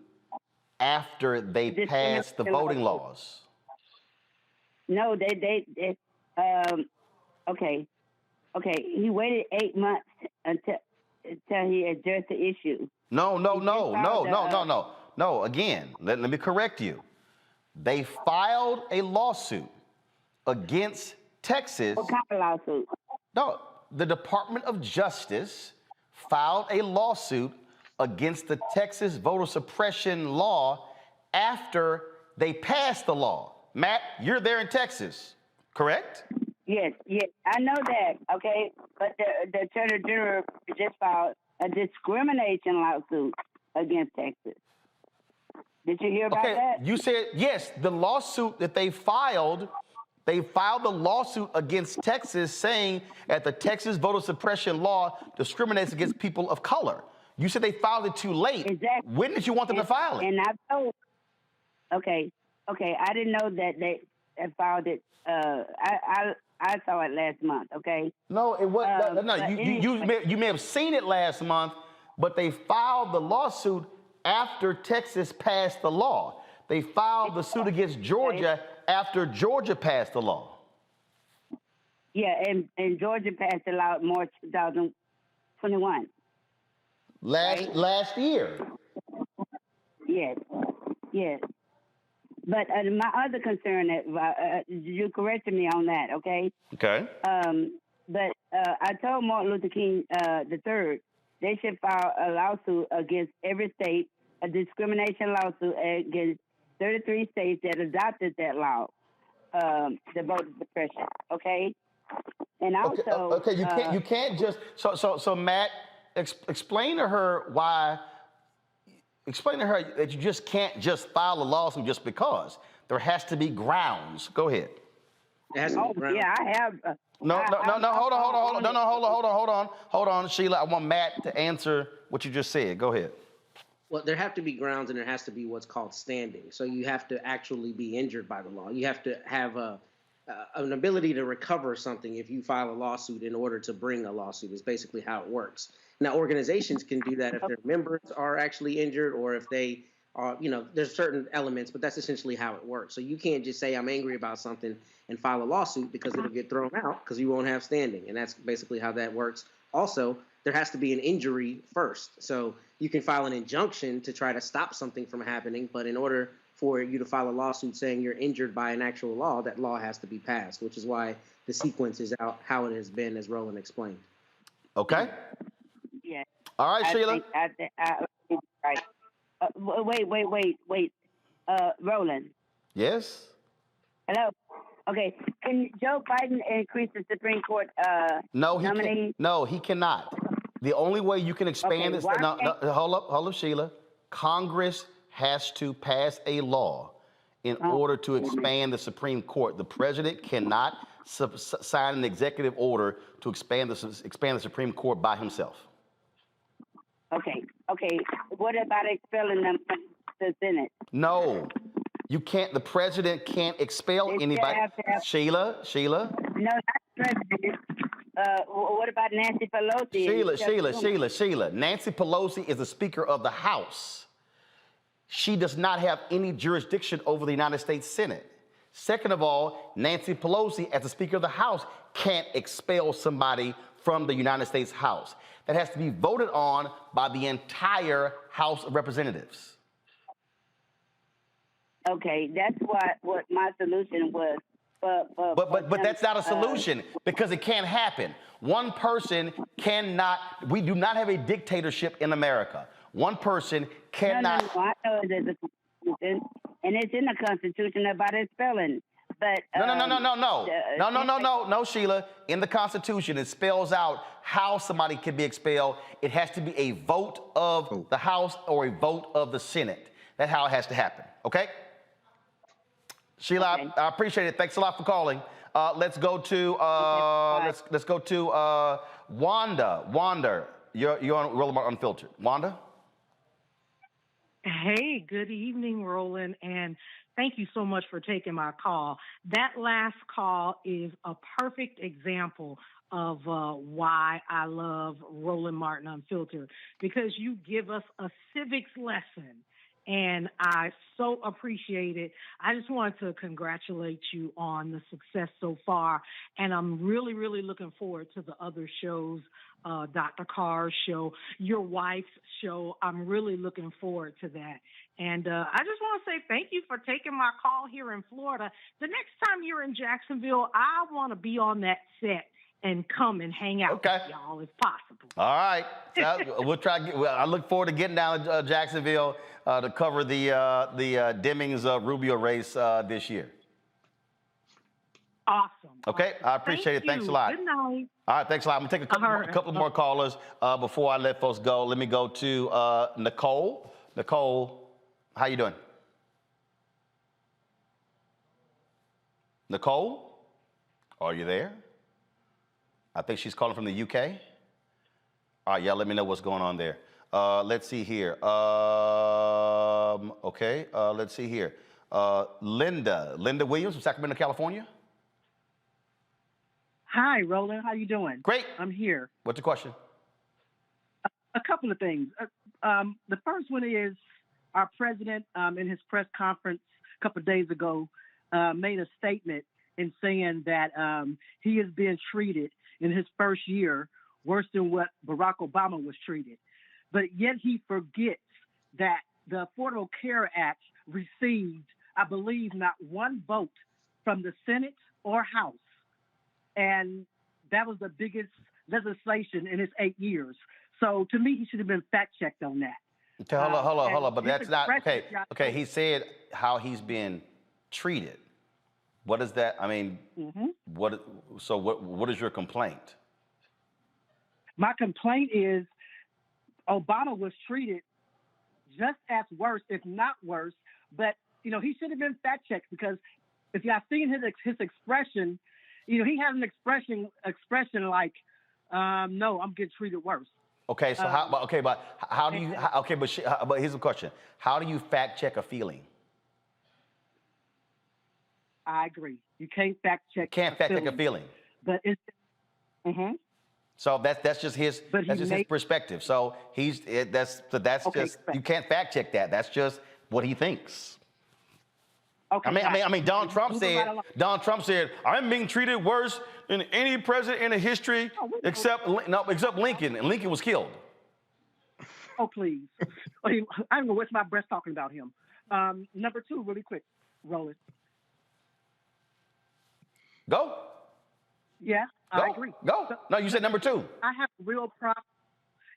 after they passed the voting laws. No, okay. He waited 8 months until he addressed the issue. No. Again, let me correct you. They filed a lawsuit against Texas. What kind of lawsuit? No, the Department of Justice filed a lawsuit against the Texas voter suppression law after they passed the law. Matt, you're there in Texas, correct? Yes, I know that, okay? But the Attorney General just filed a discrimination lawsuit against Texas. Did you hear about that? You said, yes, the lawsuit that they filed the lawsuit against Texas saying that the Texas voter suppression law discriminates against people of color. You said they filed it too late. Exactly. When did you want them to file it? And I told, okay, I didn't know that they filed it. I saw it last month, okay? No, it wasn't. You may have seen it last month, but they filed the lawsuit after Texas passed the law. They filed the suit against Georgia after Georgia passed the law. Yeah, and Georgia passed the law in March 2021. Last year. Yes. But my other concern, you corrected me on that, okay? Okay. But I told Martin Luther King III they should file a lawsuit against every state, a discrimination lawsuit against 33 states that adopted that law, the voter suppression, okay? And also... you can't just... So Matt, explain to her that you just can't just file a lawsuit just because. There has to be grounds. Go ahead. It has to be grounds. Yeah, I have... Hold on, Sheila. I want Matt to answer what you just said. Go ahead. Well, there have to be grounds, and there has to be what's called standing. So you have to actually be injured by the law. You have to have an ability to recover something if you file a lawsuit in order to bring a lawsuit is basically how it works. Now, organizations can do that if their members are actually injured or if they are, there's certain elements, but that's essentially how it works. So you can't just say I'm angry about something and file a lawsuit because it'll get thrown out because you won't have standing. And that's basically how that works. Also, there has to be an injury first. So you can file an injunction to try to stop something from happening, but in order for you to file a lawsuit saying you're injured by an actual law, that law has to be passed, which is why the sequence is out how it has been, as Roland explained. Okay. Yeah. All right, Sheila. Right. Wait. Roland. Yes. Hello. Okay. Can Joe Biden increase the Supreme Court nominee? No, he cannot. The only way you can expand this. Hold up, Sheila. Congress has to pass a law in order to expand the Supreme Court. The president cannot sign an executive order to expand the Supreme Court by himself. Okay. Okay, what about expelling them from the Senate? No, you can't. The president can't expel They still anybody. have to have- Sheila. No, not the president. What about Nancy Pelosi? and Chuck Schumer? Sheila. Nancy Pelosi is the Speaker of the House. She does not have any jurisdiction over the United States Senate. Second of all, Nancy Pelosi, as the Speaker of the House, can't expel somebody from the United States House. That has to be voted on by the entire House of Representatives. Okay, that's what my solution was. But that's not a solution because it can't happen. One person cannot, we do not have a dictatorship in America. One person cannot. No, I know there's a Constitution, and it's in the Constitution about expelling. But No, Sheila. In the Constitution, it spells out how somebody can be expelled. It has to be a vote of the House or a vote of the Senate. That's how it has to happen. Okay? Sheila, okay. I appreciate it. Thanks a lot for calling. Let's go to let's go to Wanda. Wanda, you're on Roland Unfiltered. Wanda. Hey, good evening, Roland, and thank you so much for taking my call. That last call is a perfect example of why I love Roland Martin Unfiltered, because you give us a civics lesson, and I so appreciate it. I just want to congratulate you on the success so far, and I'm really, really looking forward to the other shows, Dr. Carr's show, your wife's show. I'm really looking forward to that. And I just want to say thank you for taking my call here in Florida. The next time you're in Jacksonville, I want to be on that set and come and hang out with y'all if possible. All right. We'll try. I look forward to getting down to Jacksonville to cover the Demings-Rubio race this year. Awesome. Okay, I appreciate it. Thanks a lot. Good night. All right, thanks a lot. I'm going to take a couple more callers before I let folks go. Let me go to Nicole. Nicole, how you doing? Nicole, are you there? I think she's calling from the UK. All right, y'all let me know what's going on there. Let's see here. Let's see here. Linda Williams from Sacramento, California. Hi, Roland. How you doing? Great. I'm here. What's your question? A couple of things. The first one is our president in his press conference a couple of days ago made a statement in saying that he is being treated in his first year worse than what Barack Obama was treated. But yet he forgets that the Affordable Care Act received, I believe, not one vote from the Senate or House. And that was the biggest legislation in his 8 years. So to me, he should have been fact-checked on that. Okay, hold on. But that's not, okay, he said how he's been treated. What is that? I mean, what is your complaint? My complaint is Obama was treated just as worse, if not worse. But, he should have been fact-checked, because if y'all seen his expression, he had an expression like, no, I'm getting treated worse. Okay, so but here's the question. How do you fact check a feeling? I agree. You can't fact check. Check a feeling. But it's. So that's just his his perspective. So you can't fact check that. That's just what he thinks. Okay. I mean, Donald Trump said, I'm being treated worse than any president in the history except Lincoln, and Lincoln was killed. Oh, please. I don't know what's my breath talking about him. Number two, really quick, Roland. Go. Yeah, I agree. Go. No, you said number two. I have a real problem.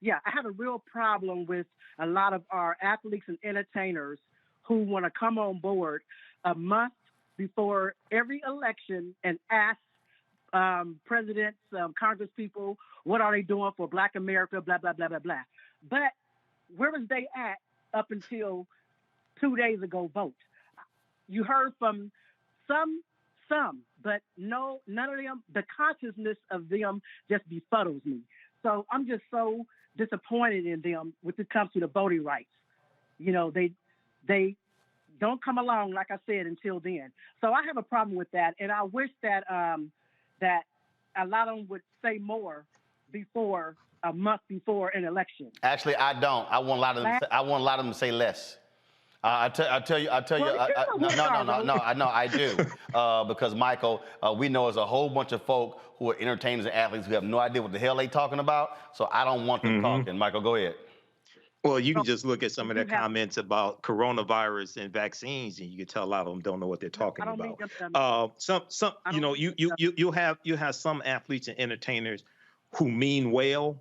Yeah, I have a real problem with a lot of our athletes and entertainers who want to come on board a month before every election and ask presidents, Congress people, what are they doing for Black America, blah, blah, blah, blah, blah. But where was they at up until 2 days ago vote? You heard from some, but none of them. The consciousness of them just befuddles me. So I'm just so disappointed in them when it comes to the voting rights. You know, they don't come along, like I said, until then. So I have a problem with that, and I wish that that a lot of them would say more before a month before an election. Actually, I don't. I want a lot of them. I want a lot of them to say less. I tell you. No, I do. Because Michael, we know there's a whole bunch of folk who are entertainers and athletes who have no idea what the hell they talking about. So I don't want them talking. Michael, go ahead. Well, you can just look at some of their comments about coronavirus and vaccines, and you can tell a lot of them don't know what they're talking about. You'll have some athletes and entertainers who mean well,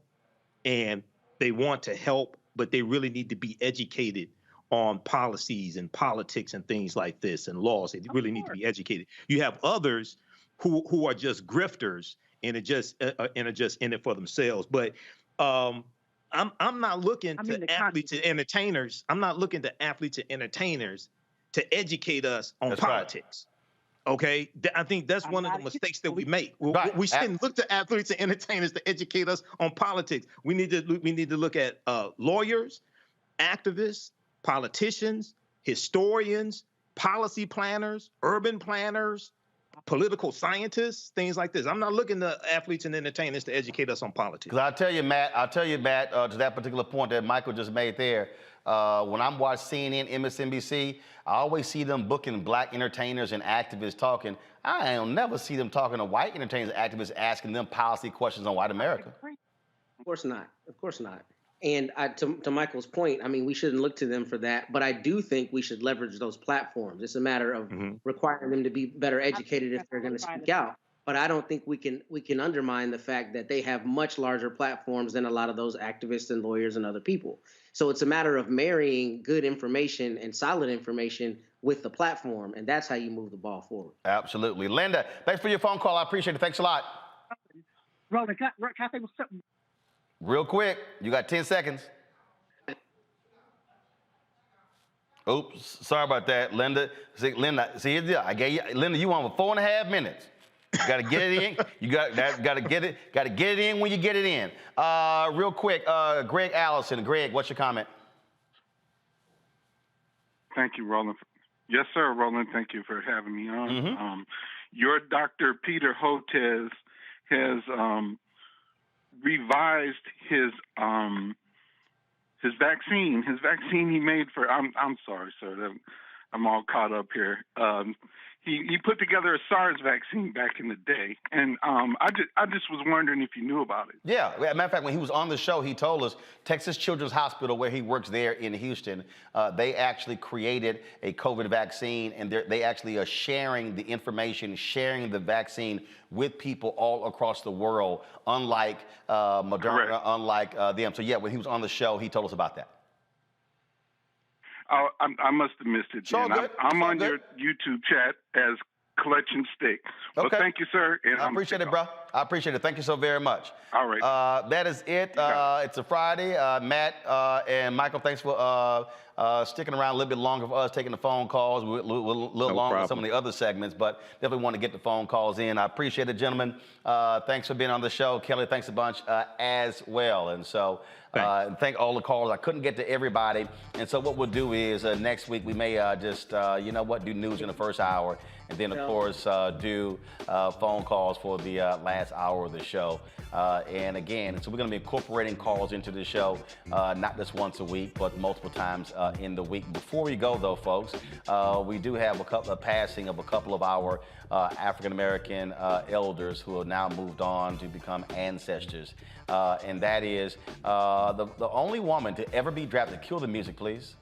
and they want to help, but they really need to be educated on policies and politics and things like this and laws. They really need to be educated. You have others who are just grifters and are just in it for themselves. But I'm not looking to athletes and entertainers. I'm not looking to athletes and entertainers to educate us on politics. Right. Okay, I think that's one of the mistakes that we make. Right. We shouldn't look to athletes and entertainers to educate us on politics. We need to look at lawyers, activists, politicians, historians, policy planners, urban planners, political scientists, things like this. I'm not looking to athletes and entertainers to educate us on politics. Because I'll tell you, Matt, to that particular point that Michael just made there, when I'm watching CNN, MSNBC, I always see them booking black entertainers and activists talking. I'll never see them talking to white entertainers and activists asking them policy questions on white America. Of course not. Of course not. And to Michael's point, I mean, we shouldn't look to them for that, but I do think we should leverage those platforms. It's a matter of requiring them to be better educated if they're going to speak out. But I don't think we can undermine the fact that they have much larger platforms than a lot of those activists and lawyers and other people. So it's a matter of marrying good information and solid information with the platform, and that's how you move the ball forward. Absolutely. Linda, thanks for your phone call. I appreciate it. Thanks a lot. Roland, can I say something? Real quick, you got 10 seconds. Oops, sorry about that, Linda. I gave you, Linda, you on for 4.5 minutes. You got to get it in. You got to get it in when you get it in. Real quick, Greg Allison. Greg, what's your comment? Thank you, Roland. Yes, sir, Roland. Thank you for having me on. Your Dr. Peter Hotez has revised his vaccine. His vaccine he made for. I'm sorry, sir. I'm all caught up here. He put together a SARS vaccine back in the day, and I just was wondering if you knew about it. Yeah, as a matter of fact, when he was on the show, he told us Texas Children's Hospital, where he works there in Houston, they actually created a COVID vaccine, and they actually are sharing the information, sharing the vaccine with people all across the world, unlike Moderna, correct, unlike them. So yeah, when he was on the show, he told us about that. Oh, I must have missed it. I'm on your YouTube chat as Collection Stick. Well, okay. Thank you, sir. And I appreciate it, bro. I appreciate it. Thank you so very much. All right. That is it. It's a Friday. Matt and Michael, thanks for sticking around a little bit longer for us, taking the phone calls. We're a little longer than some of the other segments, but definitely want to get the phone calls in. I appreciate it, gentlemen. Thanks for being on the show. Kelly, thanks a bunch as well. And so thank all the callers. I couldn't get to everybody. And so what we'll do is next week we may just, do news in the first hour. And then, of course, do phone calls for the last hour of the show. And again, so we're going to be incorporating calls into the show, not just once a week, but multiple times in the week. Before we go, though, folks, we do have a passing of a couple of our African-American elders who have now moved on to become ancestors. And that is the only woman to ever be drafted. Cue the music, please.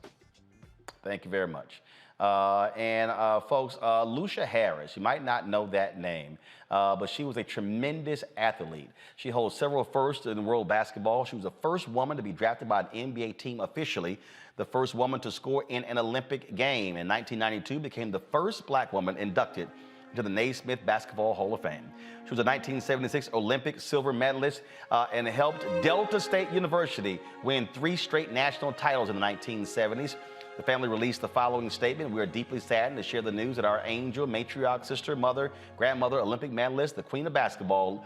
Thank you very much. Folks, Lucia Harris, you might not know that name, but she was a tremendous athlete. She holds several firsts in world basketball. She was the first woman to be drafted by an NBA team officially, the first woman to score in an Olympic game. In 1992, became the first black woman inducted into the Naismith Basketball Hall of Fame. She was a 1976 Olympic silver medalist and helped Delta State University win 3 straight national titles in the 1970s. The family released the following statement. We are deeply saddened to share the news that our angel, matriarch, sister, mother, grandmother, Olympic medalist, the queen of basketball,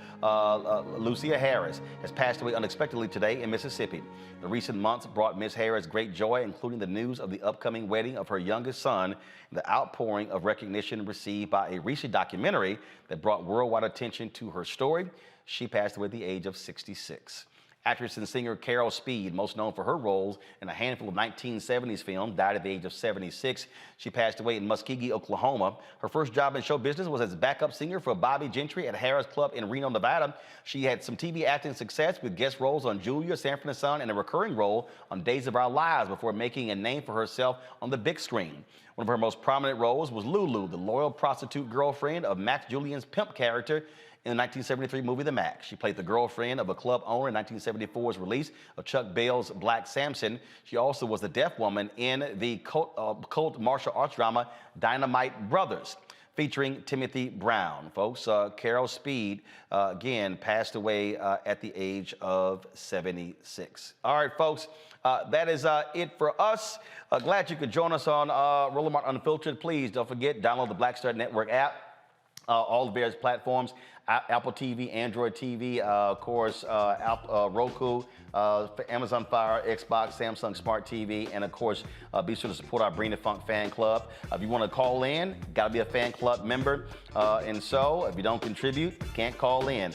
Lucia Harris, has passed away unexpectedly today in Mississippi. The recent months brought Miss Harris great joy, including the news of the upcoming wedding of her youngest son, and the outpouring of recognition received by a recent documentary that brought worldwide attention to her story. She passed away at the age of 66. Actress and singer Carol Speed, most known for her roles in a handful of 1970s films, died at the age of 76. She passed away in Muskogee, Oklahoma. Her first job in show business was as backup singer for Bobby Gentry at Harris Club in Reno, Nevada. She had some TV acting success with guest roles on Julia, Sanford and Son, and a recurring role on Days of Our Lives before making a name for herself on the big screen. One of her most prominent roles was Lulu, the loyal prostitute girlfriend of Max Julian's pimp character in the 1973 movie The Max. She played the girlfriend of a club owner in 1974's release of Chuck Bell's Black Samson. She also was the deaf woman in the cult martial arts drama Dynamite Brothers, featuring Timothy Brown. Folks, Carol Speed, again, passed away at the age of 76. All right, folks, that is it for us. Glad you could join us on Roland Martin Unfiltered. Please don't forget, download the Black Star Network app. All the various platforms, Apple TV, Android TV, of course, Roku, Amazon Fire, Xbox, Samsung Smart TV, and of course, be sure to support our Bring the Funk fan club. If you want to call in, got to be a fan club member. And so, if you don't contribute, can't call in.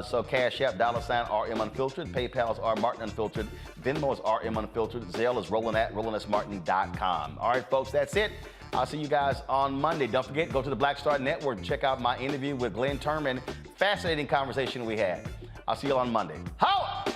So Cash App, $RM Unfiltered, PayPal is R Martin Unfiltered, Venmo is RM Unfiltered, Zelle is Roland at RolandSMartin.com. All right, folks, that's it. I'll see you guys on Monday. Don't forget, go to the Black Star Network and check out my interview with Glenn Turman. Fascinating conversation we had. I'll see you on Monday. Holla!